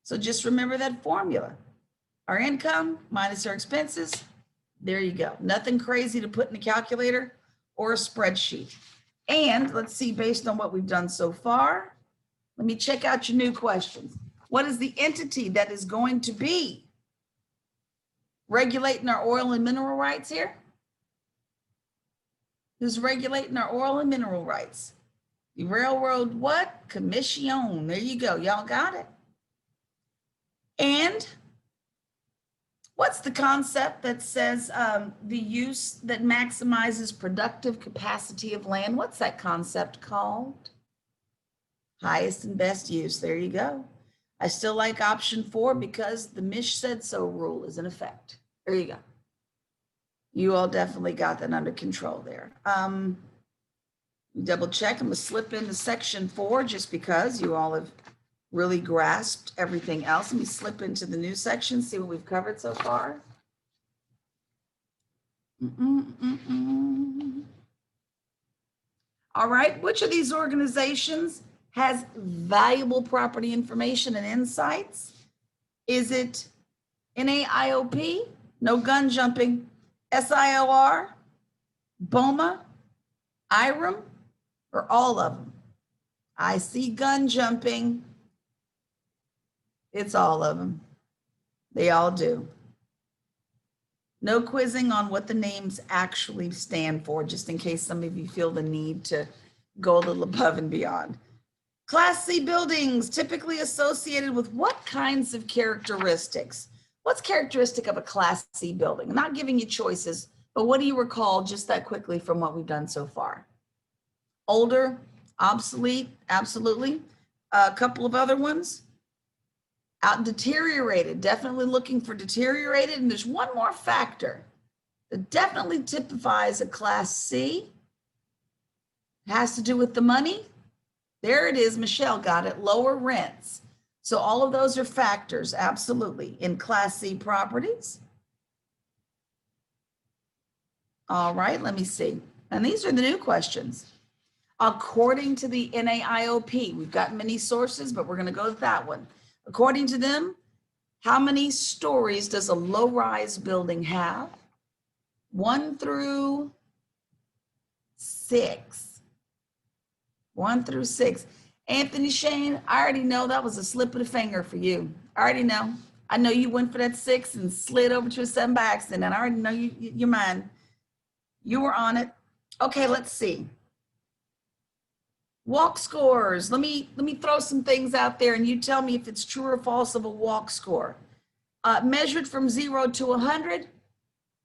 So just remember that formula. Our income minus our expenses. There you go. Nothing crazy to put in a calculator or a spreadsheet. And let's see, based on what we've done so far, let me check out your new questions. What is the entity that is going to be regulating our oil and mineral rights here? Who's regulating our oil and mineral rights? The Railroad what? Commission. There you go. Y'all got it. And what's the concept that says the use that maximizes productive capacity of land? What's that concept called? Highest and best use. There you go. I still like option 4 because the Mish said so rule is in effect. There you go. You all definitely got that under control there. Double check. I'm gonna slip into section 4 just because you all have really grasped everything else. Let me slip into the new section, see what we've covered so far. All right, which of these organizations has valuable property information and insights? Is it NAIOP, no gun jumping, SIOR, BOMA, IREM, or all of them? I see gun jumping. It's all of them. They all do. No quizzing on what the names actually stand for, just in case some of you feel the need to go a little above and beyond. Class C buildings typically associated with what kinds of characteristics? What's characteristic of a Class C building? I'm not giving you choices, but what do you recall just that quickly from what we've done so far? Older, obsolete, absolutely. A couple of other ones. Out deteriorated, definitely looking for deteriorated. And there's one more factor that definitely typifies a Class C. It has to do with the money. There it is, Michelle got it, lower rents. So all of those are factors, absolutely, in Class C properties. All right, let me see. And these are the new questions. According to the NAIOP, we've got many sources, but we're going to go with that one. According to them, how many stories does a low-rise building have? 1 through 6. 1 through 6. Anthony Shane, I already know that was a slip of the finger for you. I already know. I know you went for that 6 and slid over to a 7 by accident. And I already know you're mine. You were on it. Okay, let's see. Walk scores. Let me throw some things out there and you tell me if it's true or false of a walk score. Measured from 0 to 100,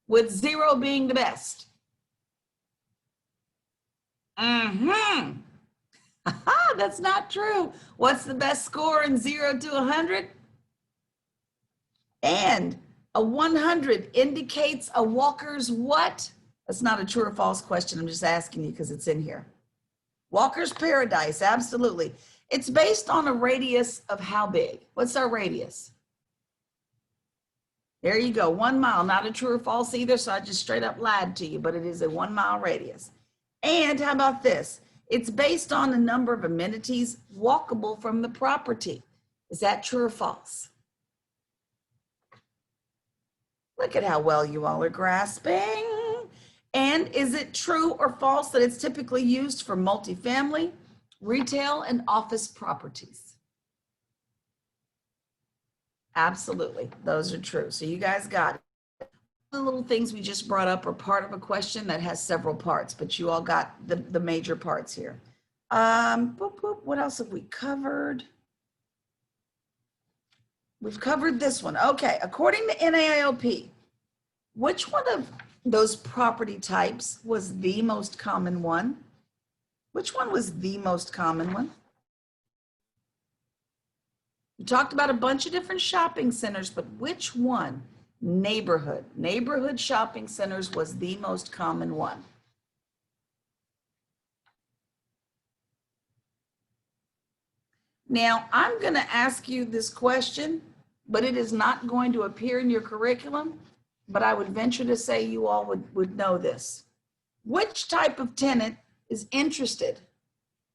with 0 being the best. That's not true. What's the best score in 0 to 100? And a 100 indicates a walker's what? That's not a true or false question. I'm just asking you because it's in here. Walker's paradise, absolutely. It's based on a radius of how big? What's our radius? There you go, 1 mile, not a true or false either, so I just straight up lied to you, but it is a 1 mile radius. And how about this? It's based on the number of amenities walkable from the property. Is that true or false? Look at how well you all are grasping. And is it true or false that it's typically used for multifamily, retail, and office properties? Absolutely, those are true. So you guys got it. The little things we just brought up are part of a question that has several parts, but you all got the major parts here. What else have we covered? We've covered this one. Okay, according to NAIOP, which one of those property types was the most common one? Which one was the most common one? We talked about a bunch of different shopping centers, but which one? Neighborhood shopping centers was the most common one. Now, I'm going to ask you this question, but it is not going to appear in your curriculum, but I would venture to say you all would know this. Which type of tenant is interested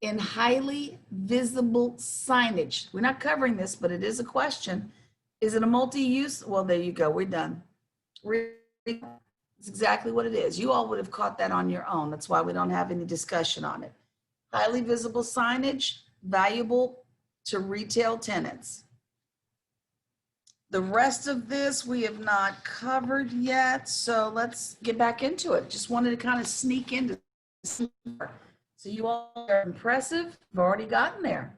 in highly visible signage? We're not covering this, but it is a question. Is it a multi-use? Well, there you go. We're done. It's exactly what it is. You all would have caught that on your own. That's why we don't have any discussion on it. Highly visible signage, valuable to retail tenants. The rest of this we have not covered yet, so let's get back into it. Just wanted to kind of sneak into so you all are impressive. You've already gotten there.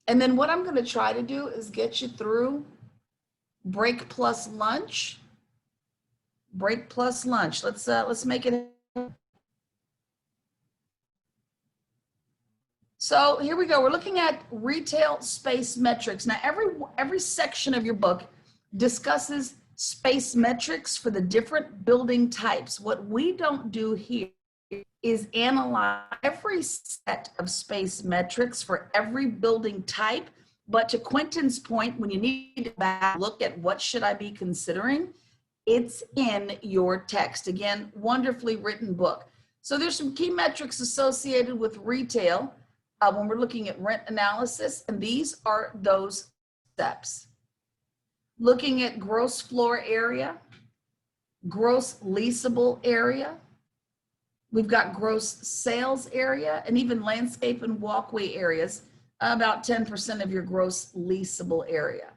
And then what I'm going to try to do is get you through break plus lunch. Break plus lunch. Let's make it. So here we go. We're looking at retail space metrics. Now, every section of your book discusses space metrics for the different building types. What we don't do here is analyze every set of space metrics for every building type. But to Quentin's point, when you need to look at what should I be considering, it's in your text. Again, wonderfully written book. So there's some key metrics associated with retail when we're looking at rent analysis, and these are those steps. Looking at gross floor area, gross leasable area, we've got gross sales area, and even landscape and walkway areas, about 10% of your gross leasable area.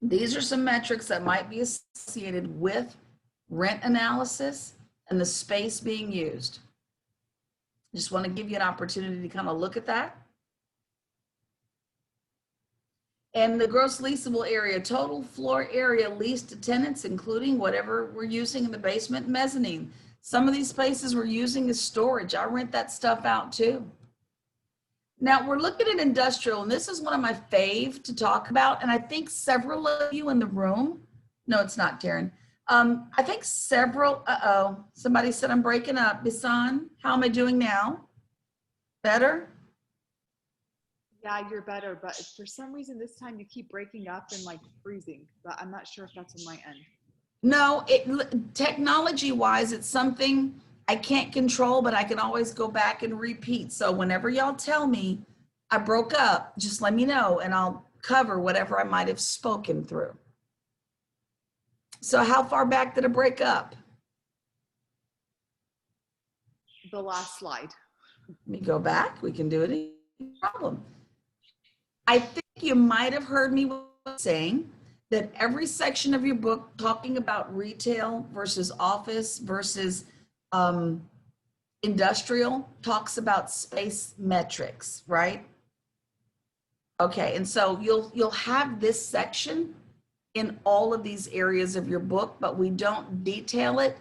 These are some metrics that might be associated with rent analysis and the space being used. Just want to give you an opportunity to kind of look at that. And the gross leasable area, total floor area leased to tenants, including whatever we're using in the basement mezzanine. Some of these places we're using as storage. I rent that stuff out too. Now we're looking at industrial, and this is one of my fave to talk about. And I think several of you in the room, no, it's not, Darren. I think several, somebody said I'm breaking up. Bisan, how am I doing now? Better? Yeah, you're better, but for some reason this time you keep breaking up and like freezing, but I'm not sure if that's on my end. No, technology wise, it's something I can't control, but I can always go back and repeat. So whenever y'all tell me I broke up, just let me know and I'll cover whatever I might have spoken through. So how far back did I break up? The last slide. Let me go back. We can do it. No problem. I think you might have heard me saying that every section of your book talking about retail versus office versus industrial talks about space metrics, right? Okay, and so you'll have this section in all of these areas of your book, but we don't detail it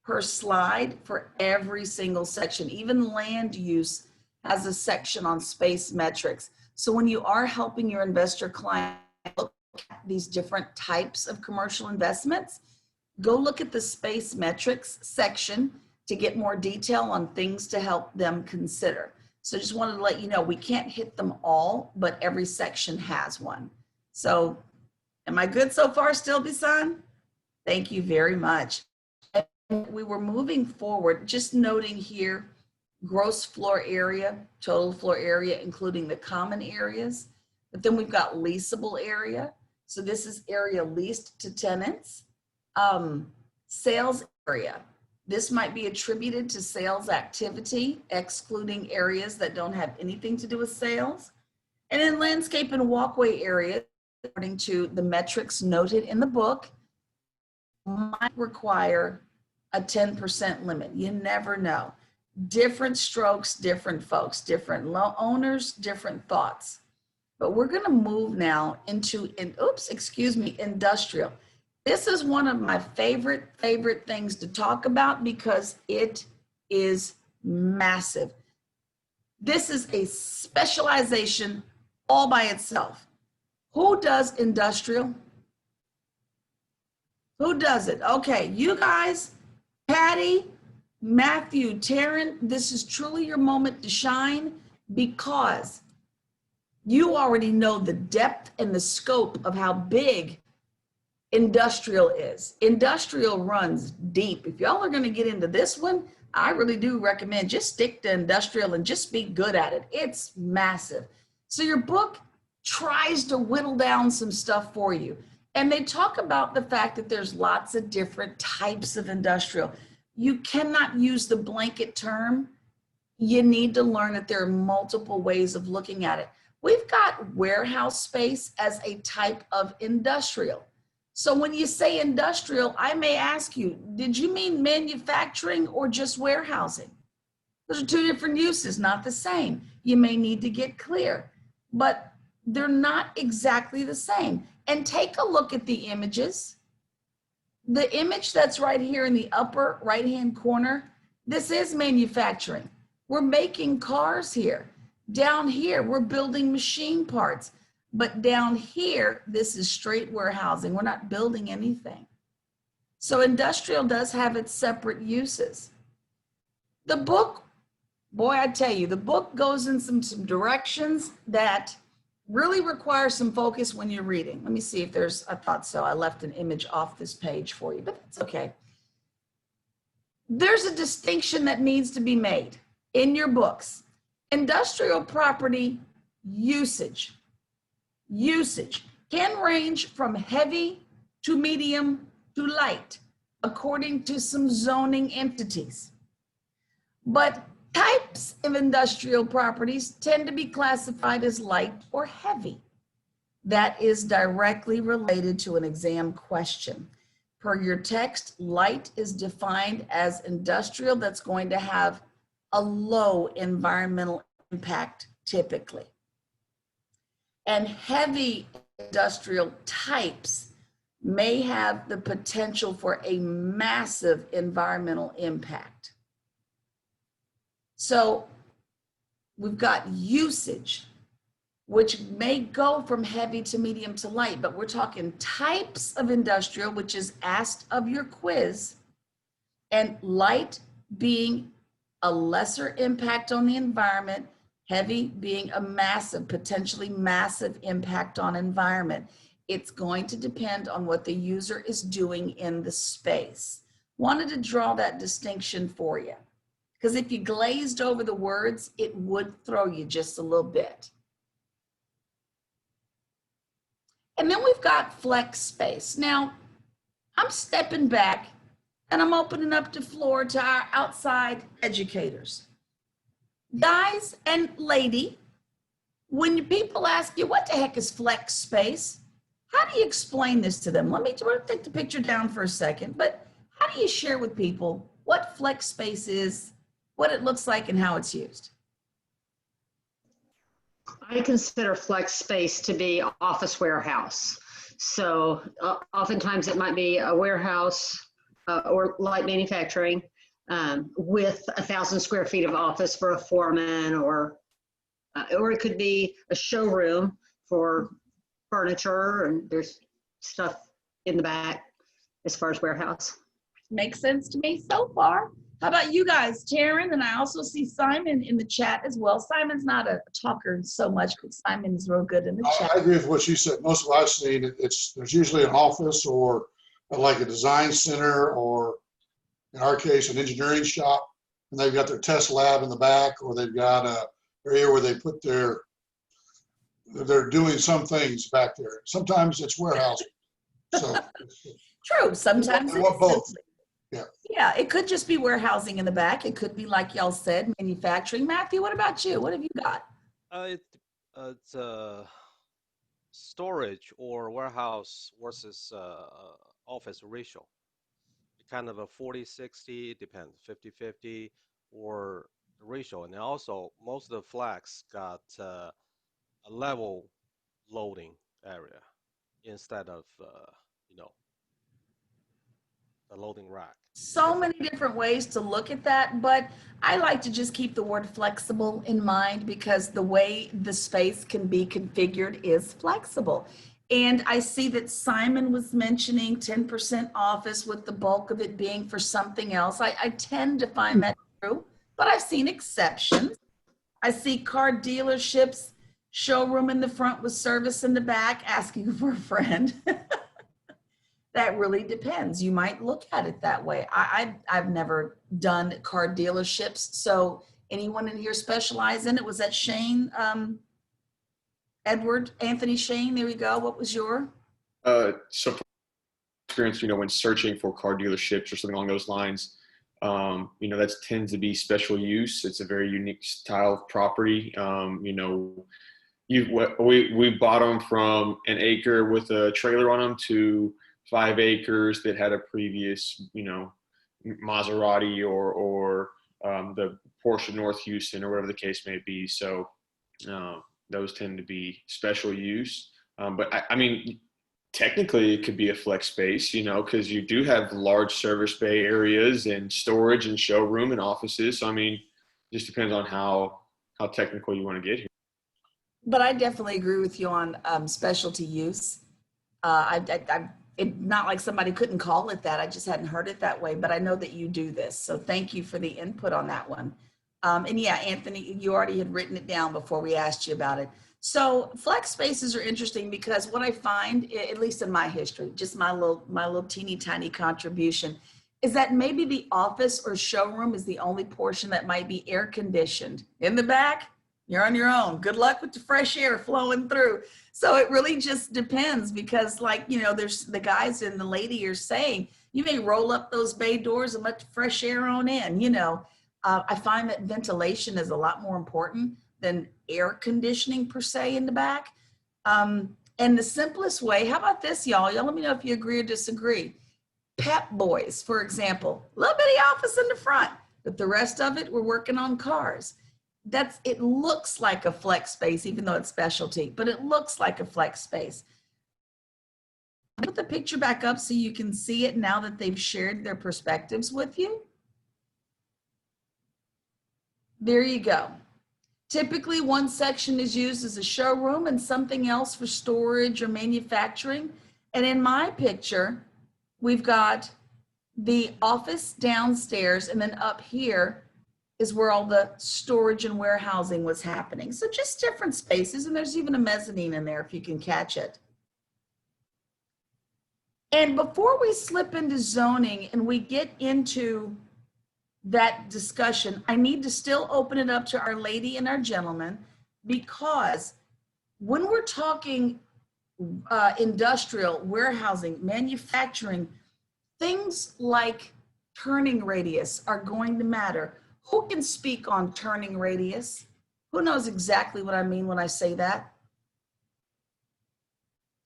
per slide for every single section. Even land use has a section on space metrics. So when you are helping your investor client look at these different types of commercial investments, go look at the space metrics section to get more detail on things to help them consider. So just wanted to let you know, we can't hit them all, but every section has one. So am I good so far still, Bisan? Thank you very much. And we were moving forward, just noting here, gross floor area, total floor area, including the common areas. But then we've got leasable area. So this is area leased to tenants. Sales area. This might be attributed to sales activity, excluding areas that don't have anything to do with sales. And then landscape and walkway area, according to the metrics noted in the book, might require a 10% limit. You never know. Different strokes, different folks, different owners, different thoughts. But we're going to move now into, industrial. This is one of my favorite things to talk about because it is massive. This is a specialization all by itself. Who does industrial? Who does it? Okay, you guys, Patty, Matthew, Taryn, this is truly your moment to shine because you already know the depth and the scope of how big industrial is. Industrial runs deep. If y'all are going to get into this one, I really do recommend just stick to industrial and just be good at it. It's massive. So your book tries to whittle down some stuff for you. And they talk about the fact that there's lots of different types of industrial. You cannot use the blanket term. You need to learn that there are multiple ways of looking at it. We've got warehouse space as a type of industrial. So when you say industrial, I may ask you, did you mean manufacturing or just warehousing? Those are two different uses, not the same. You may need to get clear, but they're not exactly the same. And take a look at the images. The image that's right here in the upper right-hand corner, this is manufacturing. We're making cars here. Down here, we're building machine parts. But down here, this is straight warehousing. We're not building anything. So industrial does have its separate uses. The book, boy, I tell you, the book goes in some directions that really require some focus when you're reading. Let me see if there's, I thought so. I left an image off this page for you, but that's okay. There's a distinction that needs to be made in your books. Industrial property usage. Usage can range from heavy to medium to light, according to some zoning entities. But types of industrial properties tend to be classified as light or heavy. That is directly related to an exam question. Per your text, light is defined as industrial that's going to have a low environmental impact typically. And heavy industrial types may have the potential for a massive environmental impact. So we've got usage, which may go from heavy to medium to light, but we're talking types of industrial, which is asked of your quiz, and light being a lesser impact on the environment, heavy being a massive, potentially massive impact on environment. It's going to depend on what the user is doing in the space. Wanted to draw that distinction for you, because if you glazed over the words, it would throw you just a little bit. And then we've got flex space. Now, I'm stepping back and I'm opening up the floor to our outside educators. Guys and lady, when people ask you, what the heck is flex space? How do you explain this to them? Let me take the picture down for a second, but how do you share with people what flex space is, what it looks like, and how it's used? I consider flex space to be office warehouse. So oftentimes it might be a warehouse or light manufacturing with 1,000 square feet of office for a foreman, or it could be a showroom for furniture, and there's stuff in the back as far as warehouse. Makes sense to me so far. How about you guys, Taryn? And I also see Simon in the chat as well. Simon's not a talker so much, but Simon is real good in the chat. I agree with what she said. Most of what I've seen, there's usually an office or like a design center, or in our case, an engineering shop, and they've got their test lab in the back, or they've got a area where they put they're doing some things back there. Sometimes it's warehousing. So True. Sometimes I want both. Yeah, it could just be warehousing in the back. It could be, like y'all said, manufacturing. Matthew, what about you? What have you got? It's storage or warehouse versus office ratio. Kind of a 40-60, it depends, 50-50 or the ratio. And then also most of the flex got a level loading area instead of, the loading rack. So many different ways to look at that, but I like to just keep the word flexible in mind, because the way the space can be configured is flexible. And I see that Simon was mentioning 10% office, with the bulk of it being for something else. I tend to find that true, but I've seen exceptions. I see car dealerships, showroom in the front with service in the back, asking for a friend. That really depends. You might look at it that way. I've never done car dealerships. So anyone in here specialize in it? Was that Shane, Edward, Anthony Shane? There we go. What was your? So from experience, when searching for car dealerships or something along those lines, that tends to be special use. It's a very unique style of property. We bought them from an acre with a trailer on them to 5 acres that had a previous, Maserati or the Porsche North Houston or whatever the case may be. So those tend to be special use. But I mean, technically it could be a flex space, because you do have large service bay areas and storage and showroom and offices. So, I mean, it just depends on how technical you want to get here. But I definitely agree with you on specialty use. It's not like somebody couldn't call it that. I just hadn't heard it that way, but I know that you do this. So thank you for the input on that one. And yeah, Anthony, you already had written it down before we asked you about it. So flex spaces are interesting, because what I find, at least in my history, just my little teeny tiny contribution, is that maybe the office or showroom is the only portion that might be air conditioned. In the back, you're on your own. Good luck with the fresh air flowing through. So it really just depends, because there's the guys and the lady are saying, you may roll up those bay doors and let the fresh air on in, I find that ventilation is a lot more important than air conditioning per se in the back. And the simplest way, how about this, y'all? Y'all let me know if you agree or disagree. Pep Boys, for example, little bitty office in the front, but the rest of it, we're working on cars. It looks like a flex space, even though it's specialty, but it looks like a flex space. Put the picture back up so you can see it now that they've shared their perspectives with you. There you go. Typically, one section is used as a showroom and something else for storage or manufacturing. And in my picture, we've got the office downstairs, and then up here is where all the storage and warehousing was happening. So just different spaces, and there's even a mezzanine in there if you can catch it. And before we slip into zoning and we get into that discussion, I need to still open it up to our lady and our gentleman, because when we're talking industrial, warehousing, manufacturing, things like turning radius are going to matter. Who can speak on turning radius? Who knows exactly what I mean when I say that?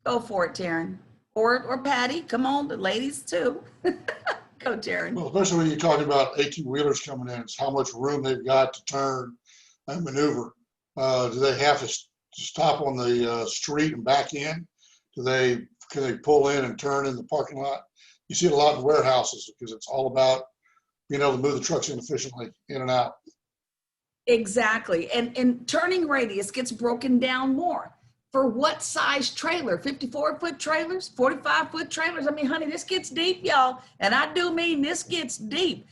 Go for it, Taryn. Or Patty, come on, the ladies too. Go, Taryn. Well, especially when you're talking about 18-wheelers coming in, it's how much room they've got to turn and maneuver. Do they have to stop on the street and back in? Can they pull in and turn in the parking lot? You see it a lot in warehouses because it's all about being able to move the trucks in efficiently in and out. Exactly. And turning radius gets broken down more. For what size trailer? 54-foot trailers, 45-foot trailers? I mean, honey, this gets deep, y'all. And I do mean this gets deep.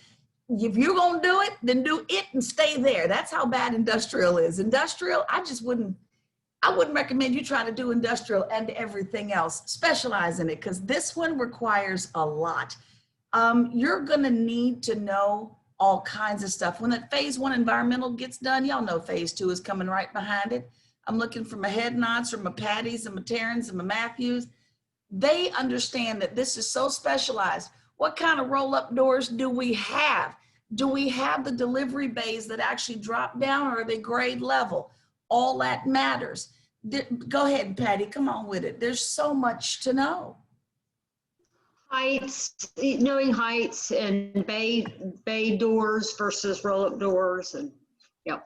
If you're going to do it, then do it and stay there. That's how bad industrial is. Industrial, I wouldn't recommend you try to do industrial and everything else. Specialize in it, because this one requires a lot. You're going to need to know all kinds of stuff. When that phase 1 environmental gets done, y'all know phase 2 is coming right behind it. I'm looking for my head nods from my Patties and my Terrans and my Matthews. They understand that this is so specialized. What kind of roll-up doors do we have? Do we have the delivery bays that actually drop down, or are they grade level? All that matters. Go ahead, Patty, come on with it. There's so much to know. Heights, knowing heights and bay doors versus roll-up doors, and yeah.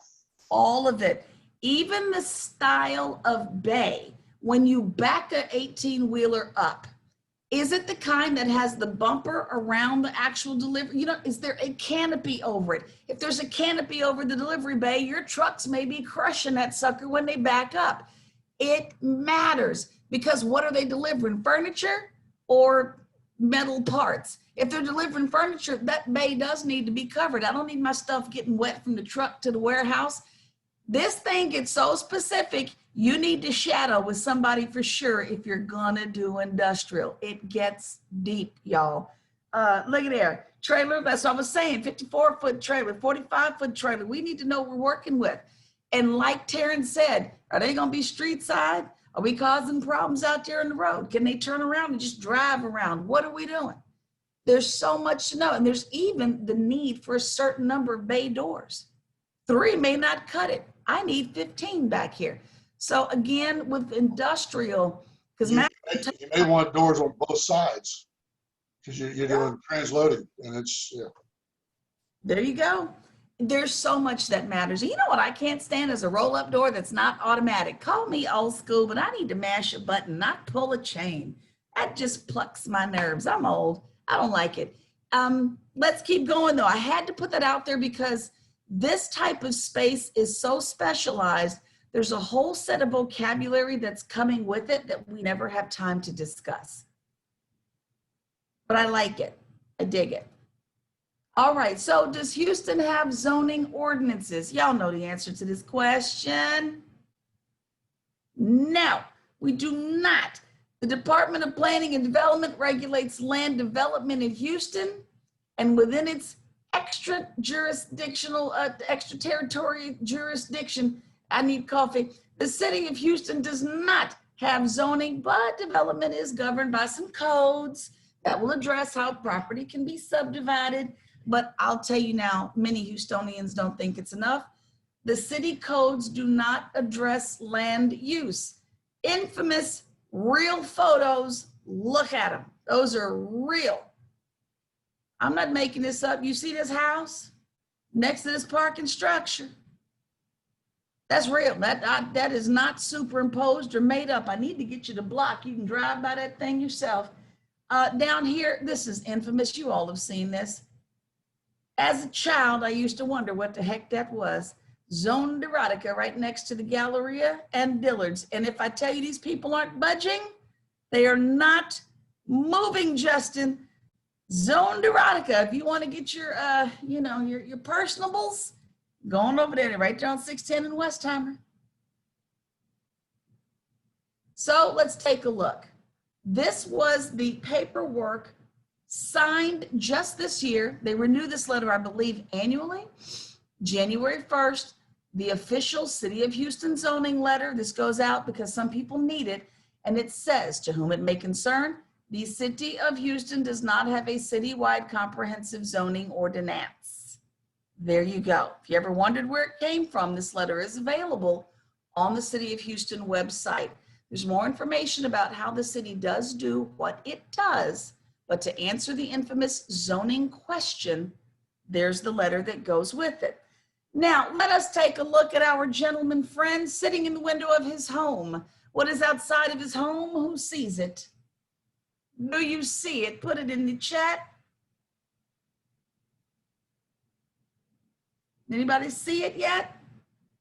All of it. Even the style of bay, when you back a 18-wheeler up, is it the kind that has the bumper around the actual delivery? You know, is there a canopy over it? If there's a canopy over the delivery bay, your trucks may be crushing that sucker when they back up. It matters, because what are they delivering? Furniture or metal parts? If they're delivering furniture, that bay does need to be covered. I don't need my stuff getting wet from the truck to the warehouse. This thing gets so specific, you need to shadow with somebody for sure if you're gonna do industrial. It gets deep, y'all. Look at there. Trailer, that's what I was saying, 54-foot trailer, 45-foot trailer. We need to know what we're working with. And like Taryn said, are they gonna be street side? Are we causing problems out there on the road? Can they turn around and just drive around? What are we doing? There's so much to know. And there's even the need for a certain number of bay doors. 3 may not cut it. I need 15 back here. So again, with industrial, because you may want doors on both sides, because you're doing transloading, and it's, yeah. There you go. There's so much that matters. You know what I can't stand is a roll-up door that's not automatic. Call me old school, but I need to mash a button, not pull a chain. That just plucks my nerves. I'm old. I don't like it. Let's keep going though. I had to put that out there because this type of space is so specialized. There's a whole set of vocabulary that's coming with it that we never have time to discuss. But I like it. I dig it. All right, so does Houston have zoning ordinances? Y'all know the answer to this question. No, we do not. The Department of Planning and Development regulates land development in Houston, and within its extraterritorial jurisdiction, I need coffee. The city of Houston does not have zoning, but development is governed by some codes that will address how property can be subdivided. But I'll tell you now, many Houstonians don't think it's enough. The city codes do not address land use. Infamous real photos, look at them. Those are real. I'm not making this up. You see this house next to this parking structure? That's real. That is not superimposed or made up. I need to get you to block. You can drive by that thing yourself. Down here, this is infamous. You all have seen this. As a child, I used to wonder what the heck that was. Zone erotica right next to the Galleria and Dillard's. And if I tell you these people aren't budging, they are not moving, Justin. Zone erotica. If you want to get your, your personables, go on over there, right there on 610 in Westheimer. So let's take a look. This was the paperwork signed just this year. They renew this letter, I believe, annually. January 1st, the official City of Houston zoning letter. This goes out because some people need it. And it says, to whom it may concern, the City of Houston does not have a citywide comprehensive zoning ordinance. There you go. If you ever wondered where it came from, this letter is available on the City of Houston website. There's more information about how the city does do what it does, but to answer the infamous zoning question, there's the letter that goes with it. Now, let us take a look at our gentleman friend sitting in the window of his home. What is outside of his home? Who sees it? Do you see it? Put it in the chat. Anybody see it yet?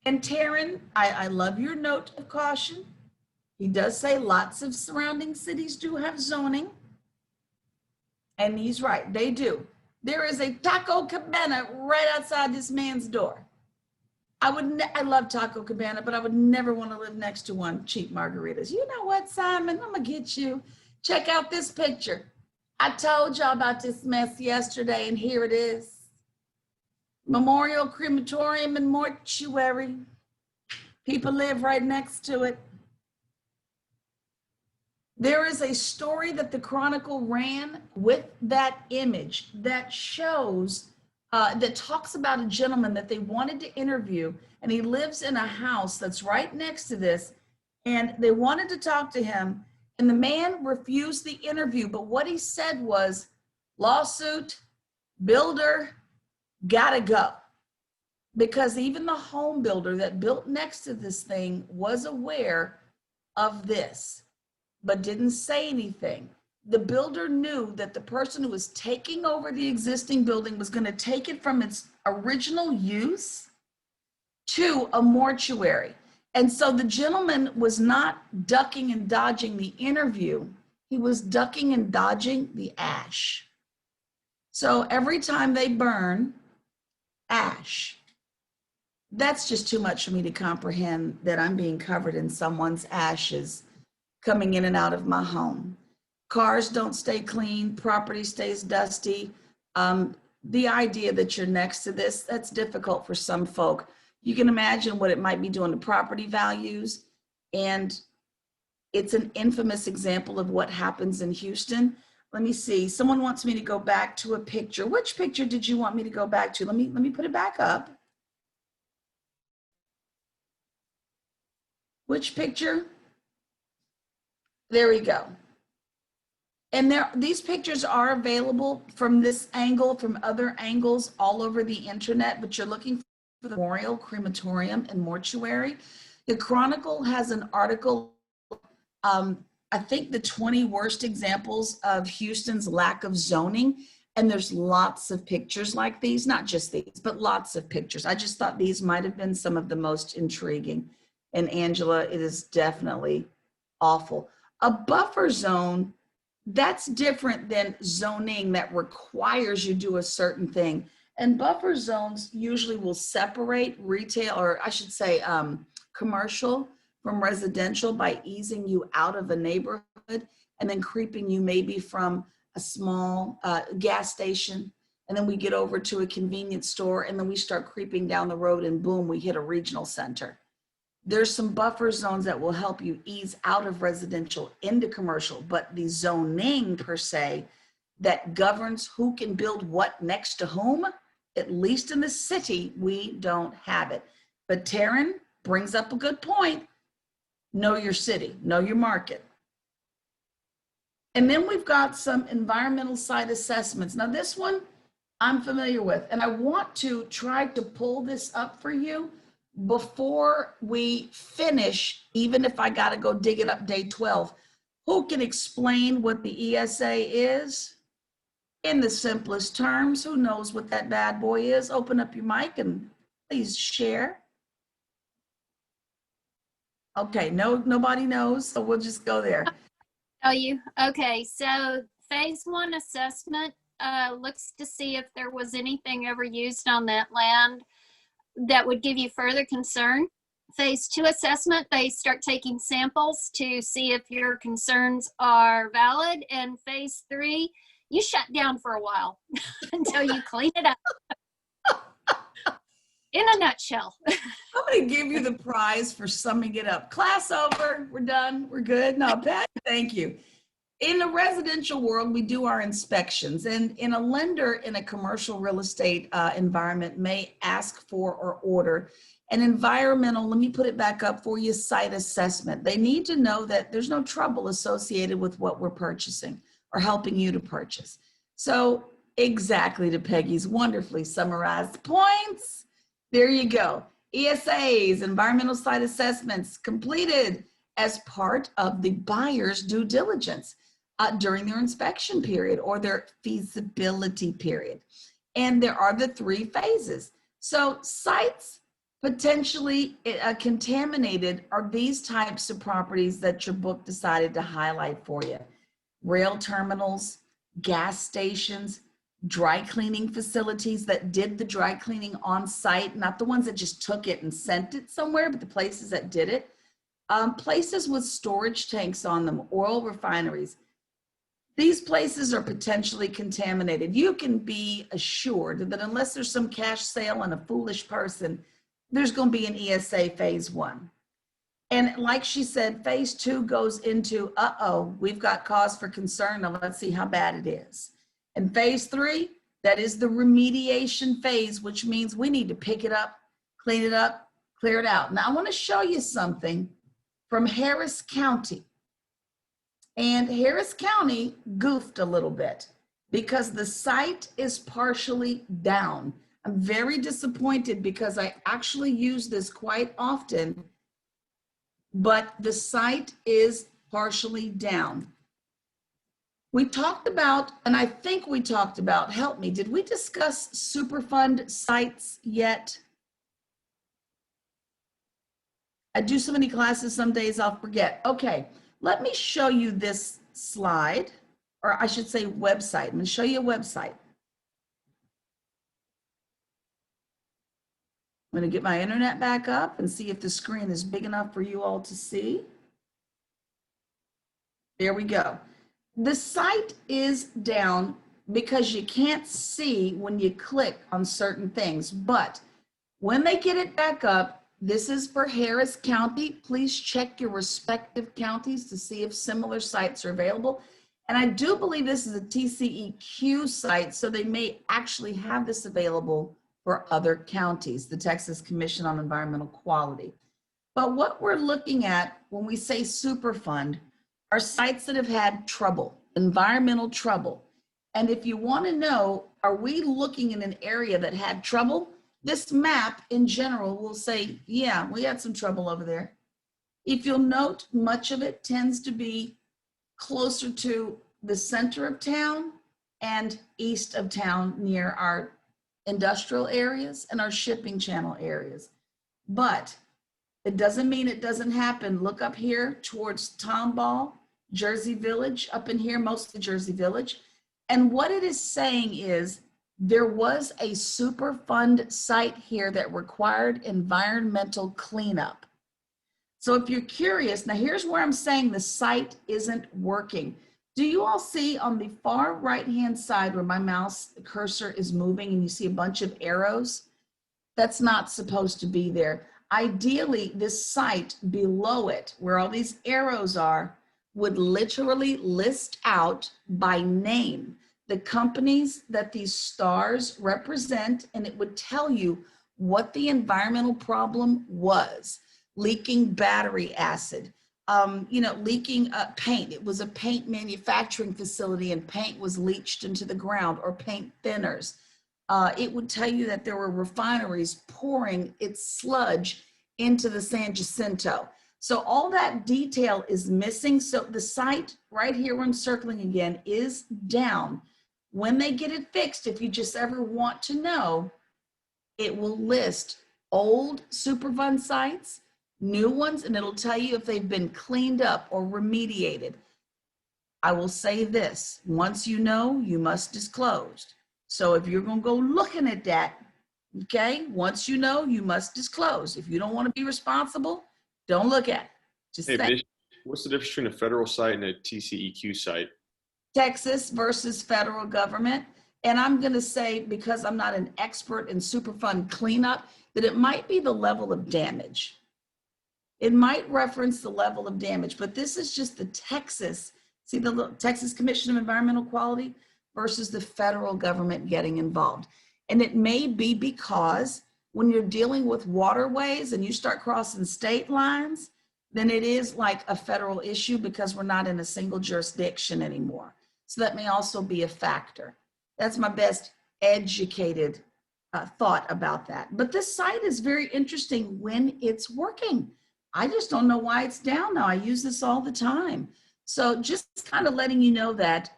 And Taryn, I love your note of caution. He does say lots of surrounding cities do have zoning. And he's right, they do. There is a Taco Cabana right outside this man's door. I love Taco Cabana, but I would never want to live next to one. Cheap margaritas. You know what, Simon? I'm going to get you. Check out this picture. I told y'all about this mess yesterday, and here it is. Memorial Crematorium and Mortuary. People live right next to it. There is a story that the Chronicle ran with that image that shows, that talks about a gentleman that they wanted to interview, and he lives in a house that's right next to this, and they wanted to talk to him, and the man refused the interview, but what he said was, lawsuit, builder, gotta go. Because even the home builder that built next to this thing was aware of this, but didn't say anything. The builder knew that the person who was taking over the existing building was going to take it from its original use to a mortuary. And so the gentleman was not ducking and dodging the interview. He was ducking and dodging the ash. So every time they burn ash, that's just too much for me to comprehend, that I'm being covered in someone's ashes coming in and out of my home. Cars don't stay clean, property stays dusty. The idea that you're next to this, that's difficult for some folk. You can imagine what it might be doing to property values. And it's an infamous example of what happens in Houston. Let me see, someone wants me to go back to a picture. Which picture did you want me to go back to? Let me put it back up. Which picture? There we go. And these pictures are available from this angle, from other angles all over the internet, but you're looking for the Memorial Crematorium and Mortuary. The Chronicle has an article, I think the 20 worst examples of Houston's lack of zoning. And there's lots of pictures like these, not just these, but lots of pictures. I just thought these might've been some of the most intriguing. And Angela, it is definitely awful. A buffer zone, that's different than zoning that requires you do a certain thing. And buffer zones usually will separate retail, or I should say commercial, from residential by easing you out of a neighborhood and then creeping you maybe from a small gas station. And then we get over to a convenience store, and then we start creeping down the road, and boom, we hit a regional center. There's some buffer zones that will help you ease out of residential into commercial, but the zoning per se that governs who can build what next to whom, at least in the city, we don't have it. But Taryn brings up a good point. Know your city, know your market. And then we've got some environmental site assessments. Now this one I'm familiar with, and I want to try to pull this up for you. before we finish, even if I got to go dig it up day 12, who can explain what the ESA is? In the simplest terms, who knows what that bad boy is? Open up your mic and please share. Okay, nobody knows, so we'll just go there. Tell you. Okay, so phase 1 assessment looks to see if there was anything ever used on that land that would give you further concern. Phase 2 assessment, they start taking samples to see if your concerns are valid. And phase 3, you shut down for a while until you clean it up. In a nutshell. I'm going to give you the prize for summing it up. Class over. We're done. We're good. No, Pat, thank you. In the residential world, we do our inspections, and in a lender in a commercial real estate environment may ask for or order an environmental, let me put it back up for you, site assessment. They need to know that there's no trouble associated with what we're purchasing or helping you to purchase. So exactly to Peggy's wonderfully summarized points. There you go. ESAs, environmental site assessments, completed as part of the buyer's due diligence during their inspection period or their feasibility period. And there are the 3 phases. So sites potentially contaminated are these types of properties that your book decided to highlight for you. Rail terminals, gas stations, dry cleaning facilities that did the dry cleaning on site, not the ones that just took it and sent it somewhere, but the places that did it. Places with storage tanks on them, oil refineries. These places are potentially contaminated. You can be assured that unless there's some cash sale and a foolish person, there's going to be an ESA phase 1. And like she said, phase 2 goes into, we've got cause for concern. Now let's see how bad it is. And phase 3, that is the remediation phase, which means we need to pick it up, clean it up, clear it out. Now I want to show you something from Harris County. And Harris County goofed a little bit because the site is partially down. I'm very disappointed because I actually use this quite often, but the site is partially down. We talked about, and I think we talked about, help me, did we discuss Superfund sites yet? I do so many classes, some days I'll forget. Okay, let me show you this slide, or I should say website. I'm going to show you a website. I'm going to get my internet back up and see if the screen is big enough for you all to see. There we go. The site is down because you can't see when you click on certain things, but when they get it back up, this is for Harris County. Please check your respective counties to see if similar sites are available. And I do believe this is a TCEQ site, so they may actually have this available for other counties, the Texas Commission on Environmental Quality. But what we're looking at when we say Superfund are sites that have had trouble, environmental trouble. And if you want to know, are we looking in an area that had trouble? This map in general will say, yeah, we had some trouble over there. If you'll note, much of it tends to be closer to the center of town and east of town near our industrial areas and our shipping channel areas. But it doesn't mean it doesn't happen. Look up here towards Tomball, Jersey Village, up in here, most of Jersey Village. And what it is saying is there was a Superfund site here that required environmental cleanup. So if you're curious, now here's where I'm saying the site isn't working. Do you all see on the far right-hand side where my mouse cursor is moving and you see a bunch of arrows? That's not supposed to be there. Ideally, this site below it, where all these arrows are, would literally list out by name the companies that these stars represent, and it would tell you what the environmental problem was. Leaking battery acid, leaking paint. It was a paint manufacturing facility and paint was leached into the ground, or paint thinners. it would tell you that there were refineries pouring its sludge into the San Jacinto. So all that detail is missing. So the site right here where I'm circling again is down. When they get it fixed, if you just ever want to know, it will list old Superfund sites, new ones, and it'll tell you if they've been cleaned up or remediated. I will say this, once you know, you must disclose. So if you're gonna go looking at that, okay, once you know, you must disclose. If you don't wanna be responsible, don't look at it. Just Hey, say Bishop, what's the difference between a federal site and a TCEQ site? Texas versus federal government. And I'm gonna say, because I'm not an expert in Superfund cleanup, that it might be the level of damage. It might reference the level of damage, but this is just the Texas, see the Texas Commission of Environmental Quality versus the federal government getting involved. And it may be because when you're dealing with waterways and you start crossing state lines, then it is like a federal issue because we're not in a single jurisdiction anymore. So that may also be a factor. That's my best educated thought about that. But this site is very interesting when it's working. I just don't know why it's down now. I use this all the time. So just kind of letting you know that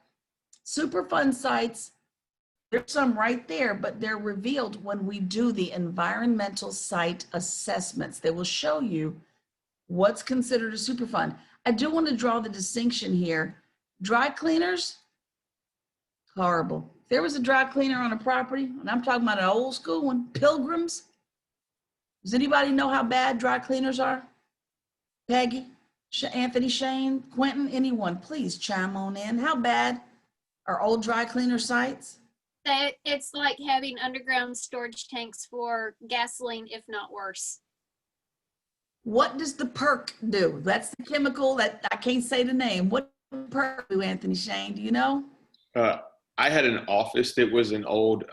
Superfund sites, there's some right there, but they're revealed when we do the environmental site assessments. They will show you what's considered a Superfund. I do want to draw the distinction here. Dry cleaners, horrible. If there was a dry cleaner on a property, and I'm talking about an old school one, Pilgrims. Does anybody know how bad dry cleaners are? Peggy, Anthony, Shane, Quentin, anyone, please chime on in. How bad are old dry cleaner sites? It's like having underground storage tanks for gasoline, if not worse. What does the perk do? That's the chemical that I can't say the name. What does perk do, Anthony, Shane? Do you know? I had an office that was an old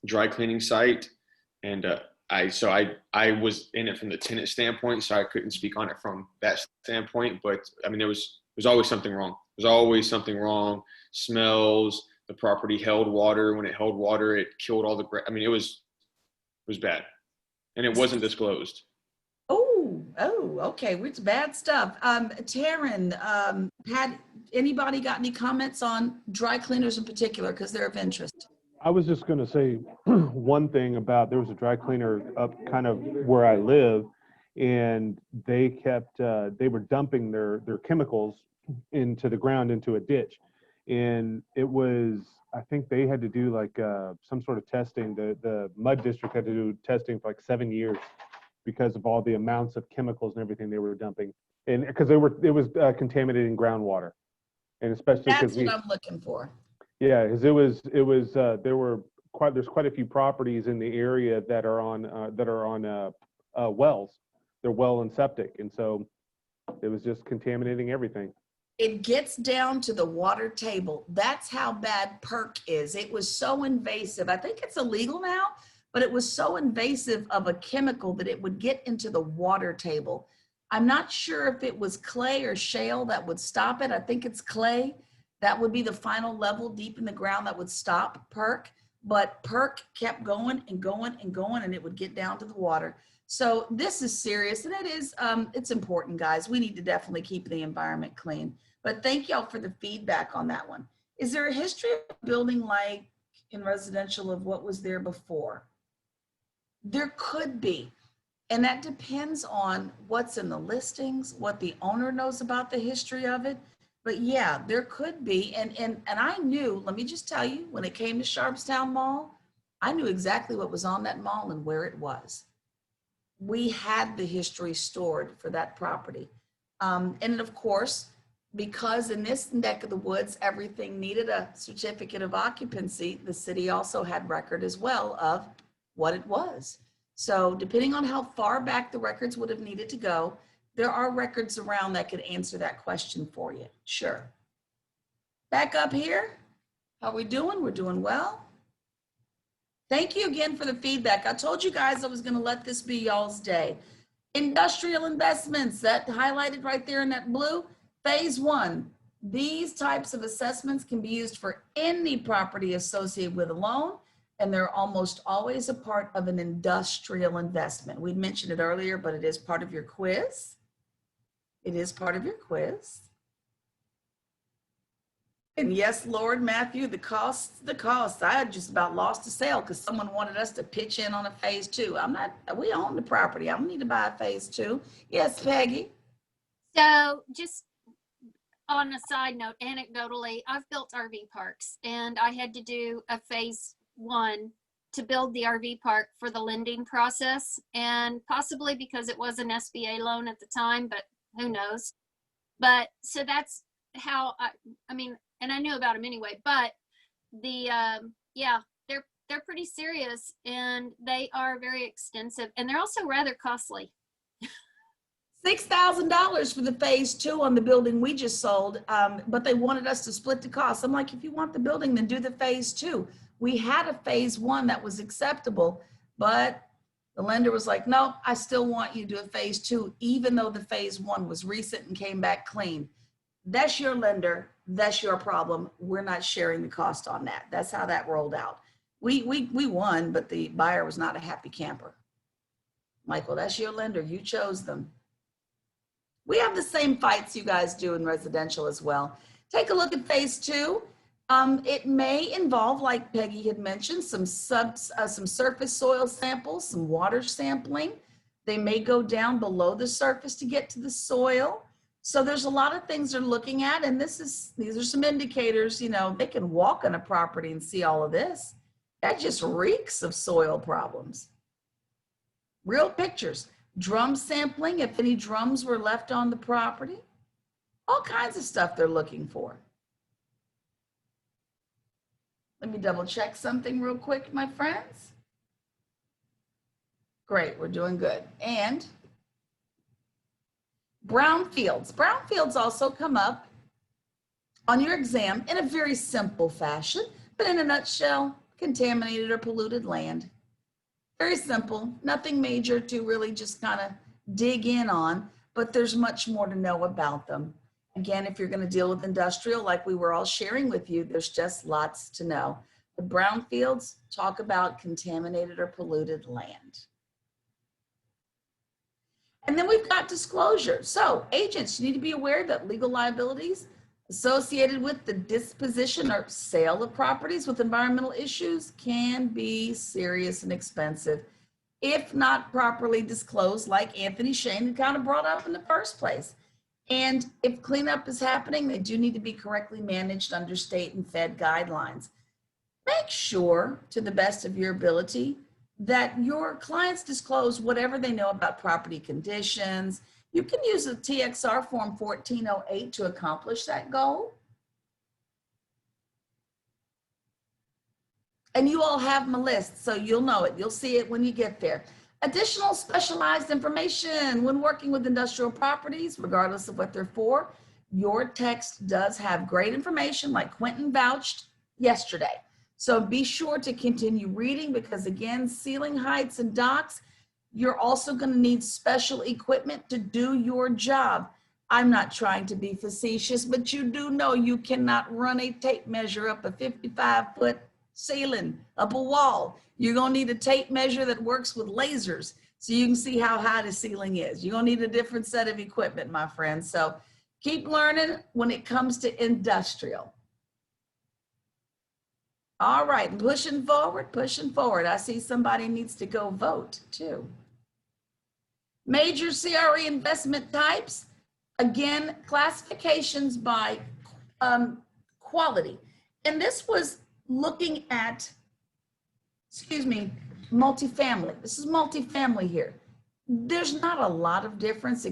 dry cleaning site, and I was in it from the tenant standpoint, so I couldn't speak on it from that standpoint. But I mean, there's always something wrong. There's always something wrong. Smells. The property held water. When it held water, it killed all the. I mean, it was bad, and it wasn't disclosed. Oh, okay. It's bad stuff. Taryn, had anybody got any comments on dry cleaners in particular, because they're of interest? I was just going to say one thing about, there was a dry cleaner up kind of where I live, and they were dumping their chemicals into the ground, into a ditch. And it was, I think they had to do like some sort of testing. The mud district had to do testing for like 7 years because of all the amounts of chemicals and everything they were dumping. And because it was contaminating groundwater. And especially because that's what I'm looking for. Yeah, because there's quite a few properties in the area that are on wells. They're well and septic, and so it was just contaminating everything. It gets down to the water table. That's how bad perk is. It was so invasive. I think it's illegal now, but it was so invasive of a chemical that it would get into the water table. I'm not sure if it was clay or shale that would stop it. I think it's clay. That would be the final level deep in the ground that would stop perk. But perk kept going and going and going, and it would get down to the water. So this is serious, and it is, it's important, guys. We need to definitely keep the environment clean. But thank y'all for the feedback on that one. Is there a history of building like in residential of what was there before? There could be. And that depends on what's in the listings, what the owner knows about the history of it. But yeah, there could be. And I knew, let me just tell you, when it came to Sharpstown Mall, I knew exactly what was on that mall and where it was. We had the history stored for that property. And of course, because in this neck of the woods, everything needed a certificate of occupancy, the city also had record as well of what it was. So depending on how far back the records would have needed to go, there are records around that could answer that question for you. Sure. Back up here. How are we doing? We're doing well. Thank you again for the feedback. I told you guys I was going to let this be y'all's day. Industrial investments, that highlighted right there in that blue. Phase 1. These types of assessments can be used for any property associated with a loan. and they're almost always a part of an industrial investment. We mentioned it earlier, but it is part of your quiz. It is part of your quiz. And yes, Lord Matthew, the costs. I had just about lost a sale because someone wanted us to pitch in on a phase 2. We own the property. I don't need to buy a phase 2. Yes, Peggy. So just on a side note, anecdotally, I've built RV parks and I had to do a phase 1 to build the RV park for the lending process, and possibly because it was an SBA loan at the time, but who knows. But so that's how I mean, and I knew about them anyway, but the yeah, they're pretty serious and they are very extensive and they're also rather costly. $6,000 for the phase 2 on the building we just sold, but they wanted us to split the cost. I'm like, if you want the building, then do the phase 2. We had a phase 1 that was acceptable, but the lender was like, no, I still want you to do a phase 2, even though the phase 1 was recent and came back clean. That's your lender. That's your problem. We're not sharing the cost on that. That's how that rolled out. We won, but the buyer was not a happy camper. Michael, that's your lender. You chose them. We have the same fights you guys do in residential as well. Take a look at phase 2. It may involve, like Peggy had mentioned, some surface soil samples, some water sampling. They may go down below the surface to get to the soil. So there's a lot of things they're looking at, and these are some indicators. You know, they can walk on a property and see all of this. That just reeks of soil problems. Real pictures. Drum sampling, if any drums were left on the property. All kinds of stuff they're looking for. Let me double check something real quick, my friends. Great, we're doing good. And brownfields. Brownfields also come up on your exam in a very simple fashion, but in a nutshell, contaminated or polluted land. Very simple, nothing major to really just kind of dig in on, but there's much more to know about them. Again, if you're going to deal with industrial, like we were all sharing with you, there's just lots to know. The brownfields talk about contaminated or polluted land. And then we've got disclosure. So agents, you need to be aware that legal liabilities associated with the disposition or sale of properties with environmental issues can be serious and expensive if not properly disclosed, like Anthony Shane had kind of brought up in the first place. And if cleanup is happening, they do need to be correctly managed under state and Fed guidelines. Make sure, to the best of your ability, that your clients disclose whatever they know about property conditions. You can use a TXR form 1408 to accomplish that goal. And you all have my list, so you'll know it. You'll see it when you get there. Additional specialized information when working with industrial properties, regardless of what they're for. Your text does have great information, like Quentin vouched yesterday. So be sure to continue reading because, again, ceiling heights and docks, you're also going to need special equipment to do your job. I'm not trying to be facetious, but you do know you cannot run a tape measure up a 55-foot ceiling, up a wall. You're going to need a tape measure that works with lasers so you can see how high the ceiling is. You're going to need a different set of equipment, my friend. So keep learning when it comes to industrial. All right, pushing forward, pushing forward. I see somebody needs to go vote too. Major CRE investment types. Again, classifications by quality. And this was looking at, multifamily. This is multifamily here. There's not a lot of difference,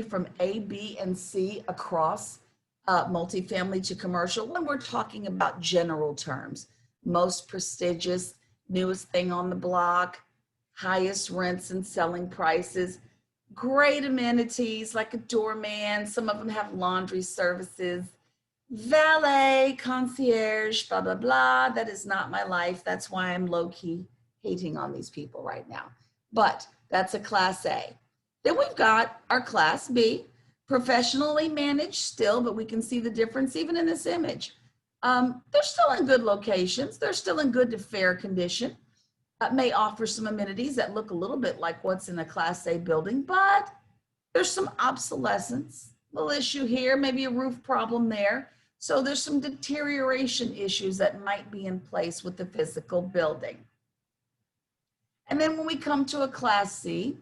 from A, B, and C across multifamily to commercial when we're talking about general terms. Most prestigious, newest thing on the block, highest rents and selling prices, great amenities like a doorman. Some of them have laundry services, valet, concierge, blah, blah, blah. That is not my life. That's why I'm low-key hating on these people right now. But that's a Class A. Then we've got our Class B, professionally managed still, but we can see the difference even in this image. They're still in good locations. They're still in good to fair condition. May offer some amenities that look a little bit like what's in a Class A building, but there's some obsolescence, little issue here, maybe a roof problem there. So there's some deterioration issues that might be in place with the physical building. And then when we come to a Class C,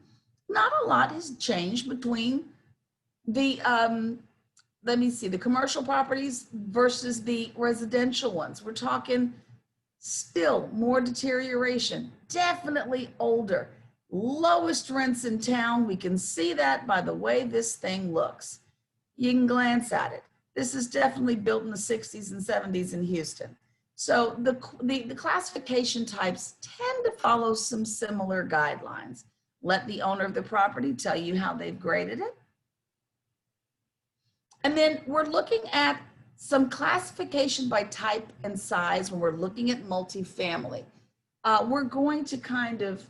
not a lot has changed between the, let me see, the commercial properties versus the residential ones. We're talking still more deterioration, definitely older, lowest rents in town. We can see that by the way this thing looks. You can glance at it. This is definitely built in the 60s and 70s in Houston. So the classification types tend to follow some similar guidelines. Let the owner of the property tell you how they've graded it. And then we're looking at some classification by type and size when we're looking at multifamily. We're going to kind of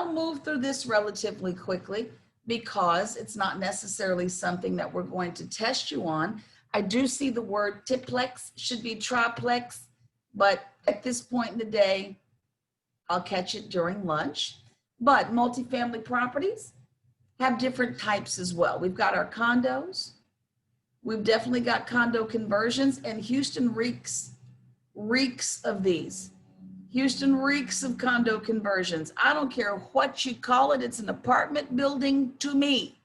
move through this relatively quickly because it's not necessarily something that we're going to test you on. I do see the word triplex should be triplex, but at this point in the day, I'll catch it during lunch. But multifamily properties have different types as well. We've got our condos. We've definitely got condo conversions, and Houston reeks of these. Houston reeks of condo conversions. I don't care what you call it. It's an apartment building to me.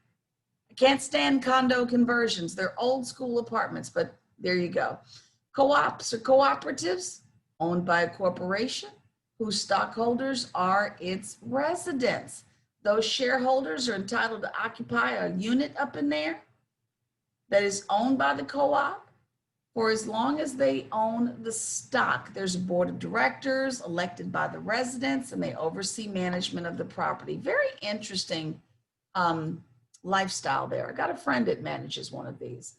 I can't stand condo conversions. They're old school apartments, but there you go. Co-ops or cooperatives owned by a corporation whose stockholders are its residents. Those shareholders are entitled to occupy a unit up in there that is owned by the co-op for as long as they own the stock. There's a board of directors elected by the residents, and they oversee management of the property. Very interesting lifestyle there. I got a friend that manages one of these.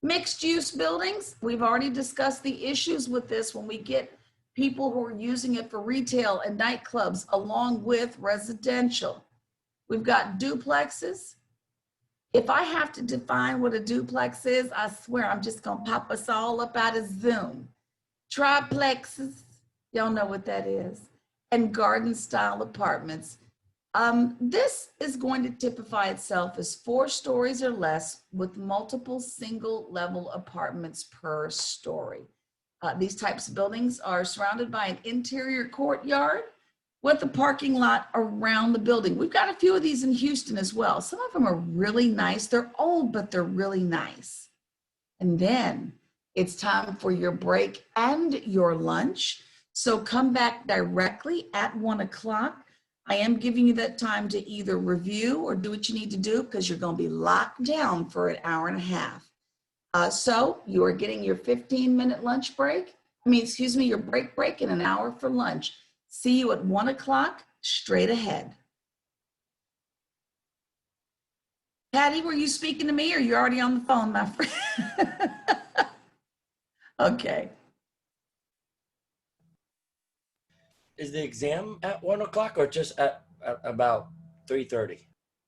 Mixed use buildings, we've already discussed the issues with this when we get people who are using it for retail and nightclubs along with residential. We've got duplexes. If I have to define what a duplex is, I swear I'm just gonna pop us all up out of Zoom. Triplexes, y'all know what that is, and garden style apartments. This is going to typify itself as 4 stories or less with multiple single level apartments per story. These types of buildings are surrounded by an interior courtyard with a parking lot around the building. We've got a few of these in Houston as well. Some of them are really nice. They're old, but they're really nice. And then it's time for your break and your lunch. So come back directly at 1 o'clock. I am giving you that time to either review or do what you need to do because you're going to be locked down for an hour and a half. So you are getting your 15-minute lunch break. Your break and an hour for lunch. See you at 1 o'clock, straight ahead. Patty, were you speaking to me or you're already on the phone, my friend? Okay. Is the exam at 1 o'clock or just at about 3:30?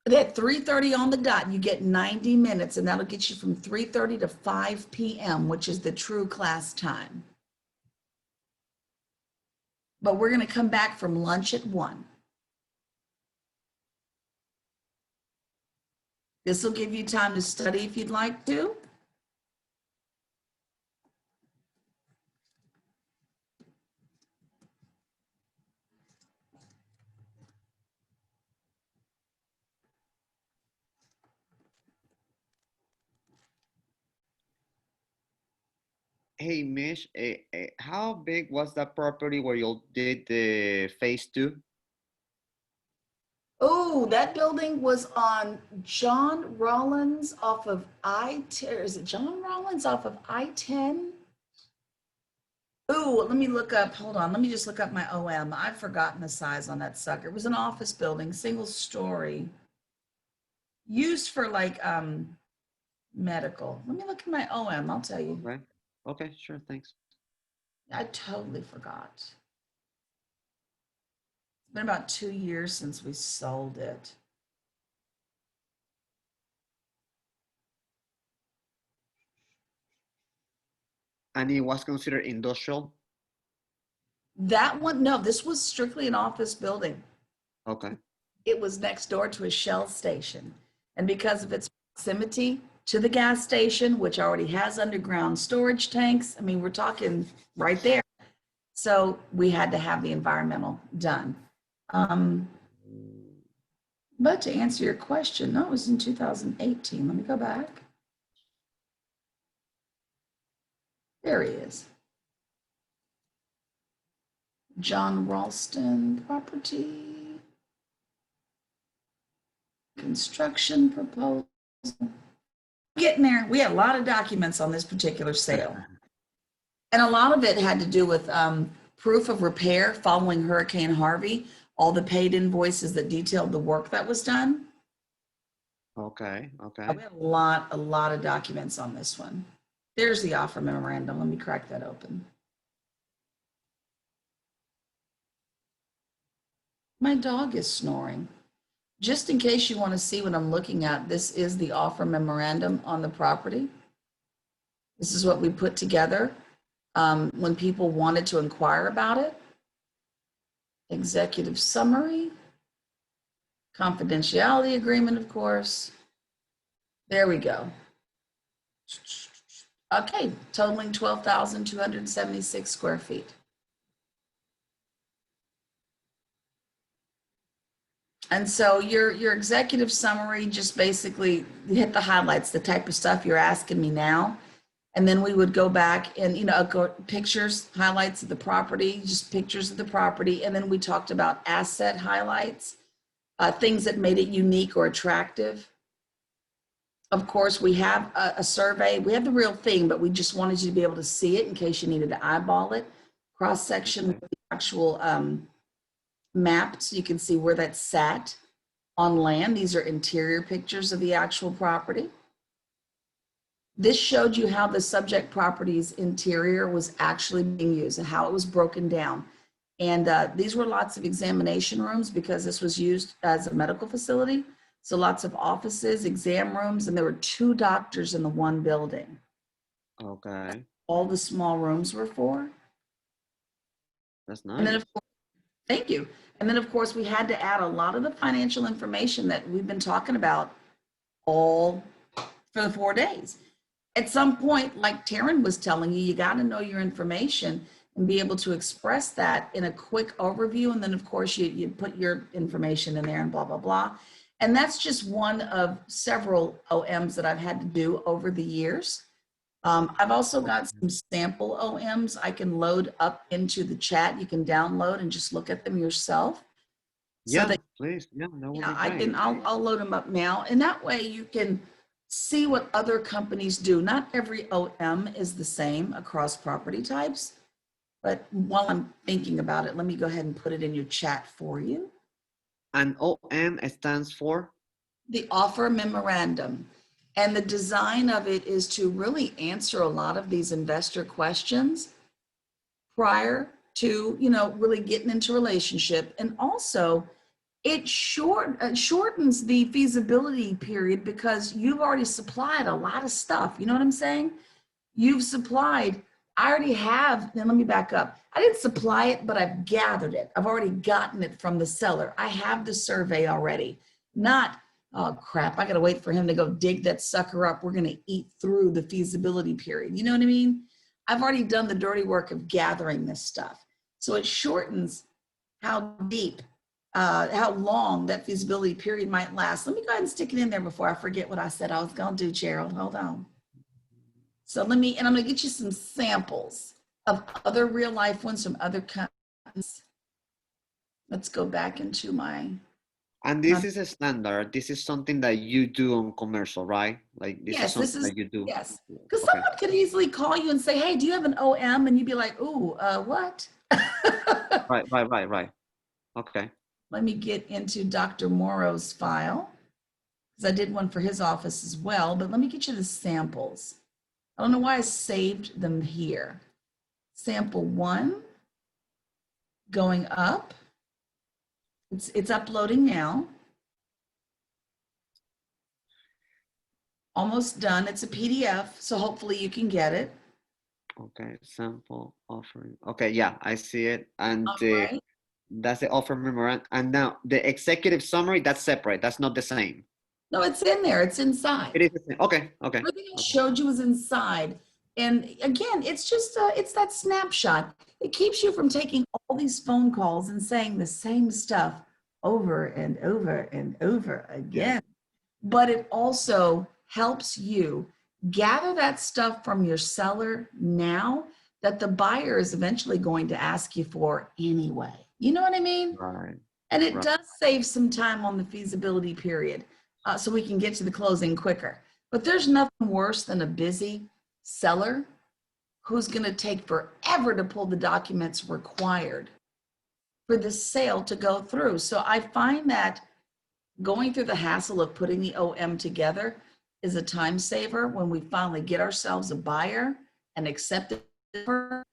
At 3:30 on the dot, you get 90 minutes, and that'll get you from 3:30 to 5 p.m., which is the true class time. But we're going to come back from lunch at 1. This will give you time to study if you'd like to. Hey, Mish, how big was that property where you did the phase 2? Oh, that building was on John Rollins off of I-10. Is it John Rollins off of I-10? Oh, let me look up. Hold on. Let me just look up my OM. I've forgotten the size on that sucker. It was an office building, single story, used for like medical. Let me look at my OM. I'll tell you. Okay. Okay, sure. Thanks. I totally forgot. It's been about 2 years since we sold it. And it was considered industrial? That one, no, this was strictly an office building. Okay. It was next door to a Shell station. And because of its proximity to the gas station, which already has underground storage tanks, I mean, we're talking right there. So we had to have the environmental done. But to answer your question, no, it was in 2018. Let me go back. There he is. John Ralston property. Construction proposal. Getting there. We had a lot of documents on this particular sale. And a lot of it had to do with proof of repair following Hurricane Harvey, all the paid invoices that detailed the work that was done. Okay, okay. We had a lot of documents on this one. There's the offer memorandum. Let me crack that open. My dog is snoring. Just in case you want to see what I'm looking at, this is the offer memorandum on the property. This is what we put together when people wanted to inquire about it. Executive summary, confidentiality agreement, of course. There we go. Okay, totaling 12,276 square feet. And so your executive summary just basically hit the highlights, the type of stuff you're asking me now. And then we would go back and, go pictures, highlights of the property, just pictures of the property. And then we talked about asset highlights, things that made it unique or attractive. Of course, we have a survey. We have the real thing, but we just wanted you to be able to see it in case you needed to eyeball it. Cross-section with the actual map, so you can see where that's sat on land. These are interior pictures of the actual property. This showed you how the subject property's interior was actually being used and how it was broken down. And these were lots of examination rooms because this was used as a medical facility. So lots of offices, exam rooms, and there were 2 doctors in the one building. Okay. All the small rooms were for. That's nice. And then, of course, thank you. And then, of course, we had to add a lot of the financial information that we've been talking about all for the 4 days. At some point, like Taryn was telling you, you got to know your information and be able to express that in a quick overview. And then, of course, you put your information in there and blah, blah, blah. And that's just one of several OMs that I've had to do over the years. I've also got some sample OMs I can load up into the chat. You can download and just look at them yourself. Yeah, So that, please. Yeah, that would be I great. can, I'll load them up now. And that way you can see what other companies do. Not every OM is the same across property types, but while I'm thinking about it, let me go ahead and put it in your chat for you. And OM stands for? The offer memorandum. And the design of it is to really answer a lot of these investor questions prior to, really getting into relationship. And also it shortens the feasibility period because you've already supplied a lot of stuff. You know what I'm saying? You've supplied, I already have, then let me back up. I didn't supply it, but I've gathered it. I've already gotten it from the seller. I have the survey already, not, oh crap, I gotta wait for him to go dig that sucker up. We're gonna eat through the feasibility period. You know what I mean? I've already done the dirty work of gathering this stuff. So it shortens how deep, how long that feasibility period might last. Let me go ahead and stick it in there before I forget what I said I was gonna do, Gerald, hold on. So and I'm gonna get you some samples of other real life ones from other companies. Let's go back into my. And this is a standard. This is something that you do on commercial, right? Like this is something that you do. Yes, because someone could easily call you and say, hey, do you have an OM? And you'd be like, ooh, what? Right. Okay. Let me get into Dr. Morrow's file, because I did one for his office as well, but let me get you the samples. I don't know why I saved them here. Sample 1, going up. It's uploading now. Almost done. It's a PDF, so hopefully you can get it. Okay, sample offering. Okay, yeah, I see it. And All right. that's the offer memorandum. And now the executive summary, that's separate. That's not the same. No, it's in there. It's inside. It is the same. Okay, okay. Everything I showed you is inside. And again, it's just, it's that snapshot. It keeps you from taking all these phone calls and saying the same stuff over and over and over again. But it also helps you gather that stuff from your seller now that the buyer is eventually going to ask you for anyway. You know what I mean? Right. And it Right. does save some time on the feasibility period, so we can get to the closing quicker. But there's nothing worse than a busy seller who's going to take forever to pull the documents required for the sale to go through. So I find that going through the hassle of putting the OM together is a time saver when we finally get ourselves a buyer and accept it,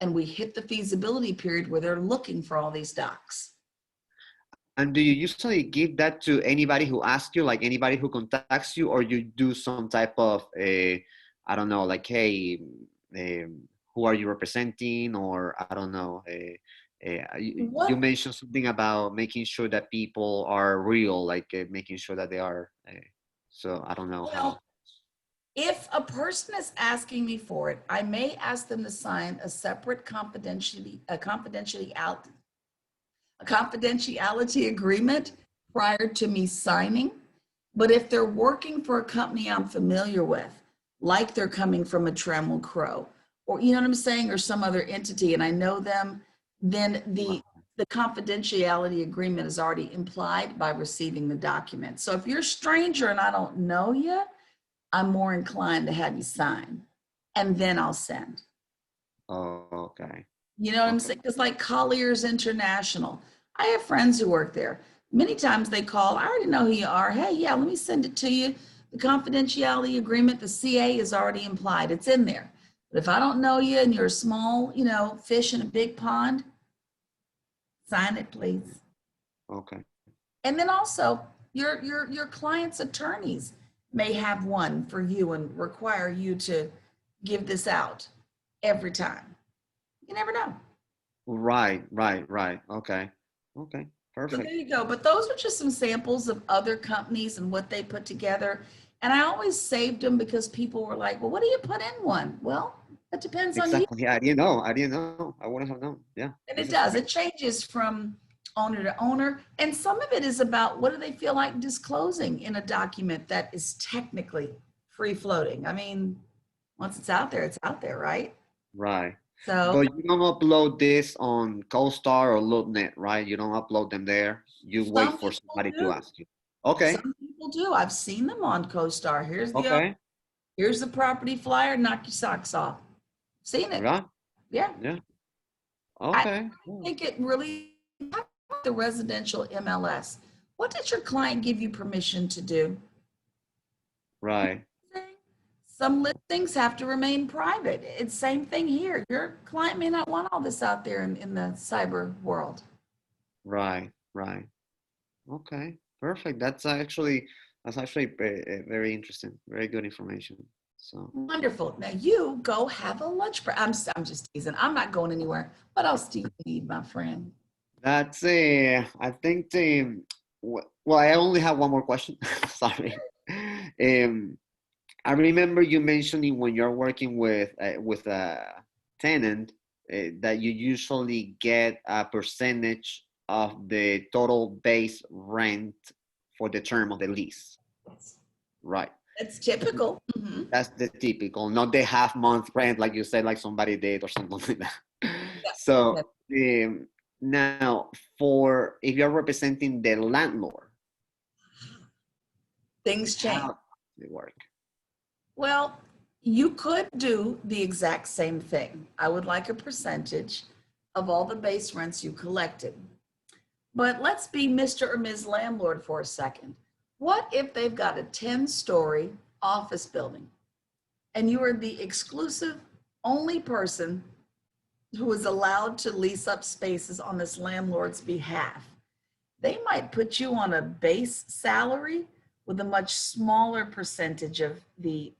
and we hit the feasibility period where they're looking for all these docs. And do you usually give that to anybody who asks you, like anybody who contacts you, or you do some type of, I don't know, like, hey, who are you representing? Or I don't know, you mentioned something about making sure that people are real, like making sure that they are, so I don't know how. If a person is asking me for it, I may ask them to sign a separate confidentiality agreement prior to me signing. But if they're working for a company I'm familiar with, like they're coming from a Trammell Crow, or you know what I'm saying, or some other entity, and I know them, then the confidentiality agreement is already implied by receiving the document. So if you're a stranger and I don't know you, I'm more inclined to have you sign, and then I'll send. Oh, okay. You know what I'm saying? It's like Colliers International. I have friends who work there. Many times they call, I already know who you are. Hey, yeah, let me send it to you. The confidentiality agreement, the CA is already implied. It's in there. But if I don't know you and you're a small, you know, fish in a big pond, sign it, please. Okay. And then also your client's attorneys may have one for you and require you to give this out every time. You never know. Right. Okay. Okay. So Perfect. there you go. But those are just some samples of other companies and what they put together. And I always saved them because people were like, well, what do you put in one? Well, it depends on you. Exactly. Yeah, I didn't know. I wouldn't have known. Yeah. And this it is does. great. It changes from owner to owner. And some of it is about what do they feel like disclosing in a document that is technically free floating. I mean, once it's out there, right? Right. So But you don't upload this on CoStar or LoopNet, right? You don't upload them there. You wait some for people somebody to do. ask you. Okay. Some people do. I've seen them on CoStar. Okay. Here's the property flyer, knock your socks off. Seen it. Right. Yeah. Yeah. I Okay. think it really, the residential MLS. What did your client give you permission to do? Right. Some listings have to remain private. It's same thing here. Your client may not want all this out there in the cyber world. Right. Right. Okay. Perfect. That's actually very interesting. Very good information. So. Wonderful. Now you go have a lunch break. I'm just teasing. I'm not going anywhere. What else do you need, my friend? That's I think well, I only have one more question. Sorry. I remember you mentioning when you're working with a tenant that you usually get a percentage of the total base rent for the term of the lease. Right. That's typical. Mhm. That's the typical, not the half month rent like you said, like somebody did or something like that. Yeah. So now, for if you're representing the landlord, Things change. how does it work? Well, you could do the exact same thing. I would like a percentage of all the base rents you collected. But let's be Mr. or Ms. Landlord for a second. What if they've got a 10-story office building and you are the exclusive only person who is allowed to lease up spaces on this landlord's behalf? They might put you on a base salary with a much smaller percentage of the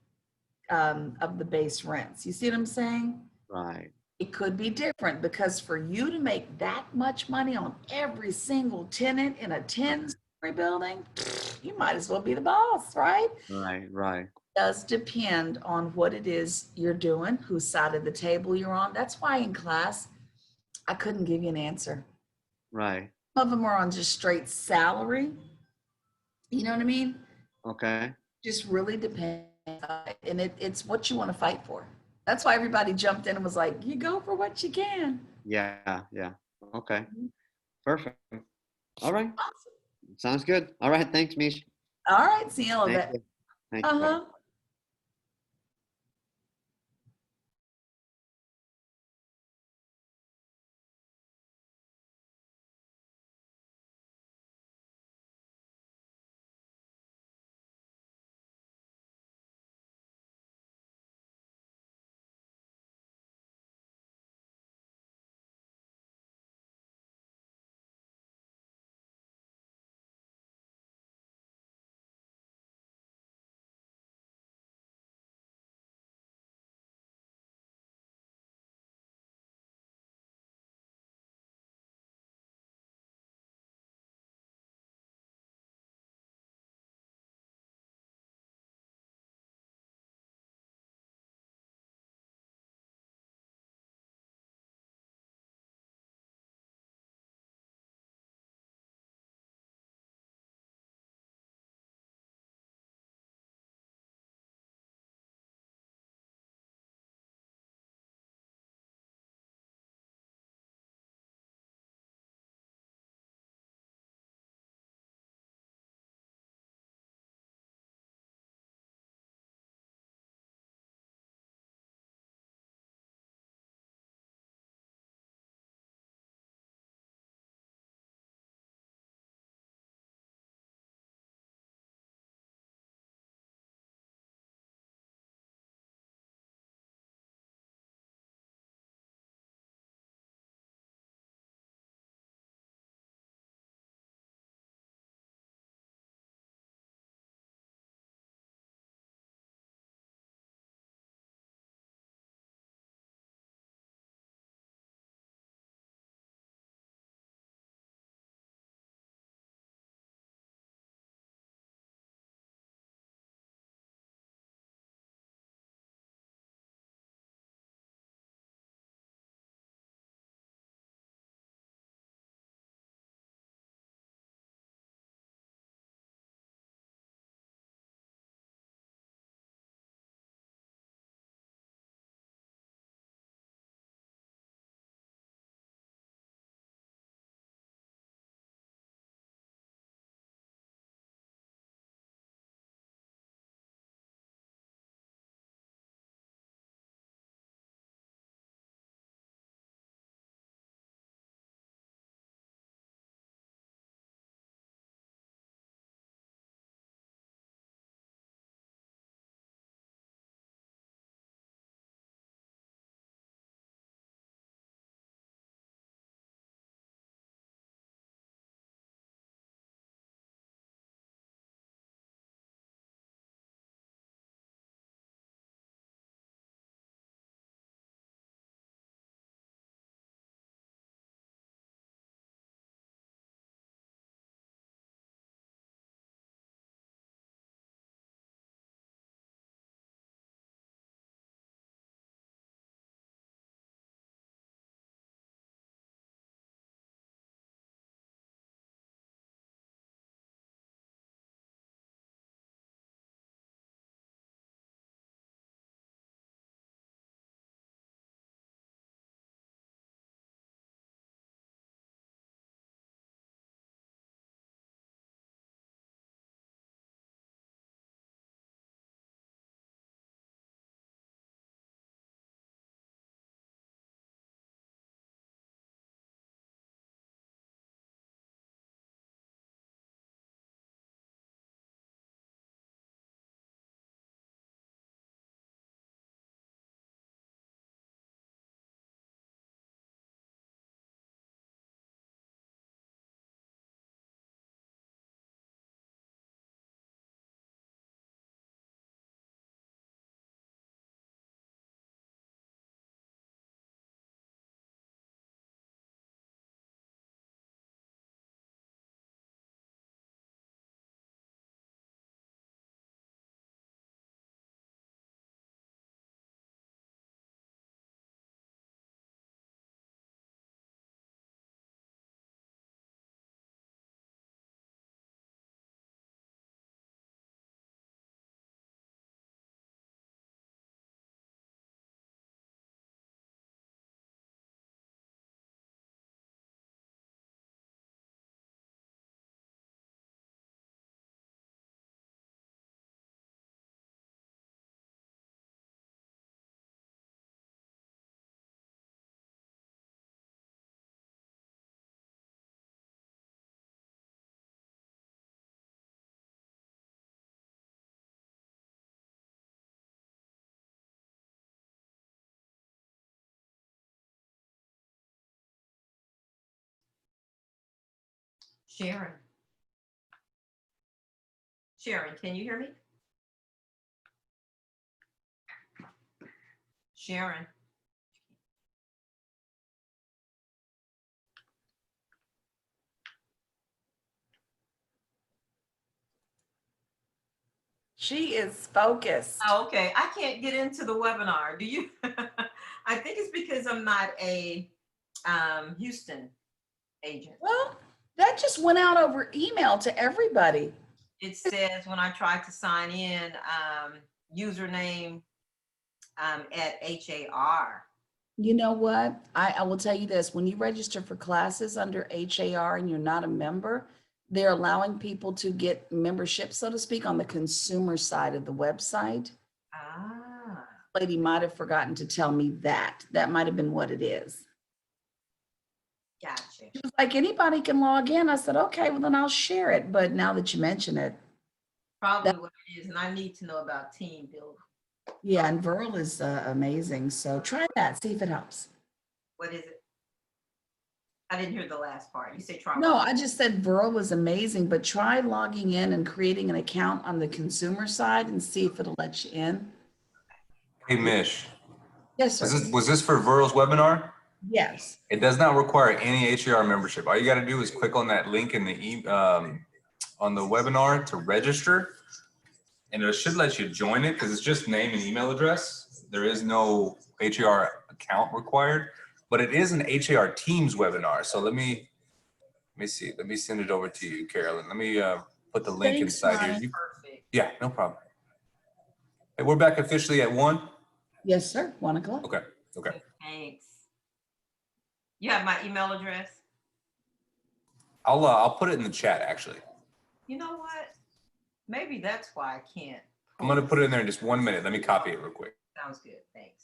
base rents. You see what I'm saying? Right. It could be different because for you to make that much money on every single tenant in a 10-story building, you might as well be the boss, right? Right. Right. Does depend on what it is you're doing, whose side of the table you're on. That's why in class, I couldn't give you an answer. Right. Some of them are on just straight salary. You know what I mean? Okay. Just really depends. And it's what you want to fight for. That's why everybody jumped in and was like, you go for what you can. Yeah. Yeah. Okay. Perfect. All right. Awesome. Sounds good. All right. Thanks, Mish. All right. See you in a little Thank bit. you. Thank you. Bye-bye. Uh-huh. Sharon. Sharon, can you hear me? Sharon. She is focused. Oh, okay. I can't get into the webinar. Do you? I think it's because I'm not a Houston agent. Well, that just went out over email to everybody. It says when I tried to sign in, username at HAR. You know what? I will tell you this, when you register for classes under HAR and you're not a member, they're allowing people to get membership, so to speak, on the consumer side of the website. Ah. Lady might have forgotten to tell me that. That might have been what it is. Gotcha. She was like, anybody can log in. I said, okay, well then I'll share it. But now that you mention it, Probably what it is, and I need to know about team building. yeah, and Virl is amazing. So try that, see if it helps. What is it? I didn't hear the last part. You say try. No, what? I just said Virl was amazing, but try logging in and creating an account on the consumer side and see if it'll let you in. Hey, Mish. Yes, sir. Was this for Virl's webinar? Yes. It does not require any HER membership. All you got to do is click on that link in the on the webinar to register, and it should let you join it because it's just name and email address. There is no HER account required, but it is an HER Teams webinar. So let me see. Let me send it over to you, Carolyn. Let me put the link Thanks, inside Ronnie. here. Perfect. Yeah, no problem. Hey, we're back officially at 1. Yes, sir. 1 o'clock. Okay. Okay. Thanks. You have my email address? I'll put it in the chat actually. You know what? Maybe that's why I can't. I'm gonna put it in there in just 1 minute. Let me copy it real quick. Sounds good. Thanks.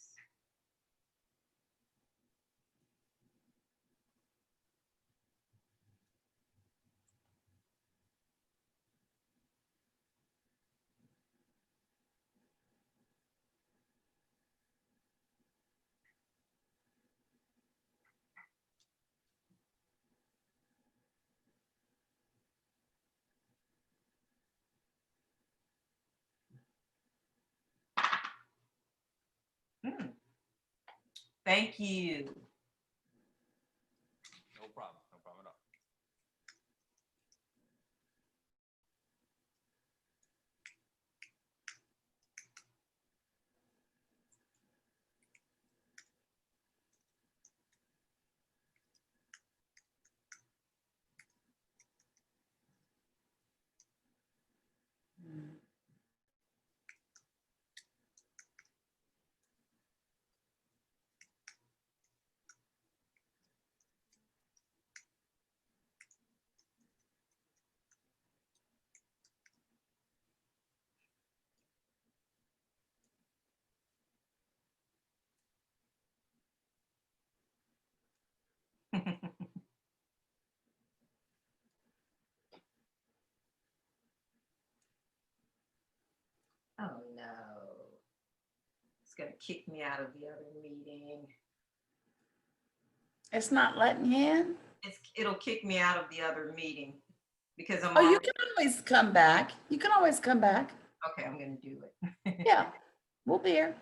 Thank you. No problem. No problem at all. Oh no. It's gonna kick me out of the other meeting. It's not letting you in? It'll kick me out of the other meeting because I'm Oh, you already, can always come back. You can always come back. okay, I'm gonna do it. Yeah, we'll be here.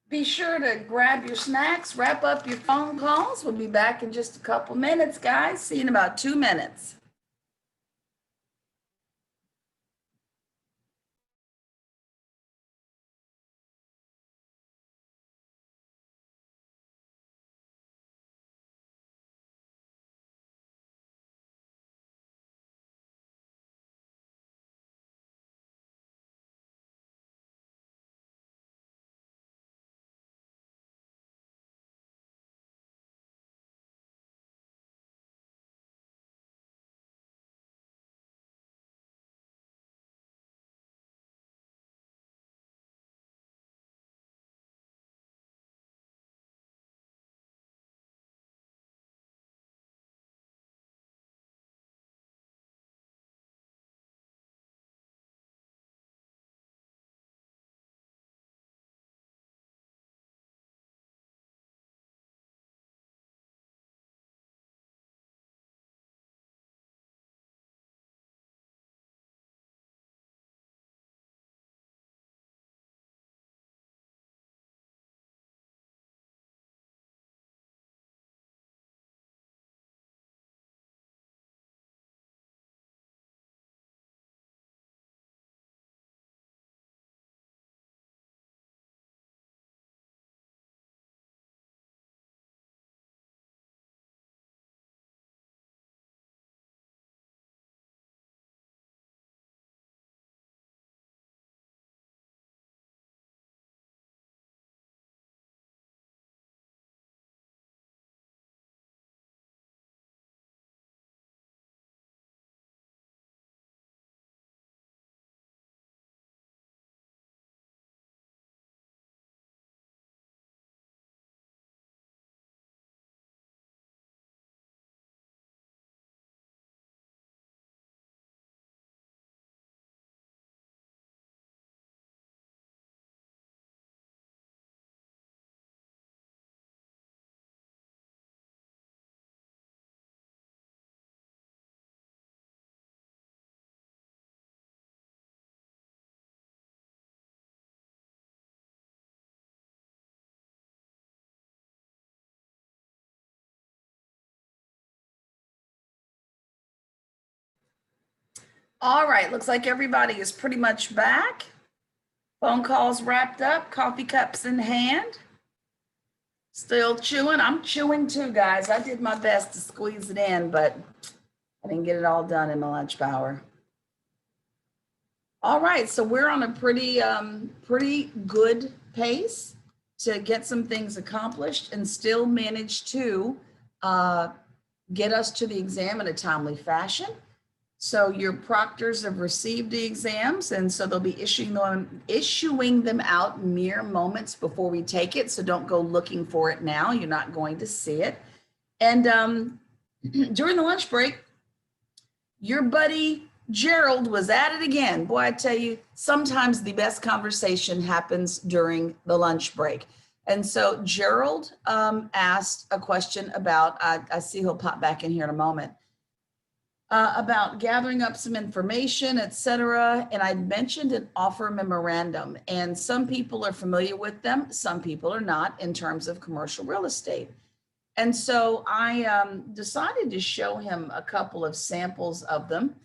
Be sure to grab your snacks, wrap up your phone calls. We'll be back in just a couple minutes, guys. See you in about 2 minutes. All right, looks like everybody is pretty much back. Phone calls wrapped up, coffee cups in hand. Still chewing. I'm chewing too, guys. I did my best to squeeze it in, but I didn't get it all done in my lunch hour. All right, so we're on a pretty good pace to get some things accomplished and still manage to get us to the exam in a timely fashion. So your proctors have received the exams, and so they'll be issuing them out mere moments before we take it. So don't go looking for it now. You're not going to see it. And during the lunch break, your buddy Gerald was at it again. Boy, I tell you, sometimes the best conversation happens during the lunch break. And so Gerald asked a question about, I see he'll pop back in here in a moment, about gathering up some information, et cetera. And I mentioned an offer memorandum, and some people are familiar with them. Some people are not in terms of commercial real estate. And so I decided to show him a couple of samples of them.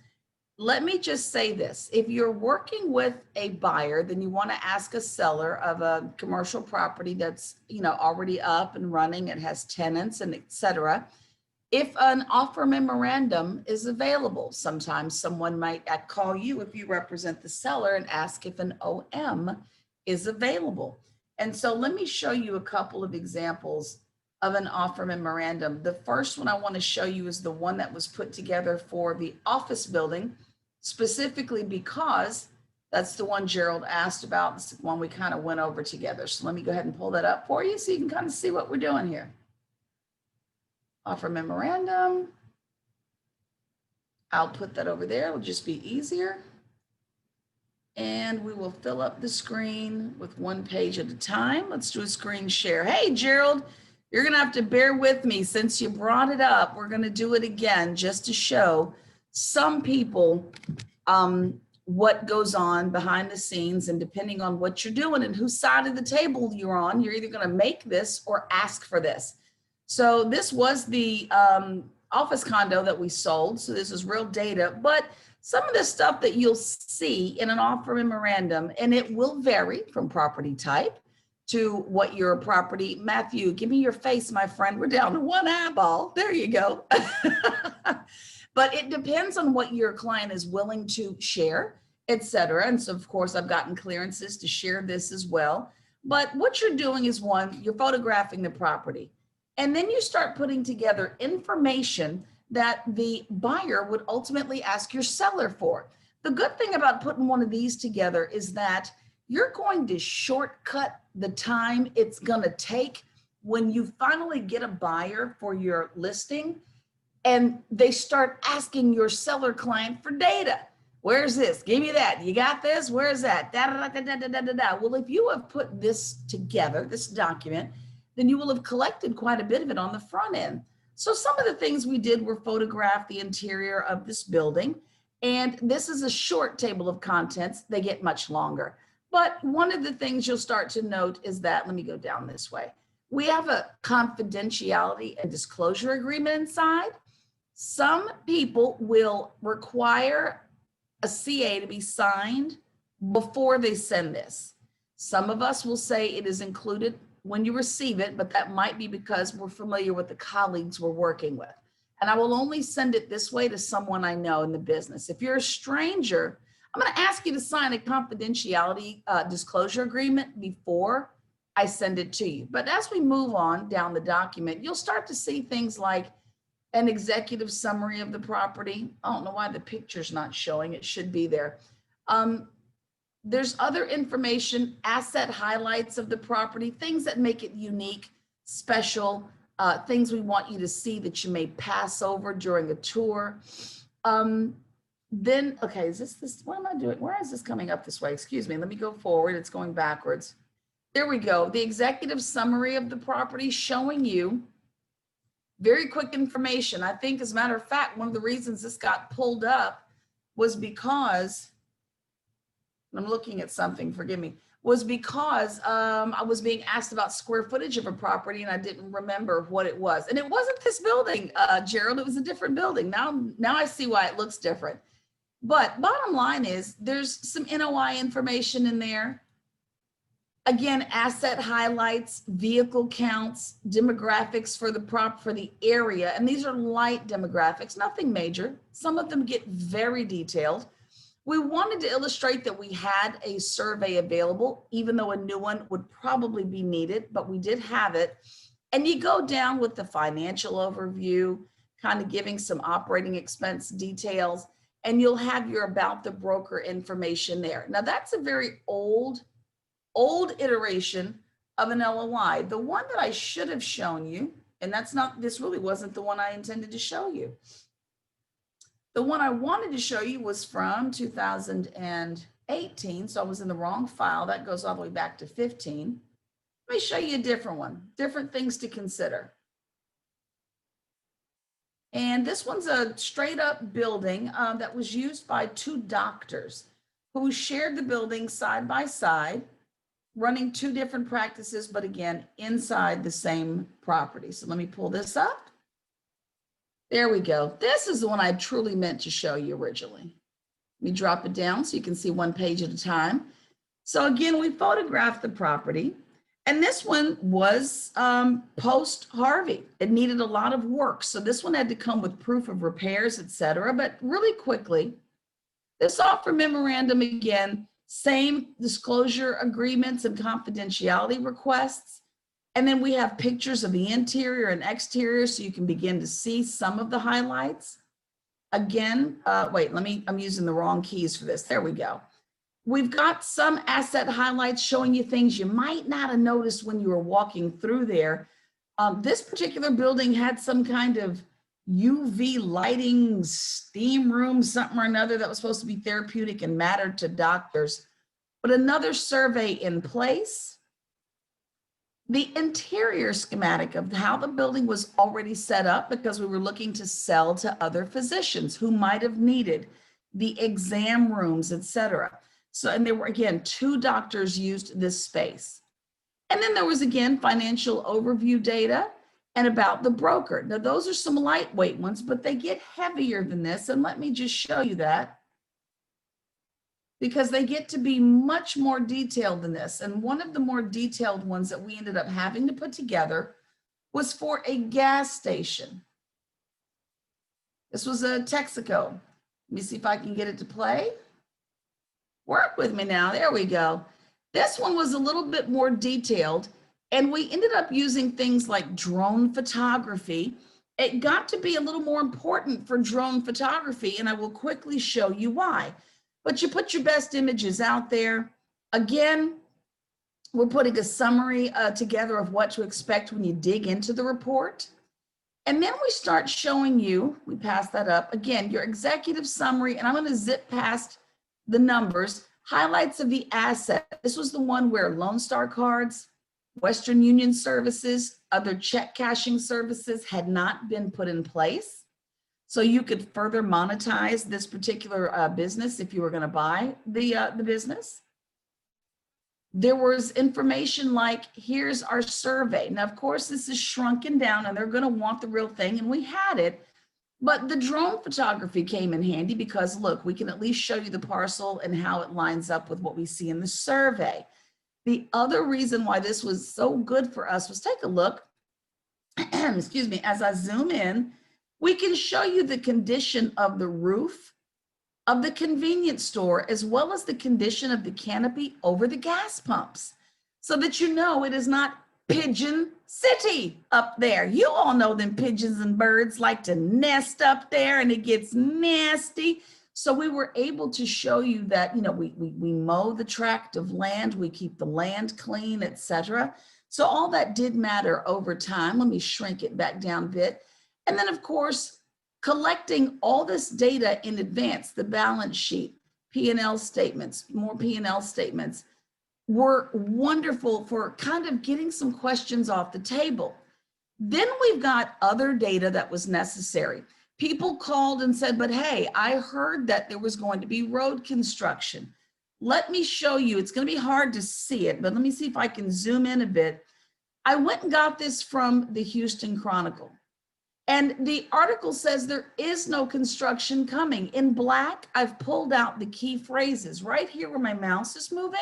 Let me just say this. If you're working with a buyer, then you want to ask a seller of a commercial property that's, already up and running, it has tenants and et cetera, if an offer memorandum is available. Sometimes someone might call you if you represent the seller and ask if an OM is available. And so let me show you a couple of examples of an offer memorandum. The first one I want to show you is the one that was put together for the office building, specifically because that's the one Gerald asked about. It's the one we kind of went over together. So let me go ahead and pull that up for you so you can kind of see what we're doing here. Offer memorandum. I'll put that over there. It'll just be easier. And we will fill up the screen with one page at a time. Let's do a screen share. Hey, Gerald, you're going to have to bear with me since you brought it up. We're going to do it again just to show some people what goes on behind the scenes, and depending on what you're doing and whose side of the table you're on, you're either going to make this or ask for this. So this was the office condo that we sold. So this is real data, but some of the stuff that you'll see in an offer memorandum, and it will vary from property type to what your property. Matthew, give me your face, my friend. We're down to one eyeball. There you go. But it depends on what your client is willing to share, et cetera. And so, of course, I've gotten clearances to share this as well. But what you're doing is, one, you're photographing the property. And then you start putting together information that the buyer would ultimately ask your seller for. The good thing about putting one of these together is that you're going to shortcut the time it's going to take when you finally get a buyer for your listing and they start asking your seller client for data. Where's this? Give me that. You got this? Where's that? Da, da, da, da, da, da, da, da. Well, if you have put this together, this document, then you will have collected quite a bit of it on the front end. So some of the things we did were photograph the interior of this building. And this is a short table of contents. They get much longer. But one of the things you'll start to note is that, let me go down this way. We have a confidentiality and disclosure agreement inside. Some people will require a CA to be signed before they send this. Some of us will say it is included when you receive it, but that might be because we're familiar with the colleagues we're working with. And I will only send it this way to someone I know in the business. If you're a stranger, I'm going to ask you to sign a confidentiality disclosure agreement before I send it to you. But as we move on down the document, you'll start to see things like an executive summary of the property. I don't know why the picture's not showing. It should be there. There's other information, asset highlights of the property, things that make it unique, special, things we want you to see that you may pass over during a tour. Then, okay, is this, what am I doing? Where is this coming up this way? Excuse me, let me go forward. It's going backwards. There we go. The executive summary of the property showing you very quick information. I think, as a matter of fact, one of the reasons this got pulled up was because, I'm looking at something, forgive me, was because I was being asked about square footage of a property and I didn't remember what it was. And it wasn't this building, Gerald, it was a different building. Now I see why it looks different. But bottom line is there's some NOI information in there. Again, asset highlights, vehicle counts, demographics for the area. And these are light demographics, nothing major. Some of them get very detailed. We wanted to illustrate that we had a survey available, even though a new one would probably be needed, but we did have it. And you go down with the financial overview, kind of giving some operating expense details, and you'll have your about the broker information there. Now that's a very old iteration of an LOI. The one that I should have shown you, and this really wasn't the one I intended to show you. The one I wanted to show you was from 2018, so I was in the wrong file. That goes all the way back to 15. Let me show you a different one, different things to consider. And this one's a straight up building that was used by two doctors who shared the building side by side, running two different practices, but again, inside the same property. So let me pull this up. There we go. This is the one I truly meant to show you originally. Let me drop it down so you can see one page at a time. So again, we photographed the property, and this one was post Harvey. It needed a lot of work. So this one had to come with proof of repairs, et cetera. But really quickly, this offer memorandum, again, same disclosure agreements and confidentiality requests. And then we have pictures of the interior and exterior so you can begin to see some of the highlights. Again, wait, I'm using the wrong keys for this. There we go. We've got some asset highlights showing you things you might not have noticed when you were walking through there. This particular building had some kind of UV lighting, steam room, something or another that was supposed to be therapeutic and mattered to doctors. But another survey in place. The interior schematic of how the building was already set up because we were looking to sell to other physicians who might have needed the exam rooms, etc. So, and there were, again, 2 doctors used this space. And then there was, again, financial overview data and about the broker. Now, those are some lightweight ones, but they get heavier than this. And let me just show you that, because they get to be much more detailed than this. And one of the more detailed ones that we ended up having to put together was for a gas station. This was a Texaco. Let me see if I can get it to play. Work with me now. There we go. This one was a little bit more detailed, and we ended up using things like drone photography. It got to be a little more important for drone photography, and I will quickly show you why. But you put your best images out there. Again, we're putting a summary together of what to expect when you dig into the report. And then we start showing you, we pass that up, again, your executive summary, and I'm going to zip past the numbers, highlights of the asset. This was the one where Lone Star cards, Western Union services, other check cashing services had not been put in place. So you could further monetize this particular business if you were going to buy the business. There was information like, here's our survey. Now, of course, this is shrunken down and they're going to want the real thing, and we had it. But the drone photography came in handy because, look, we can at least show you the parcel and how it lines up with what we see in the survey. The other reason why this was so good for us was, take a look, excuse me, as I zoom in, we can show you the condition of the roof of the convenience store, as well as the condition of the canopy over the gas pumps, so that you know it is not Pigeon City up there. You all know them pigeons and birds like to nest up there and it gets nasty. So we were able to show you that, you know, we mow the tract of land, we keep the land clean, etc. So all that did matter over time. Let me shrink it back down a bit. And then, of course, collecting all this data in advance, the balance sheet, P&L statements, more P&L statements, were wonderful for kind of getting some questions off the table. Then we've got other data that was necessary. People called and said, but hey, I heard that there was going to be road construction. Let me show you. It's going to be hard to see it, but let me see if I can zoom in a bit. I went and got this from the Houston Chronicle. And the article says there is no construction coming. In black, I've pulled out the key phrases right here where my mouse is moving.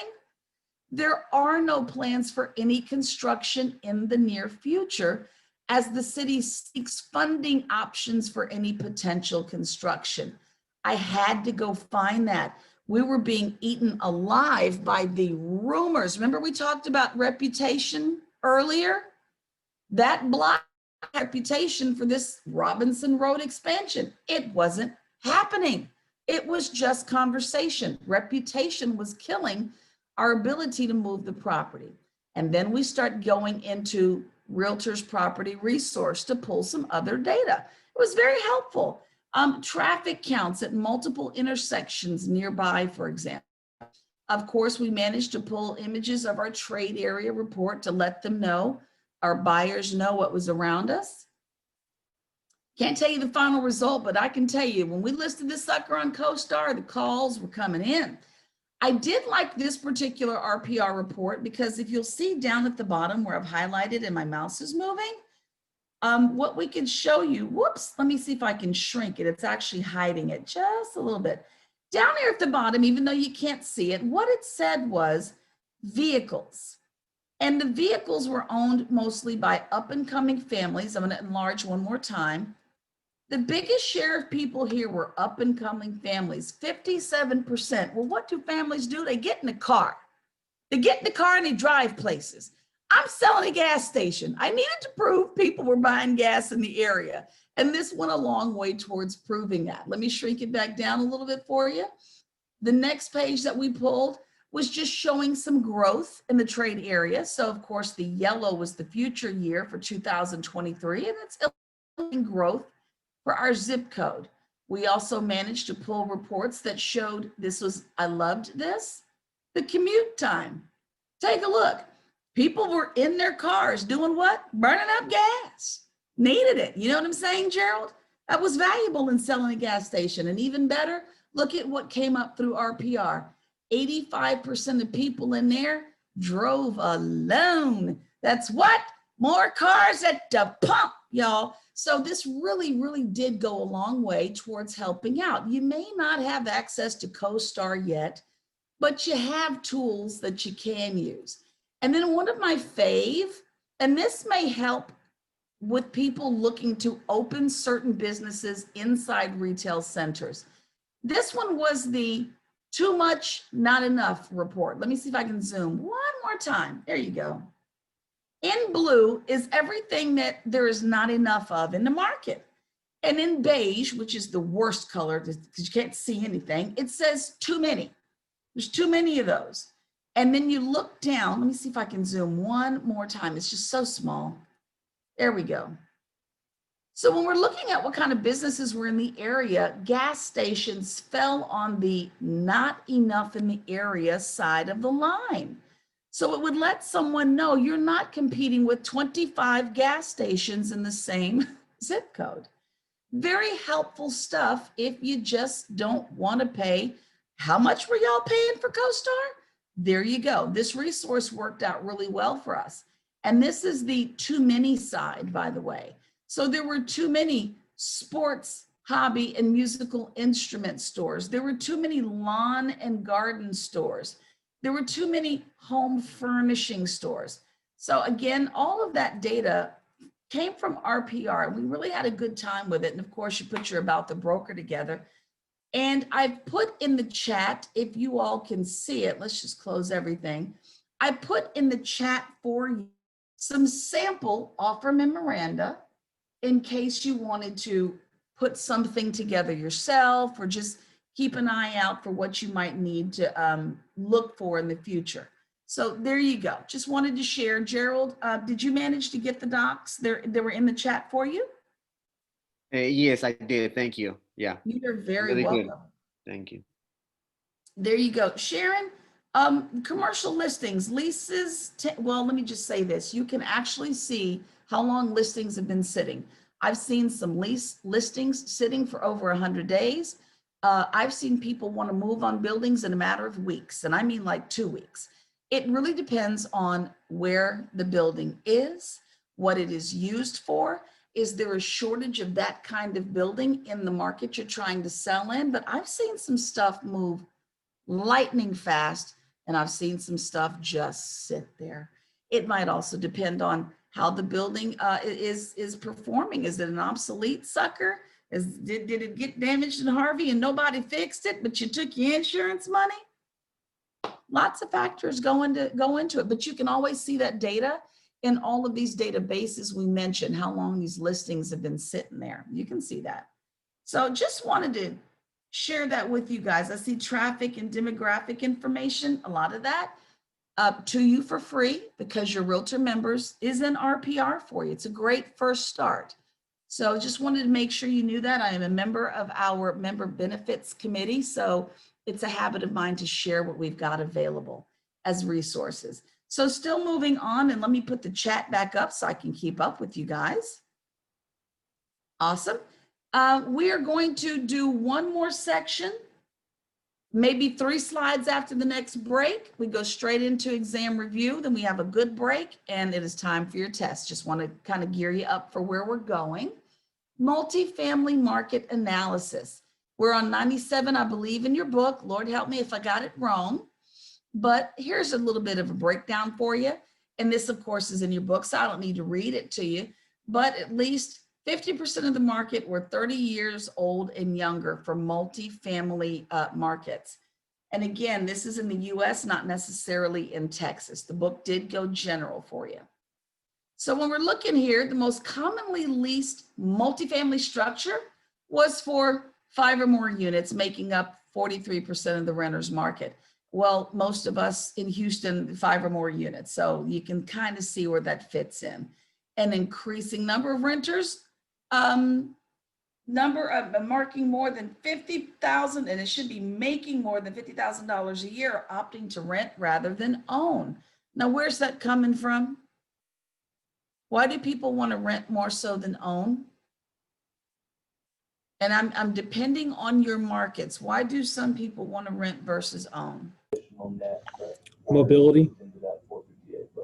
There are no plans for any construction in the near future as the city seeks funding options for any potential construction. I had to go find that. We were being eaten alive by the rumors. Remember we talked about reputation earlier? That block reputation for this Robinson Road expansion. It wasn't happening. It was just conversation. Reputation was killing our ability to move the property. And then we start going into Realtors Property Resource to pull some other data. It was very helpful. Traffic counts at multiple intersections nearby, for example. Of course, we managed to pull images of our trade area report to let them know, our buyers know what was around us. Can't tell you the final result, but I can tell you when we listed this sucker on CoStar, the calls were coming in. I did like this particular RPR report because if you'll see down at the bottom where I've highlighted and my mouse is moving, what we can show you, whoops, let me see if I can shrink it. It's actually hiding it just a little bit. Down here at the bottom, even though you can't see it, what it said was vehicles. And the vehicles were owned mostly by up and coming families. I'm going to enlarge one more time. The biggest share of people here were up and coming families, 57%. Well, what do families do? They get in the car. They get in the car and they drive places. I'm selling a gas station. I needed to prove people were buying gas in the area. And this went a long way towards proving that. Let me shrink it back down a little bit for you. The next page that we pulled was just showing some growth in the trade area. So of course the yellow was the future year for 2023, and it's illustrating growth for our zip code. We also managed to pull reports that showed this was, I loved this, the commute time. Take a look. People were in their cars doing what? Burning up gas. Needed it. You know what I'm saying, Gerald? That was valuable in selling a gas station. And even better, Look at what came up through RPR. 85% of people in there drove alone. That's what? More cars at the pump, y'all. So this really, really did go a long way towards helping out. You may not have access to CoStar yet, but you have tools that you can use. And then one of my fave, and this may help with people looking to open certain businesses inside retail centers. This one was the too much, not enough report. Let me see if I can zoom one more time. There you go. In blue is everything that there is not enough of in the market. And in beige, which is the worst color because you can't see anything, it says too many. There's too many of those. And then you look down, let me see if I can zoom one more time. It's just so small. There we go. So when we're looking at what kind of businesses were in the area, gas stations fell on the not enough in the area side of the line. So it would let someone know you're not competing with 25 gas stations in the same zip code. Very helpful stuff if you just don't want to pay. How much were y'all paying for CoStar? There you go. This resource worked out really well for us. And this is the too many side, by the way. So there were too many sports, hobby, and musical instrument stores. There were too many lawn and garden stores. There were too many home furnishing stores. So again, all of that data came from RPR. We really had a good time with it. And of course, you put your About the Broker together. And I've put in the chat, if you all can see it, let's just close everything. I put in the chat for you some sample offer memoranda in case you wanted to put something together yourself or just keep an eye out for what you might need to look for in the future. So there you go. Just wanted to share. Gerald, did you manage to get the docs? They were in the chat for you? Yes, I did. Thank you. Yeah. You're very Really welcome. good. Thank you. There you go. Sharon, commercial listings, leases, well, let me just say this. You can actually see how long listings have been sitting. I've seen some lease listings sitting for over 100 days. I've seen people want to move on buildings in a matter of weeks, and I mean like 2 weeks. It really depends on where the building is, what it is used for. Is there a shortage of that kind of building in the market you're trying to sell in? But I've seen some stuff move lightning fast, and I've seen some stuff just sit there. It might also depend on how the building is performing. Is it an obsolete sucker? Did it get damaged in Harvey and nobody fixed it, but you took your insurance money? Lots of factors go into it, but you can always see that data in all of these databases we mentioned, how long these listings have been sitting there. You can see that. So just wanted to share that with you guys. I see traffic and demographic information, a lot of that to you for free because your realtor members is in RPR for you. It's a great first start. So just wanted to make sure you knew that. I am a member of our member benefits committee. So it's a habit of mine to share what we've got available as resources. So still moving on, and let me put the chat back up so I can keep up with you guys. Awesome. We are going to do one more section, maybe 3 slides after the next break. We go straight into exam review, then we have a good break, and it is time for your test. Just want to kind of gear you up for where we're going. Multifamily market analysis. We're on 97, I believe, in your book. Lord help me if I got it wrong. But here's a little bit of a breakdown for you. And this, of course, is in your book, so I don't need to read it to you. But at least 50% of the market were 30 years old and younger for multifamily markets. And again, this is in the US, not necessarily in Texas. The book did go general for you. So when we're looking here, the most commonly leased multifamily structure was for 5 or more units, making up 43% of the renters market. Well, most of us in Houston, 5 or more units. So you can kind of see where that fits in. An increasing number of renters, marking more than 50,000, and it should be making more than $50,000 a year, opting to rent rather than own. Now, where's that coming from? Why do people want to rent more so than own? And I'm depending on your markets. Why do some people want to rent versus own? Mobility.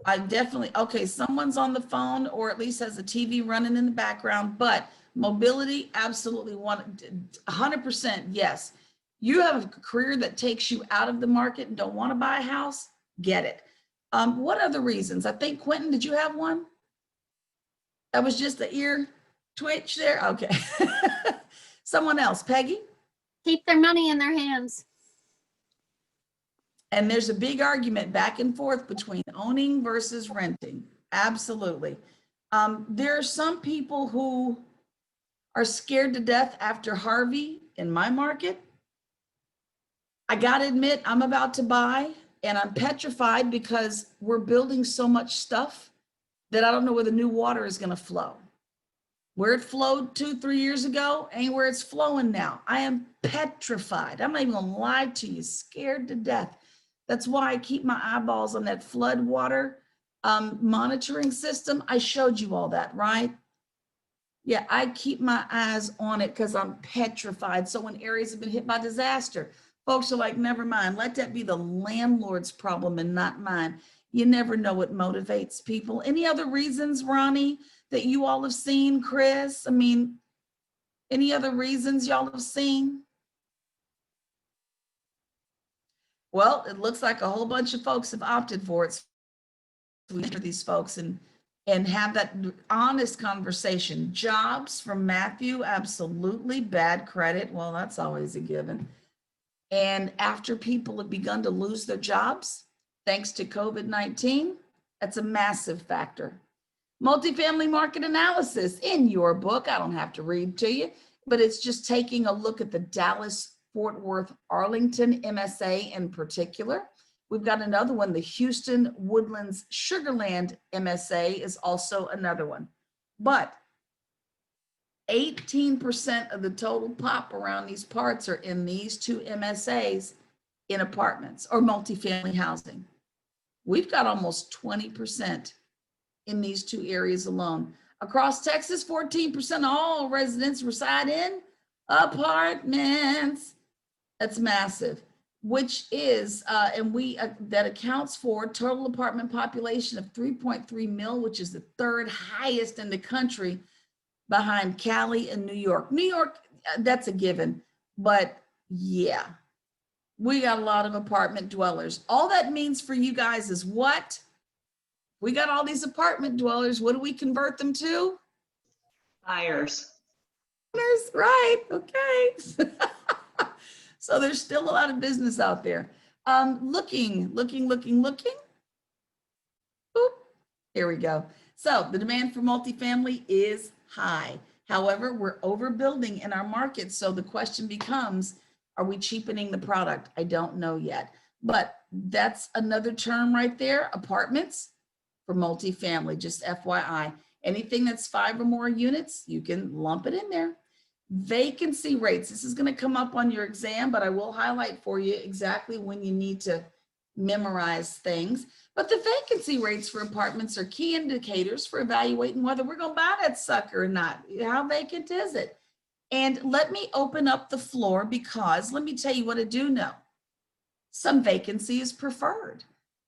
I definitely, okay, someone's on the phone or at least has a TV running in the background, but mobility, absolutely 100%, yes. You have a career that takes you out of the market and don't want to buy a house, get it. What other reasons? I think, Quentin, did you have one? That was just the ear twitch there? Okay. Someone else, Peggy? Keep their money in their hands. And there's a big argument back and forth between owning versus renting. Absolutely. There are some people who are scared to death after Harvey in my market. I got to admit, I'm about to buy and I'm petrified because we're building so much stuff that I don't know where the new water is going to flow. Where it flowed 2-3 years ago ain't where it's flowing now. I am petrified. I'm not even gonna lie to you, scared to death. That's why I keep my eyeballs on that flood water monitoring system. I showed you all that, right? Yeah, I keep my eyes on it because I'm petrified. So when areas have been hit by disaster, folks are like, never mind, let that be the landlord's problem and not mine. You never know what motivates people. Any other reasons, Ronnie, that you all have seen, Chris? I mean, any other reasons y'all have seen? Well, it looks like a whole bunch of folks have opted for it. So we hear these folks and have that honest conversation. Jobs from Matthew, absolutely. Bad credit, well, that's always a given. And after people have begun to lose their jobs, thanks to COVID-19, that's a massive factor. Multifamily market analysis in your book. I don't have to read to you, but it's just taking a look at the Dallas, Fort Worth, Arlington MSA in particular. We've got another one, the Houston Woodlands Sugarland MSA is also another one. But 18% of the total pop around these parts are in these two MSAs in apartments or multifamily housing. We've got almost 20% in these two areas alone. Across Texas, 14% of all residents reside in apartments. That's massive, which is, that accounts for total apartment population of 3.3 mil, which is the third highest in the country behind Cali and New York. New York, that's a given, but yeah, we got a lot of apartment dwellers. All that means for you guys is what? We got all these apartment dwellers. What do we convert them to? Buyers. Right, okay. So there's still a lot of business out there. Looking. Boop. Here we go. So the demand for multifamily is high. However, we're overbuilding in our market. So the question becomes, are we cheapening the product? I don't know yet, but that's another term right there, apartments for multifamily, just FYI. Anything that's 5 or more units, you can lump it in there. Vacancy rates, this is going to come up on your exam, but I will highlight for you exactly when you need to memorize things. But the vacancy rates for apartments are key indicators for evaluating whether we're going to buy that sucker or not. How vacant is it? And let me open up the floor because let me tell you what I do know. Some vacancy is preferred.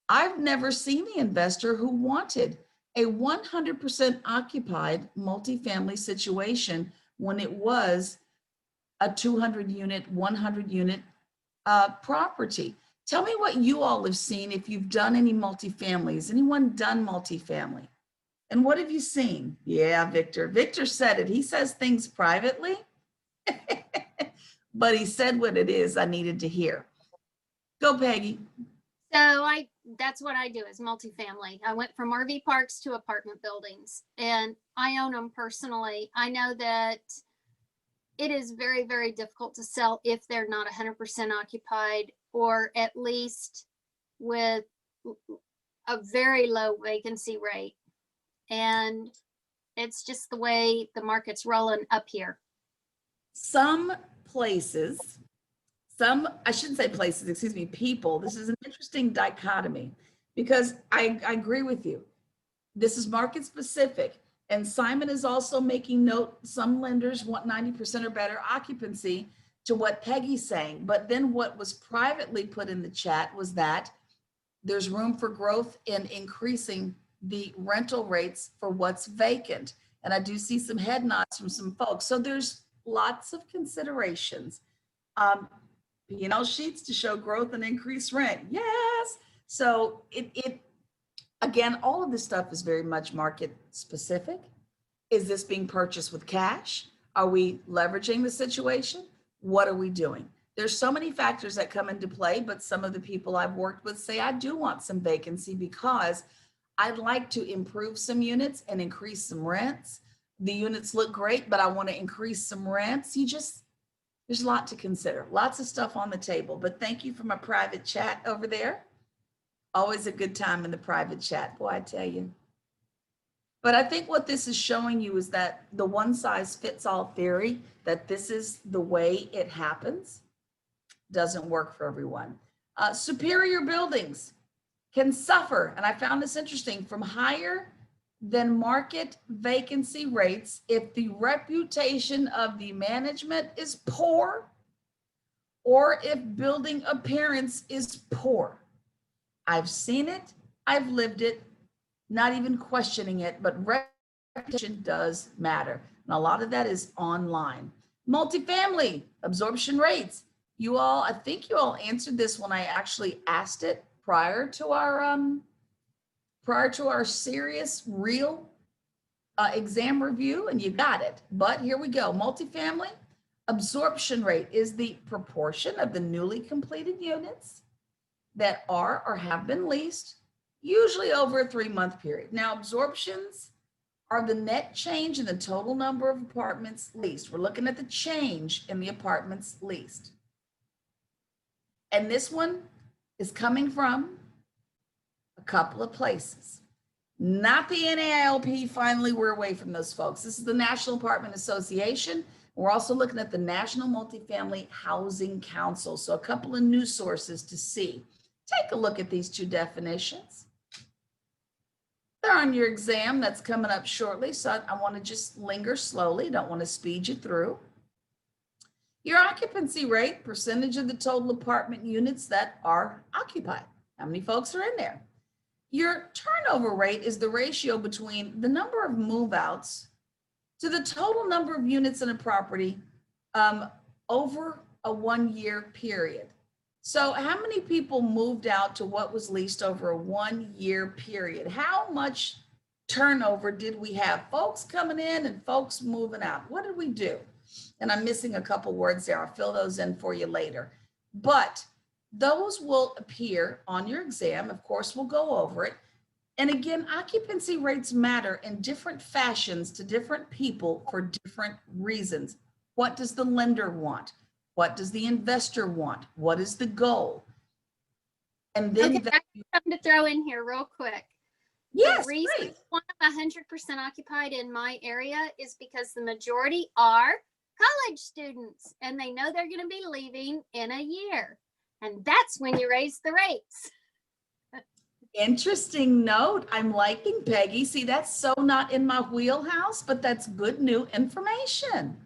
I've never seen the investor who wanted a 100% occupied multifamily situation when it was a 200 unit, 100 unit property. Tell me what you all have seen if you've done any multifamily. Has anyone done multifamily? And what have you seen? Yeah, Victor. Victor said it. He says things privately, but he said what it is I needed to hear. Go, Peggy. So that's what I do is multifamily. I went from RV parks to apartment buildings and I own them personally. I know that it is very, very difficult to sell if they're not 100% occupied or at least with a very low vacancy rate. And it's just the way the market's rolling up here. Some places, I shouldn't say places, excuse me, people, this is an interesting dichotomy because I agree with you. This is market specific. And Simon is also making note, some lenders want 90% or better occupancy to what Peggy's saying. But then what was privately put in the chat was that there's room for growth in increasing the rental rates for what's vacant. And I do see some head nods from some folks. So there's lots of considerations. P&L sheets to show growth and increased rent. Yes. So again, all of this stuff is very much market specific. Is this being purchased with cash? Are we leveraging the situation? What are we doing? There's so many factors that come into play, but some of the people I've worked with say, I do want some vacancy because I'd like to improve some units and increase some rents. The units look great, but I want to increase some rents. There's a lot to consider, lots of stuff on the table, but thank you for my private chat over there. Always a good time in the private chat, boy, I tell you. But I think what this is showing you is that the one size fits all theory, that this is the way it happens, doesn't work for everyone. Superior buildings can suffer, and I found this interesting, from higher than market vacancy rates if the reputation of the management is poor or if building appearance is poor. I've seen it, I've lived it, not even questioning it, but reputation does matter. And a lot of that is online. Multifamily absorption rates. You all, I think you all answered this when I actually asked it prior to our serious, real exam review, and you got it. But here we go. Multifamily absorption rate is the proportion of the newly completed units that are or have been leased, usually over a 3-month period. Now, absorptions are the net change in the total number of apartments leased. We're looking at the change in the apartments leased. And this one is coming from a couple of places. Not the NAILP, finally, we're away from those folks. This is the National Apartment Association. We're also looking at the National Multifamily Housing Council. So a couple of news sources to see. Take a look at these two definitions. They're on your exam that's coming up shortly, so I want to just linger slowly, don't want to speed you through. Your occupancy rate, percentage of the total apartment units that are occupied. How many folks are in there? Your turnover rate is the ratio between the number of move-outs to the total number of units in a property over a 1-year period. So how many people moved out to what was leased over a 1-year period? How much turnover did we have? Folks coming in and folks moving out. What did we do? And I'm missing a couple words there. I'll fill those in for you later. But those will appear on your exam. Of course, we'll go over it. And again, occupancy rates matter in different fashions to different people for different reasons. What does the lender want? What does the investor want? What is the goal? And then okay, I have something to throw in here real quick. Yes, the reason great. one of 100% occupied in my area is because the majority are college students and they know they're going to be leaving in a year. And that's when you raise the rates. Interesting note. I'm liking Peggy. See, that's so not in my wheelhouse, but that's good new information.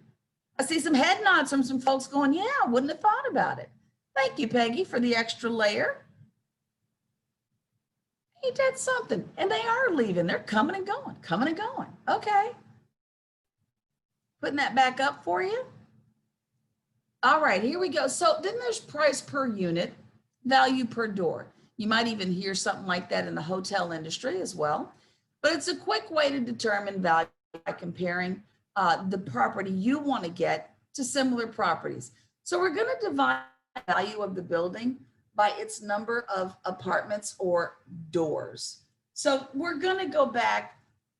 I see some head nods from some folks going, yeah, I wouldn't have thought about it. Thank you, Peggy, for the extra layer. Ain't that something? And they are leaving. They're coming and going, coming and going. Okay. Putting that back up for you. All right, here we go. So then there's price per unit, value per door. You might even hear something like that in the hotel industry as well. But it's a quick way to determine value by comparing the property you want to get to similar properties. So we're going to divide the value of the building by its number of apartments or doors. So we're going to go back,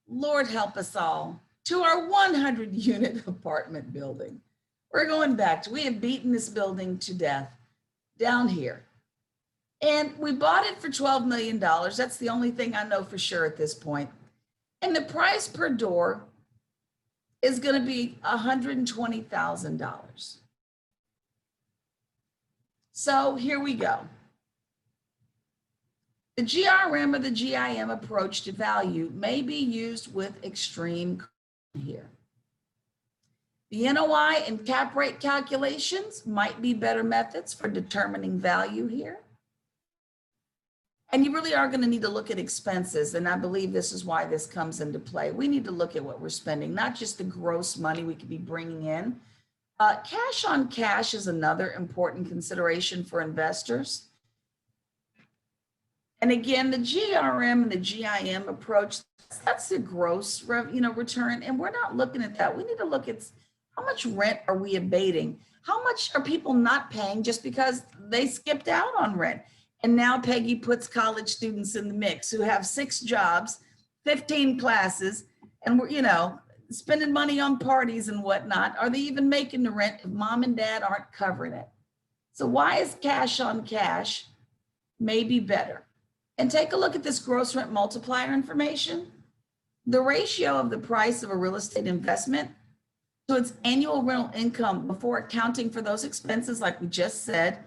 Lord help us all, to our 100 unit apartment building. We're going back to, we have beaten this building to death down here. And we bought it for $12 million. That's the only thing I know for sure at this point. And the price per door is going to be $120,000. So here we go. The GRM or the GIM approach to value may be used with extreme caution here. The NOI and cap rate calculations might be better methods for determining value here. And you really are going to need to look at expenses. And I believe this is why this comes into play. We need to look at what we're spending, not just the gross money we could be bringing in. Cash on cash is another important consideration for investors. And again, the GRM and the GIM approach, that's the gross return. And we're not looking at that. We need to look at how much rent are we abating? How much are people not paying just because they skipped out on rent? And now Peggy puts college students in the mix who have 6 jobs, 15 classes, and we're, spending money on parties and whatnot. Are they even making the rent if mom and dad aren't covering it? So why is cash on cash maybe better? And take a look at this gross rent multiplier information. The ratio of the price of a real estate investment to its annual rental income before accounting for those expenses, like we just said,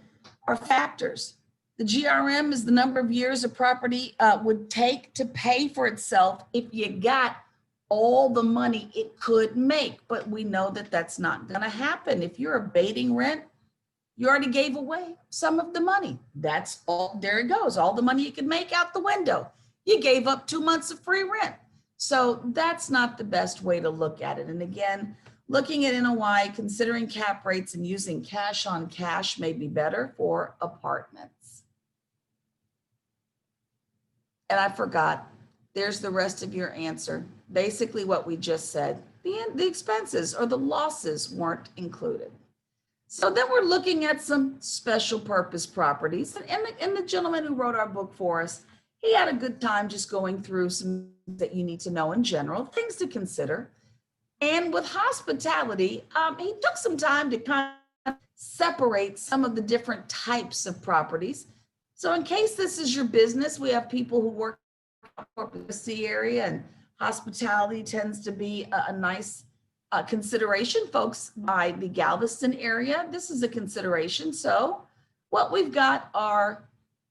are factors. The GRM is the number of years a property would take to pay for itself if you got all the money it could make. But we know that that's not going to happen. If you're abating rent, you already gave away some of the money. That's all, there it goes. All the money you could make out the window. You gave up 2 months of free rent. So that's not the best way to look at it. And again, looking at NOI, considering cap rates and using cash on cash may be better for apartments. And I forgot, there's the rest of your answer. Basically what we just said, the expenses or the losses weren't included. So then we're looking at some special purpose properties. And the gentleman who wrote our book for us, he had a good time just going through some that you need to know in general, things to consider. And with hospitality, he took some time to kind of separate some of the different types of properties. So in case this is your business, we have people who work in the C area, and hospitality tends to be a nice consideration. Folks by the Galveston area, this is a consideration. So what we've got are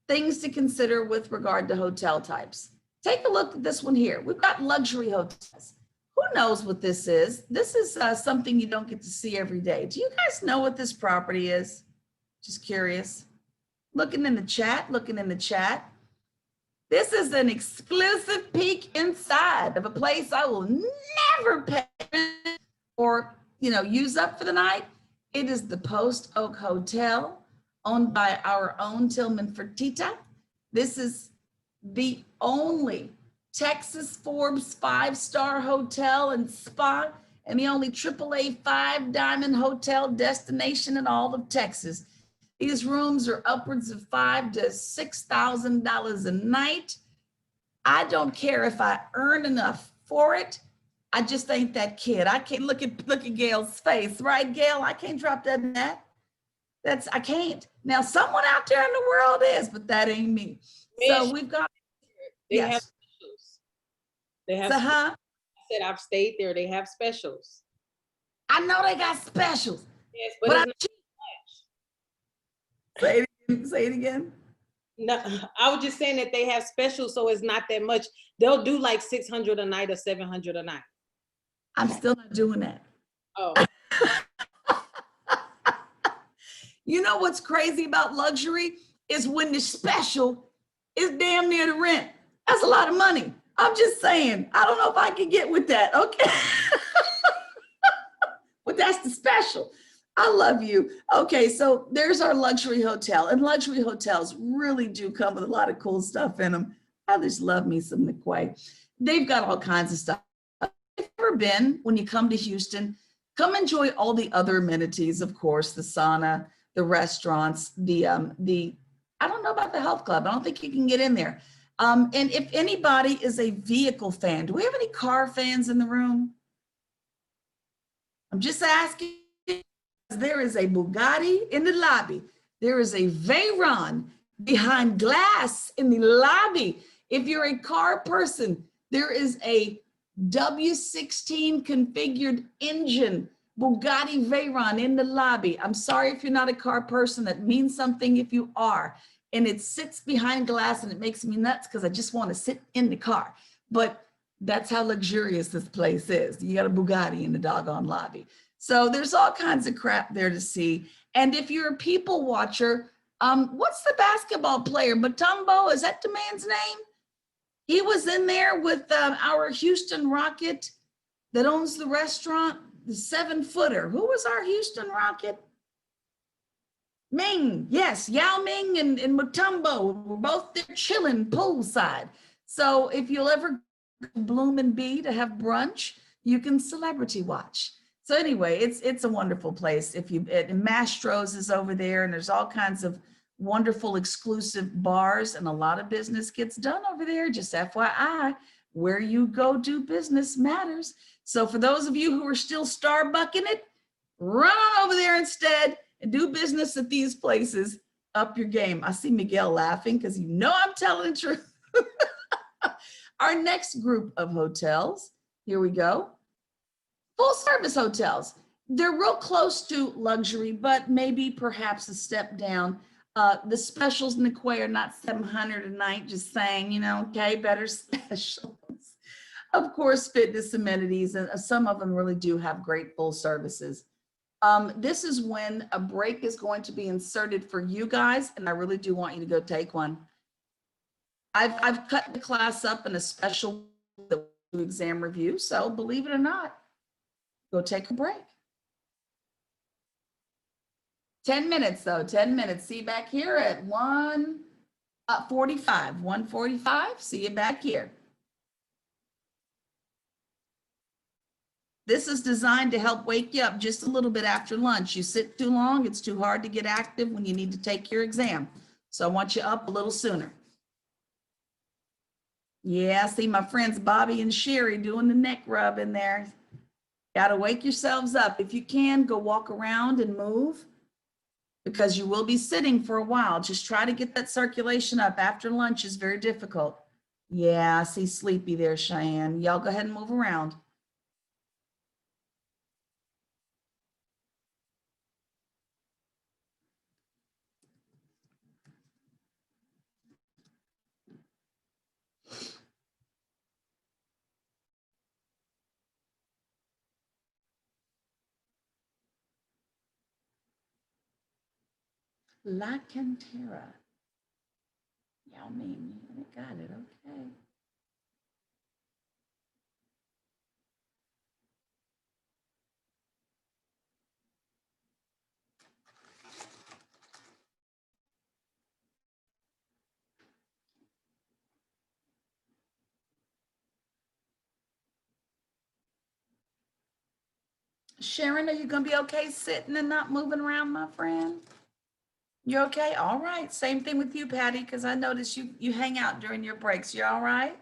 things to consider with regard to hotel types. Take a look at this one here. We've got luxury hotels. Who knows what this is? This is something you don't get to see every day. Do you guys know what this property is? Just curious. Looking in the chat. This is an exclusive peek inside of a place I will never pay or, use up for the night. It is the Post Oak Hotel, owned by our own Tillman Fertitta. This is the only Texas Forbes 5-star hotel and spa, and the only AAA 5-diamond hotel destination in all of Texas. These rooms are upwards of $5,000 to $6,000 a night. I don't care if I earn enough for it. I just ain't that kid. I can't look at Gail's face, right, Gail? I can't drop that net. I can't. Now, someone out there in the world is, but that ain't me. So we've got. They yes. have specials. They have. I said I've stayed there. They have specials. I know they got specials. Yes, but it's not Say it again. No, I was just saying that they have specials, so it's not that much. They'll do like 600 a night or 700 a night. I'm still not doing that. Oh. You know what's crazy about luxury is when the special is damn near the rent. That's a lot of money. I'm just saying, I don't know if I can get with that. Okay. But that's the special. I love you. Okay, so there's our luxury hotel, and luxury hotels really do come with a lot of cool stuff in them. I just love me some McQuay. They've got all kinds of stuff. If you've ever been, when you come to Houston, come enjoy all the other amenities, of course, the sauna, the restaurants, I don't know about the health club. I don't think you can get in there. And if anybody is a vehicle fan, do we have any car fans in the room? I'm just asking. There is a Bugatti in the lobby. There is a Veyron behind glass in the lobby. If you're a car person, there is a W16 configured engine Bugatti Veyron in the lobby. I'm sorry if you're not a car person. That means something if you are. and it sits behind glass and it makes me nuts because I just want to sit in the car. But that's how luxurious this place is. You got a Bugatti in the doggone lobby. So there's all kinds of crap there to see. And if you're a people watcher, what's the basketball player? Mutombo, is that the man's name? He was in there with our Houston Rocket that owns the restaurant, the 7-footer. Who was our Houston Rocket? Ming, yes, Yao Ming and Mutombo were both there chilling poolside. So if you'll ever Bloom and Bee to have brunch, you can celebrity watch. So anyway, it's a wonderful place. If you, Mastro's is over there, and there's all kinds of wonderful exclusive bars, and a lot of business gets done over there. Just FYI, where you go do business matters. So for those of you who are still Starbucking it, run on over there instead and do business at these places. Up your game. I see Miguel laughing because you know I'm telling the truth. Our next group of hotels, here we go. Full service hotels. They're real close to luxury, but maybe perhaps a step down. The specials in the Quay are not 700 a night, just saying, you know, okay, better specials. Of course, fitness amenities, and some of them really do have great full services. This is when a break is going to be inserted for you guys, and I really do want you to go take one. I've cut the class up in a special exam review, so believe it or not, go take a break. 10 minutes though, 10 minutes. See you back here at 1:45. See you back here. This is designed to help wake you up just a little bit after lunch. You sit too long, it's too hard to get active when you need to take your exam. So I want you up a little sooner. Yeah, I see my friends Bobby and Sherry doing the neck rub in there. Got to wake yourselves up. If you can, go walk around and move, because you will be sitting for a while. Just try to get that circulation up. After lunch is very difficult. Yeah, I see sleepy there, Cheyenne. Y'all go ahead and move around. La Cantera. Yao Ming. I got it. Okay. Sharon, are you going to be okay sitting and not moving around, my friend? You okay? All right. Same thing with you, Patty, because I noticed you hang out during your breaks. You all right?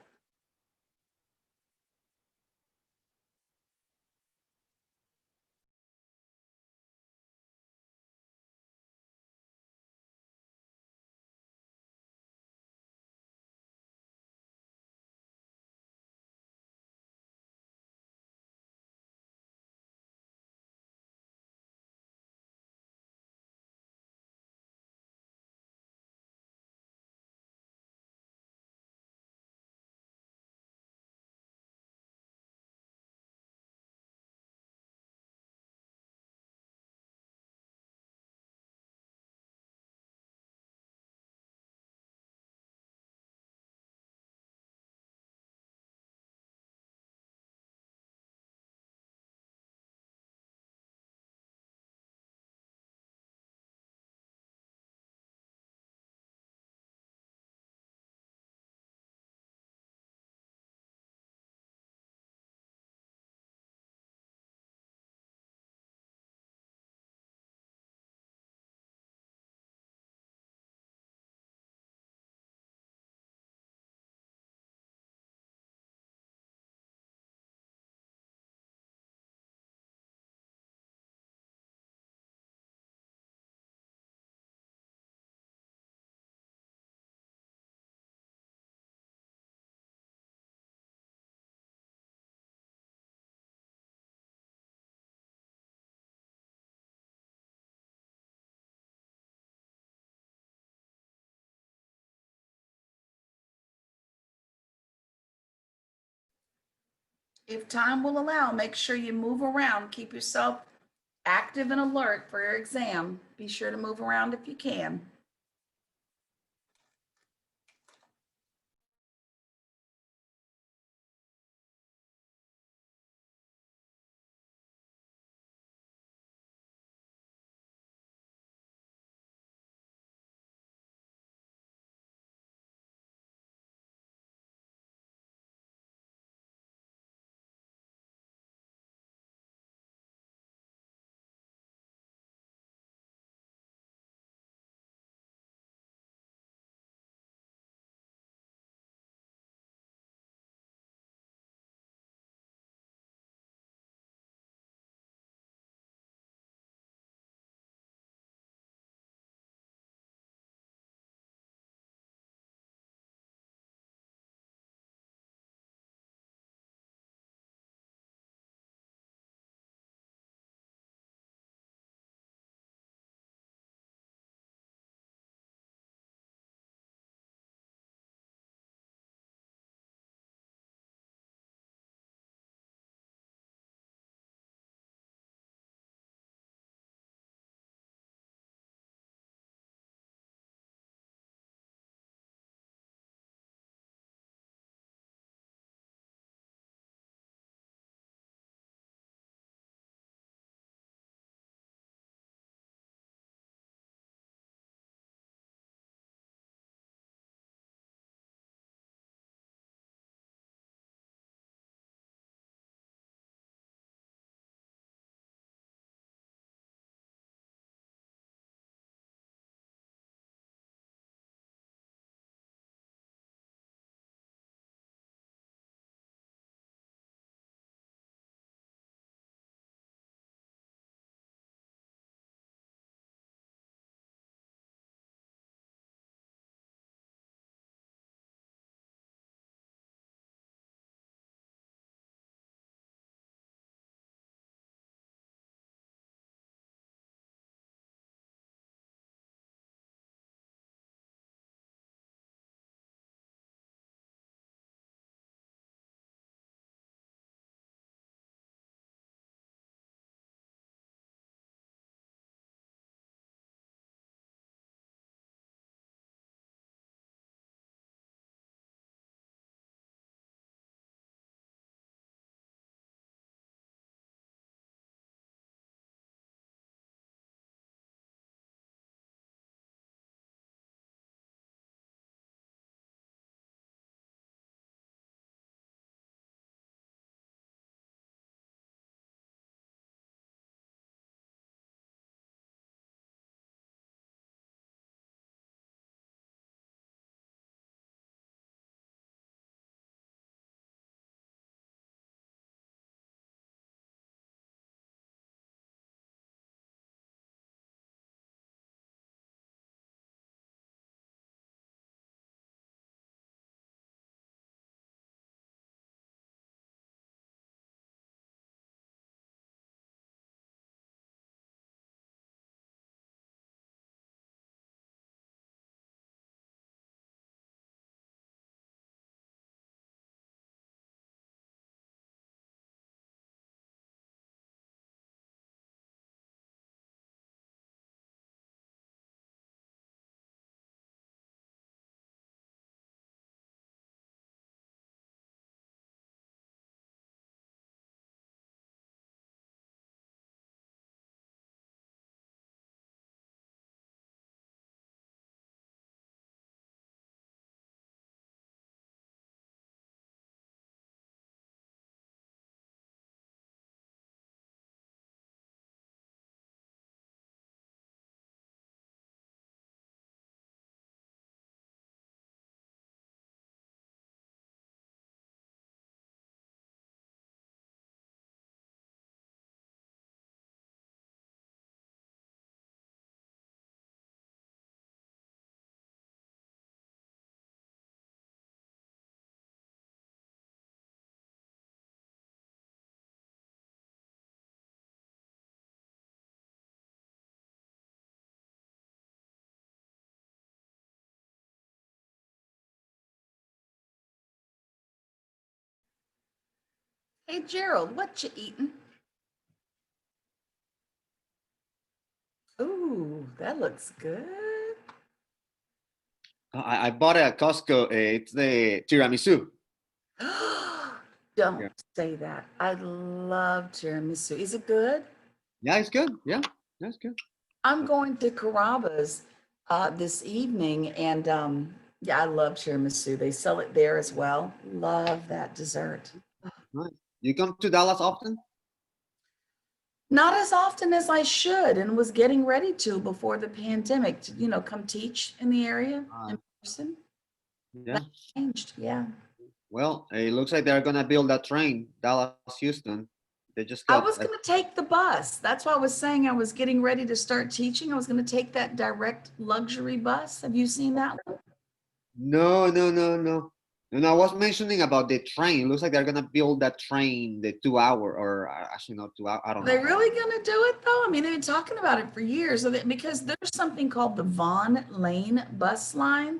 if time will allow, make sure you move around, keep yourself active and alert for your exam. Be sure to move around if you can. Hey, Gerald, what you eating? Ooh, that looks good. I bought it at Costco. It's the tiramisu. Don't Yeah. say that. I love tiramisu. Is it good? Yeah, it's good. Yeah, that's good. I'm going to Carrabba's this evening, and yeah, I love tiramisu. They sell it there as well. Love that dessert. Nice. You come to Dallas often? Not as often as I should, and was getting ready to before the pandemic to, come teach in the area in person. Yeah. That changed, yeah. Well, it looks like they're gonna build that train, Dallas, Houston. They just I got. was going to take the bus. That's why I was saying I was getting ready to start teaching. I was going to take that direct luxury bus. Have you seen that one? No, no, no, no. And I was mentioning about the train. It looks like they're gonna build that train, the 2 hour, or actually not 2 hour. I don't Are they know. really going to do it though? I mean, they've been talking about it for years because there's something called the Vaughan Lane bus line.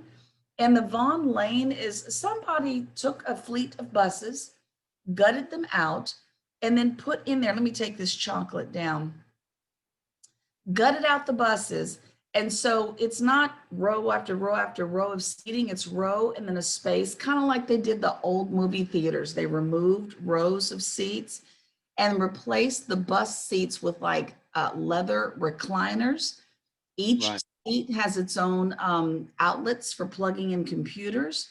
And the Vaughan Lane is somebody took a fleet of buses, gutted them out, and then put in there. Let me take this chocolate down. Gutted out the buses. And so it's not row after row after row of seating, it's row and then a space, kind of like they did the old movie theaters. They removed rows of seats and replaced the bus seats with like leather recliners. Each Right. seat has its own outlets for plugging in computers.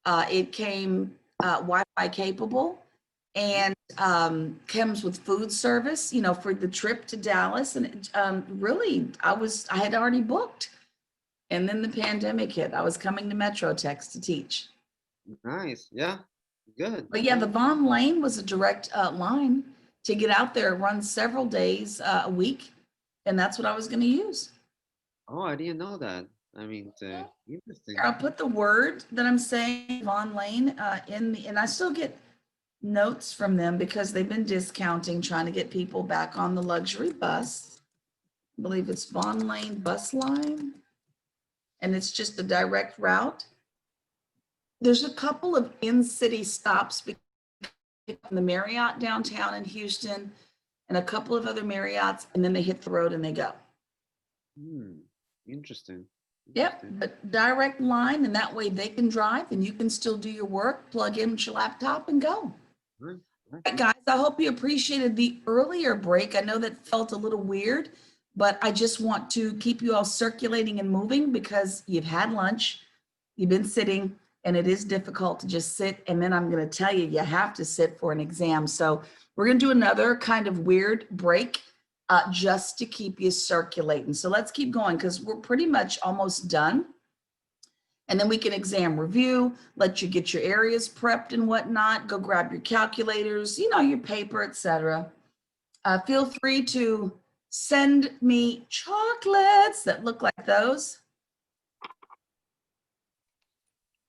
It came Wi-Fi capable and comes with food service, for the trip to Dallas. And really, I had already booked. And then the pandemic hit. I was coming to Metro Tex to teach. Nice. Yeah. Good. But yeah, the Vaughan Lane was a direct line to get out there. It runs several days a week. And that's what I was going to use. Oh, I didn't know that. I mean, interesting. I'll put the word that I'm saying, Vaughan Lane, and I still get notes from them because they've been discounting, trying to get people back on the luxury bus. I believe it's Vaughan Lane bus line, and it's just a direct route. There's a couple of in-city stops from the Marriott downtown in Houston and a couple of other Marriotts, and then they hit the road and they go. Interesting. Yep, but direct line, and that way they can drive and you can still do your work, plug in your laptop and go. All right, guys, I hope you appreciated the earlier break. I know that felt a little weird, but I just want to keep you all circulating and moving because you've had lunch, you've been sitting, and it is difficult to just sit. And then I'm going to tell you, you have to sit for an exam. So we're going to do another kind of weird break just to keep you circulating. So let's keep going because we're pretty much almost done. And then we can exam review, let you get your areas prepped and whatnot, go grab your calculators, your paper, etc. Feel free to send me chocolates that look like those.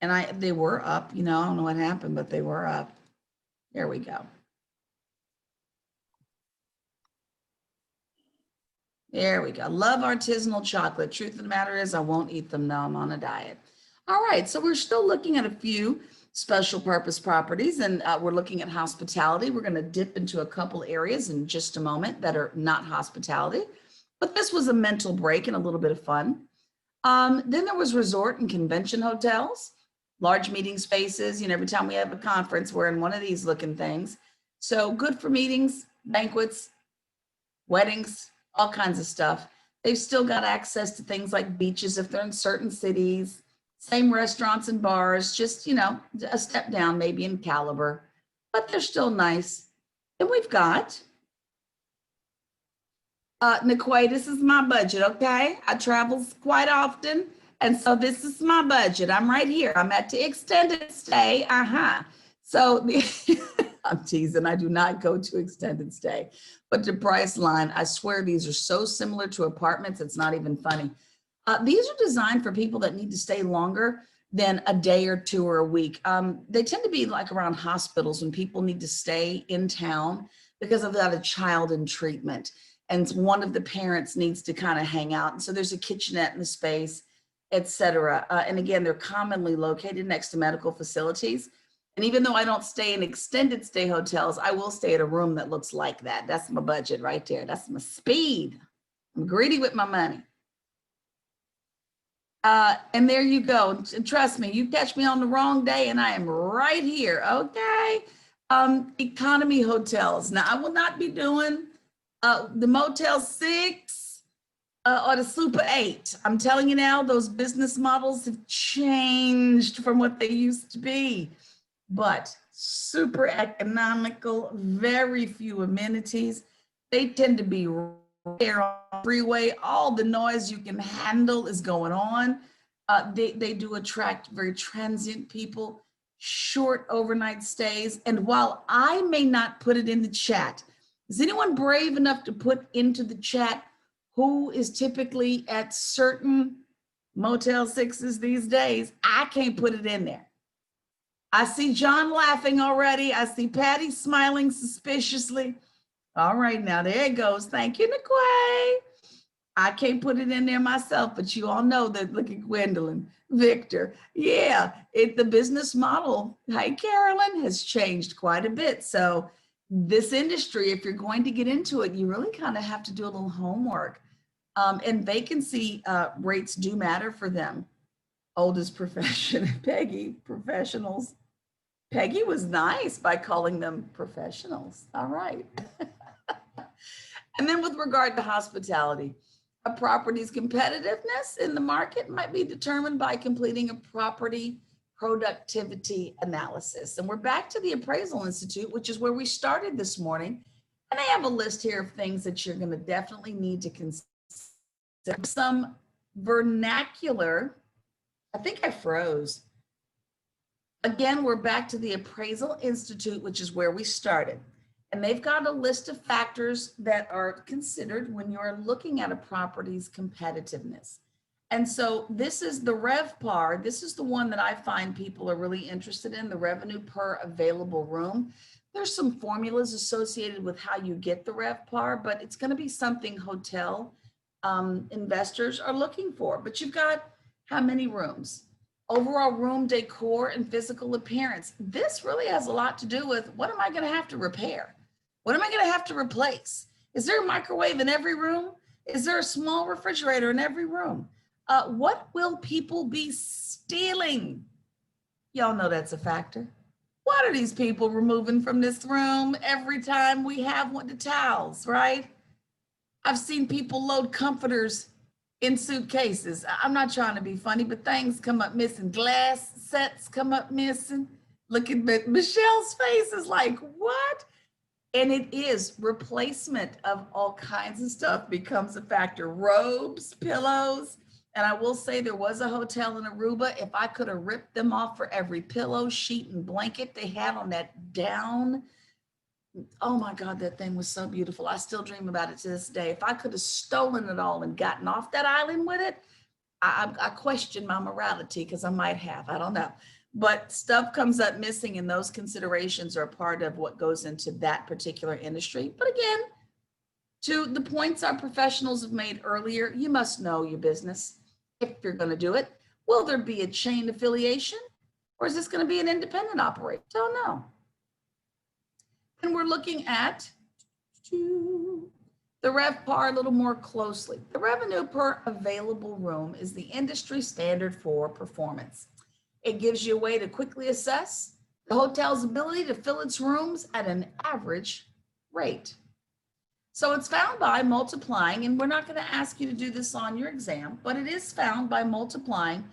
And they were up, I don't know what happened, but they were up. There we go. There we go. Love artisanal chocolate. Truth of the matter is I won't eat them now. I'm on a diet. All right. So we're still looking at a few special purpose properties and we're looking at hospitality. We're going to dip into a couple areas in just a moment that are not hospitality, but this was a mental break and a little bit of fun. Then there was resort and convention hotels, large meeting spaces. Every time we have a conference, we're in one of these looking things. So good for meetings, banquets, weddings, all kinds of stuff. They've still got access to things like beaches if they're in certain cities, same restaurants and bars, just, a step down maybe in caliber, but they're still nice. And we've got, Nikoi, this is my budget, okay? I travel quite often, and so this is my budget. I'm right here. I'm at the extended stay, So I'm teasing, I do not go to extended stay. But the price line, I swear these are so similar to apartments, it's not even funny. These are designed for people that need to stay longer than a day or two or a week. They tend to be like around hospitals when people need to stay in town because of that a child in treatment. And one of the parents needs to kind of hang out. And so there's a kitchenette in the space, et cetera. And again, they're commonly located next to medical facilities. And even though I don't stay in extended stay hotels, I will stay at a room that looks like that. That's my budget right there. That's my speed. I'm greedy with my money. And there you go. Trust me, you catch me on the wrong day and I am right here, okay? Economy hotels. Now, I will not be doing the Motel 6 or the Super 8. I'm telling you now, those business models have changed from what they used to be. But super economical, very few amenities. They tend to be there on the freeway. All the noise you can handle is going on. They do attract very transient people, short overnight stays. And while I may not put it in the chat, is anyone brave enough to put into the chat who is typically at certain Motel 6s these days? I can't put it in there. I see John laughing already. I see Patty smiling suspiciously. All right, now there it goes. Thank you, Niquay. I can't put it in there myself, but you all know that. Look at Gwendolyn, Victor. Yeah, the business model, hi Carolyn, has changed quite a bit. So this industry, if you're going to get into it, you really kind of have to do a little homework. And vacancy rates do matter for them. Oldest profession, Peggy, professionals. Peggy was nice by calling them professionals. All right. And then with regard to hospitality, a property's competitiveness in the market might be determined by completing a property productivity analysis. And we're back to the Appraisal Institute, which is where we started this morning. And they have a list here of things that you're going to definitely need to consider. Some vernacular. I think I froze. Again, we're back to the Appraisal Institute, which is where we started. And they've got a list of factors that are considered when you're looking at a property's competitiveness. And so this is the RevPAR. This is the one that I find people are really interested in, the revenue per available room. There's some formulas associated with how you get the RevPAR, but it's going to be something hotel investors are looking for. But you've got how many rooms? Overall room decor and physical appearance. This really has a lot to do with what am I going to have to repair? What am I going to have to replace? Is there a microwave in every room? Is there a small refrigerator in every room? What will people be stealing? Y'all know that's a factor. What are these people removing from this room every time we have the towels, right? I've seen people load comforters in suitcases. I'm not trying to be funny, but things come up missing. Glass sets come up missing. Look at Michelle's face is like, what? And it is replacement of all kinds of stuff becomes a factor. Robes, pillows. And I will say there was a hotel in Aruba. If I could have ripped them off for every pillow, sheet, and blanket they had on that down, oh my God, that thing was so beautiful. I still dream about it to this day. If I could have stolen it all and gotten off that island with it, I question my morality because I might have, I don't know. But stuff comes up missing, and those considerations are part of what goes into that particular industry. But again, to the points our professionals have made earlier, you must know your business if you're going to do it. Will there be a chain affiliation, or is this going to be an independent operator? Don't know. And we're looking at the RevPAR a little more closely. The revenue per available room is the industry standard for performance. It gives you a way to quickly assess the hotel's ability to fill its rooms at an average rate. So it's found by multiplying, and we're not going to ask you to do this on your exam, but it is found by multiplying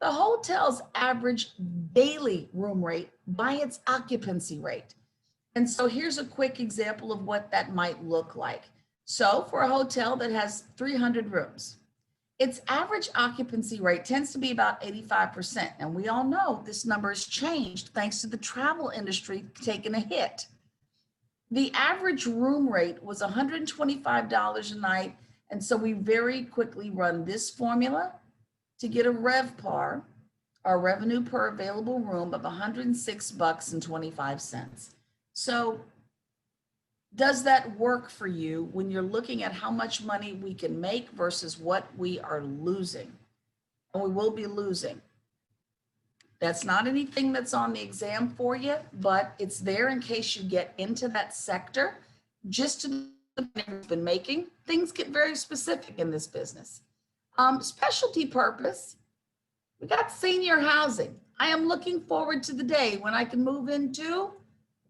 the hotel's average daily room rate by its occupancy rate. And so here's a quick example of what that might look like. So for a hotel that has 300 rooms, its average occupancy rate tends to be about 85%. And we all know this number has changed thanks to the travel industry taking a hit. The average room rate was $125 a night. And so we very quickly run this formula to get a RevPAR, our revenue per available room, of $106.25. So does that work for you when you're looking at how much money we can make versus what we are losing? And we will be losing. That's not anything that's on the exam for you, but it's there in case you get into that sector. Just to been making, things get very specific in this business. Specialty purpose, we got senior housing. I am looking forward to the day when I can move into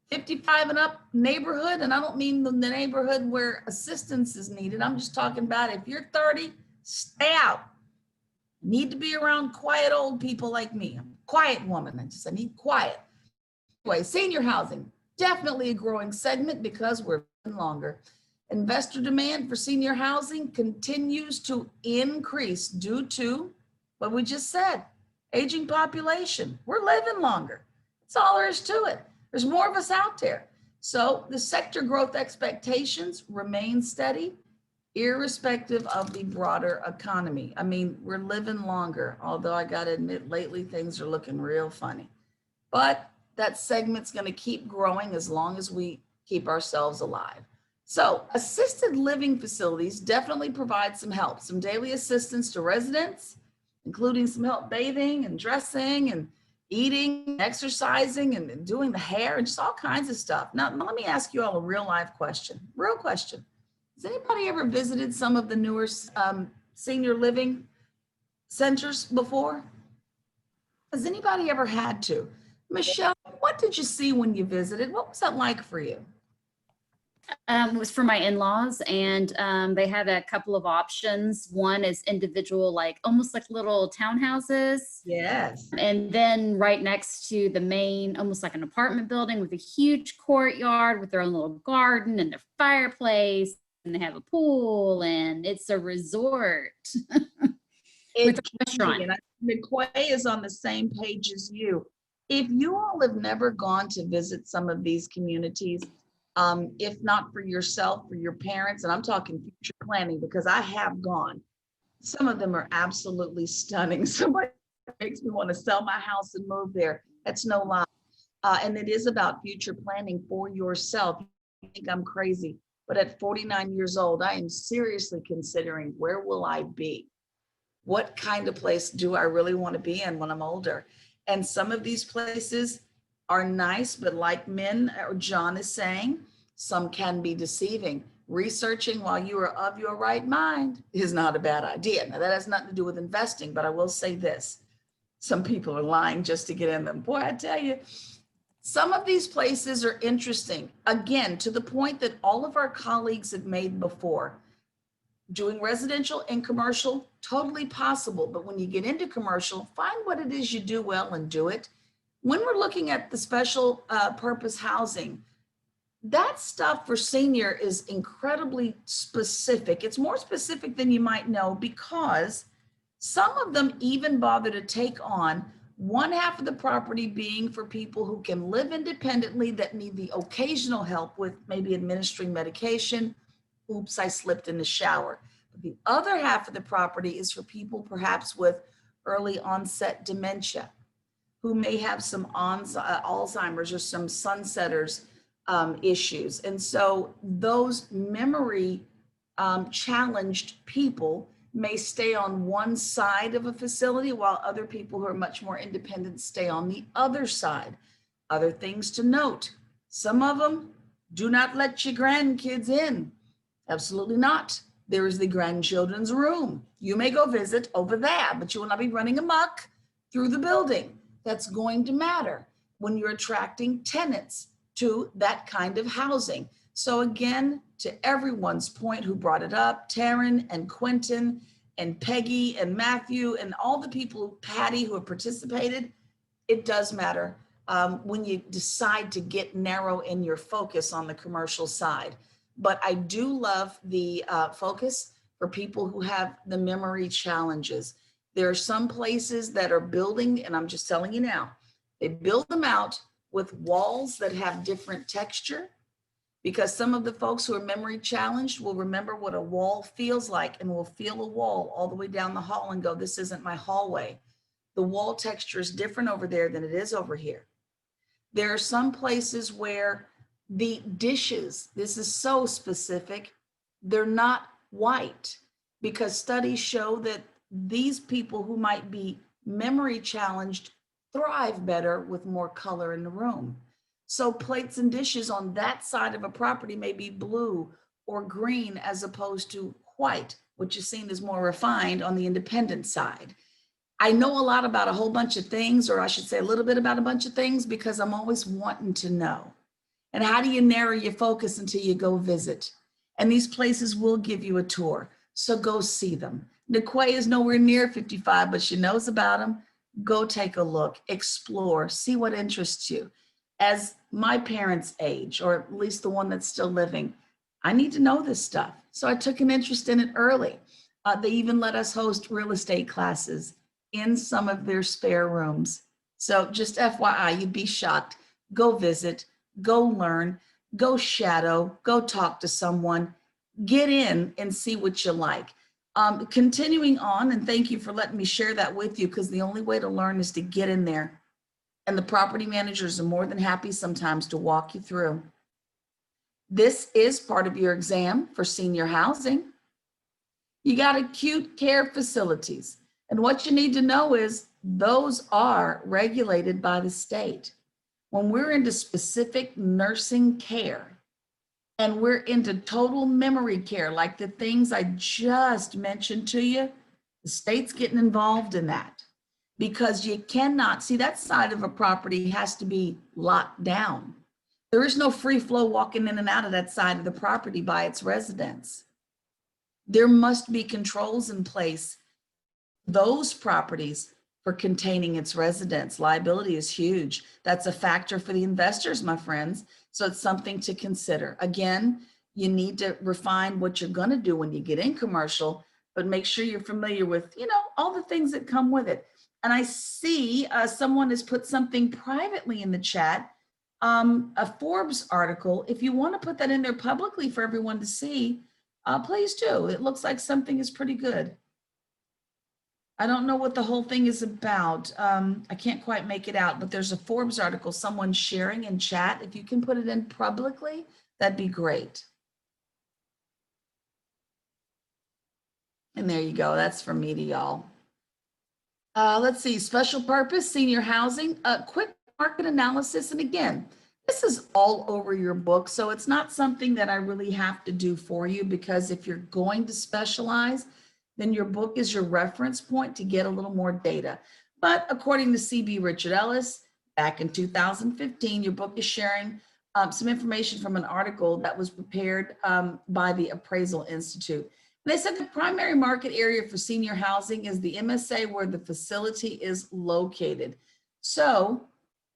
55 and up neighborhood. And I don't mean the neighborhood where assistance is needed. I'm just talking about if you're 30, stay out. Need to be around quiet old people like me. I'm a quiet woman. I need quiet. Anyway, senior housing, definitely a growing segment because we're living longer. Investor demand for senior housing continues to increase due to what we just said, aging population. We're living longer. That's all there is to it. There's more of us out there. So the sector growth expectations remain steady, irrespective of the broader economy. I mean, we're living longer, although I got to admit, lately things are looking real funny. But that segment's going to keep growing as long as we keep ourselves alive. So assisted living facilities definitely provide some help, some daily assistance to residents, including some help bathing and dressing and eating, exercising, and doing the hair and just all kinds of stuff. Now, let me ask you all a real life question. Real question. Has anybody ever visited some of the newer senior living centers before? Has anybody ever had to? Michelle, what did you see when you visited? What was that like for you? It was for my in-laws, and they had a couple of options. One is individual, like almost like little townhouses. Yes. And then right next to the main, almost like an apartment building with a huge courtyard with their own little garden and their fireplace, and they have a pool, and it's a resort with a restaurant. And McQuay is on the same page as you. If you all have never gone to visit some of these communities, if not for yourself, for your parents, and I'm talking future planning because I have gone. Some of them are absolutely stunning. Somebody makes me want to sell my house and move there. That's no lie. And it is about future planning for yourself. You think I'm crazy, but at 49 years old, I am seriously considering where will I be? What kind of place do I really want to be in when I'm older? And some of these places are nice, but like Min or John is saying, some can be deceiving. Researching while you are of your right mind is not a bad idea. Now that has nothing to do with investing, but I will say this. Some people are lying just to get in them. Boy, I tell you, some of these places are interesting. Again, to the point that all of our colleagues have made before. Doing residential and commercial, totally possible. But when you get into commercial, find what it is you do well and do it. When we're looking at the special purpose housing, that stuff for senior is incredibly specific. It's more specific than you might know because some of them even bother to take on one half of the property being for people who can live independently that need the occasional help with maybe administering medication. Oops, I slipped in the shower. But the other half of the property is for people perhaps with early onset dementia, who may have some Alzheimer's or some sunsetters issues. And so those memory challenged people may stay on one side of a facility while other people who are much more independent stay on the other side. Other things to note, some of them do not let your grandkids in. Absolutely not. There is the grandchildren's room. You may go visit over there, but you will not be running amok through the building. That's going to matter when you're attracting tenants to that kind of housing. So again, to everyone's point who brought it up, Taryn and Quentin and Peggy and Matthew and all the people, Patty, who have participated, it does matter when you decide to get narrow in your focus on the commercial side. But I do love the focus for people who have the memory challenges. There are some places that are building, and I'm just telling you now, they build them out with walls that have different texture, because some of the folks who are memory challenged will remember what a wall feels like and will feel a wall all the way down the hall and go, this isn't my hallway. The wall texture is different over there than it is over here. There are some places where the dishes, this is so specific, they're not white, because studies show that these people who might be memory challenged thrive better with more color in the room. So plates and dishes on that side of a property may be blue or green as opposed to white, which is seen as more refined on the independent side. I know a lot about a whole bunch of things, or I should say a little bit about a bunch of things, because I'm always wanting to know. And how do you narrow your focus until you go visit? And these places will give you a tour. So go see them. Niquay is nowhere near 55, but she knows about them. Go take a look, explore, see what interests you. As my parents age, or at least the one that's still living, I need to know this stuff. So I took an interest in it early. They even let us host real estate classes in some of their spare rooms. So just FYI, you'd be shocked. Go visit, go learn, go shadow, go talk to someone, get in and see what you like. Continuing on, and thank you for letting me share that with you, because the only way to learn is to get in there. And the property managers are more than happy sometimes to walk you through. This is part of your exam for senior housing. You got acute care facilities. And what you need to know is those are regulated by the state. When we're into specific nursing care and we're into total memory care, like the things I just mentioned to you, the state's getting involved in that, because you cannot see that side of a property has to be locked down. There is no free flow walking in and out of that side of the property by its residents. There must be controls in place, those properties, for containing its residents. Liability is huge. That's a factor for the investors, my friends. So it's something to consider. Again, you need to refine what you're going to do when you get in commercial, but make sure you're familiar with, all the things that come with it. And I see someone has put something privately in the chat, a Forbes article. If you want to put that in there publicly for everyone to see, please do. It looks like something is pretty good. I don't know what the whole thing is about. I can't quite make it out, but there's a Forbes article someone's sharing in chat. If you can put it in publicly, that'd be great. And there you go. That's from me to y'all. Let's see, special purpose, senior housing, quick market analysis. And again, this is all over your book. So it's not something that I really have to do for you, because if you're going to specialize, then your book is your reference point to get a little more data. But according to CB Richard Ellis, back in 2015, your book is sharing some information from an article that was prepared by the Appraisal Institute. And they said the primary market area for senior housing is the MSA where the facility is located. So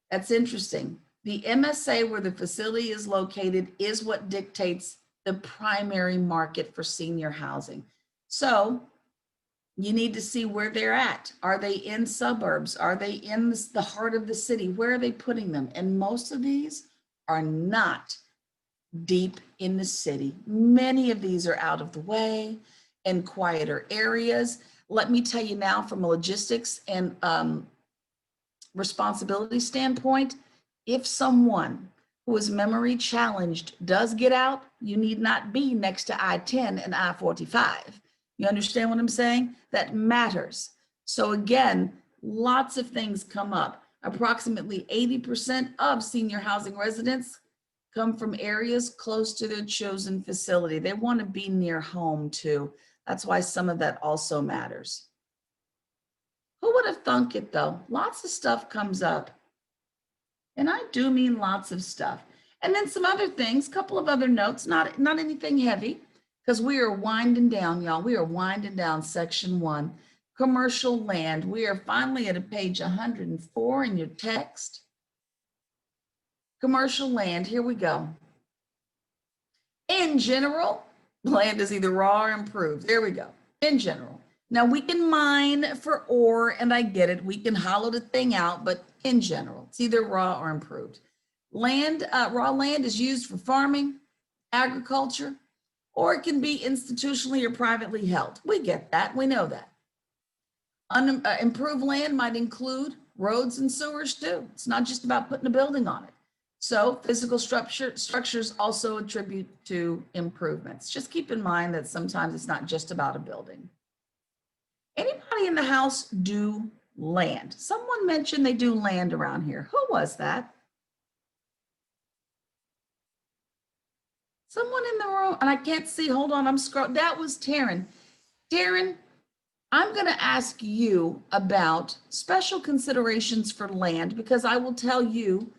that's interesting. The MSA where the facility is located is what dictates the primary market for senior housing. So you need to see where they're at. Are they in suburbs? Are they in the heart of the city? Where are they putting them? And most of these are not deep in the city. Many of these are out of the way in quieter areas. Let me tell you now, from a logistics and responsibility standpoint, if someone who is memory challenged does get out, you need not be next to I-10 and I-45. You understand what I'm saying? That matters. So again, lots of things come up. Approximately 80% of senior housing residents come from areas close to their chosen facility. They want to be near home too. That's why some of that also matters. Who would have thunk it though? Lots of stuff comes up. And I do mean lots of stuff. And then some other things, couple of other notes, not anything heavy, because we are winding down, y'all. We are winding down section 1, commercial land. We are finally at a page 104 in your text. Commercial land, here we go. In general, land is either raw or improved. There we go, in general. Now we can mine for ore, and I get it. We can hollow the thing out, but in general, it's either raw or improved. Land, raw land is used for farming, agriculture, or it can be institutionally or privately held. We get that, we know that. Improved land might include roads and sewers too. It's not just about putting a building on it. So physical structures also attribute to improvements. Just keep in mind that sometimes it's not just about a building. Anybody in the house do land. Someone mentioned they do land around here. Who was that? Someone in the room, and I can't see, hold on, I'm scrolling. That was Taryn. Taryn, I'm going to ask you about special considerations for land, because I will tell you,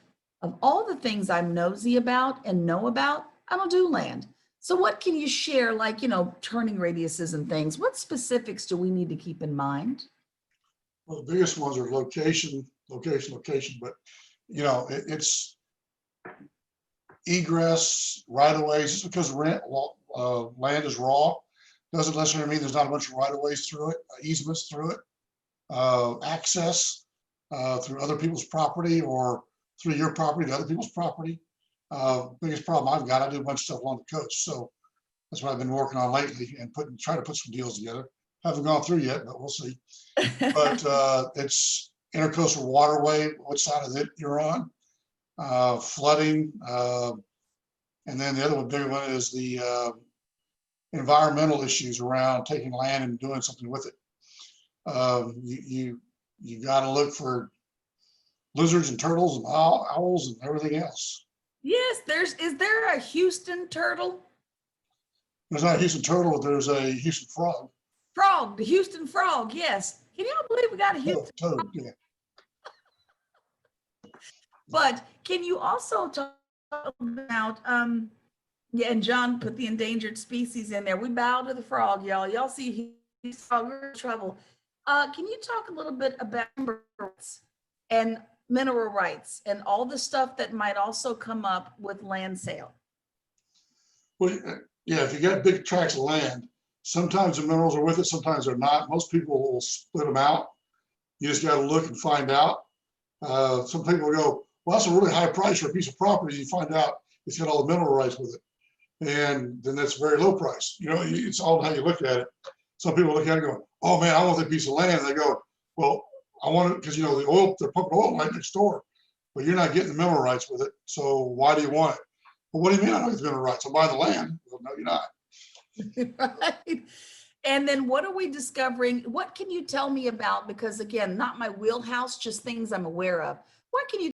of all the things I'm nosy about and know about, I don't do land. So what can you share, like, turning radiuses and things? What specifics do we need to keep in mind? Well, the biggest ones are location, location, but it's egress, right of ways. Just because land is raw doesn't necessarily mean there's not a bunch of right of ways through it, easements through it, access through other people's property or through your property to other people's property. Biggest problem I've got, I do a bunch of stuff along the coast, so that's what I've been working on lately and trying to put some deals together. Haven't gone through yet, but we'll see. But it's intercoastal waterway, what side of it you're on, flooding, and then the other big one is the environmental issues around taking land and doing something with it. You got to look for lizards and turtles and owls and everything else. Yes, is there a Houston turtle? There's not a Houston turtle, but there's a Houston frog. Frog, the Houston frog, yes. Can y'all believe we got a Houston toad, yeah. But can you also talk about, yeah, and John put the endangered species in there. We bow to the frog, y'all. Y'all see he's in trouble. Can you talk a little bit about rights and mineral rights and all the stuff that might also come up with land sale? Well, yeah, if you got big tracts of land, sometimes the minerals are with it, sometimes they're not. Most people will split them out. You just got to look and find out. Some people go, well, that's a really high price for a piece of property. You find out it's got all the mineral rights with it. And then that's a very low price. It's all how you look at it. Some people look at it and go, oh man, I want that piece of land. And they go, well, I want it because, the oil, they're pumping oil right next door, but you're not getting the mineral rights with it. So why do you want it? Well, what do you mean I don't get the mineral rights? I'm buying the land. Well, no, you're not. Right. And then what are we discovering? What can you tell me about? Because again, not my wheelhouse, just things I'm aware of. What can you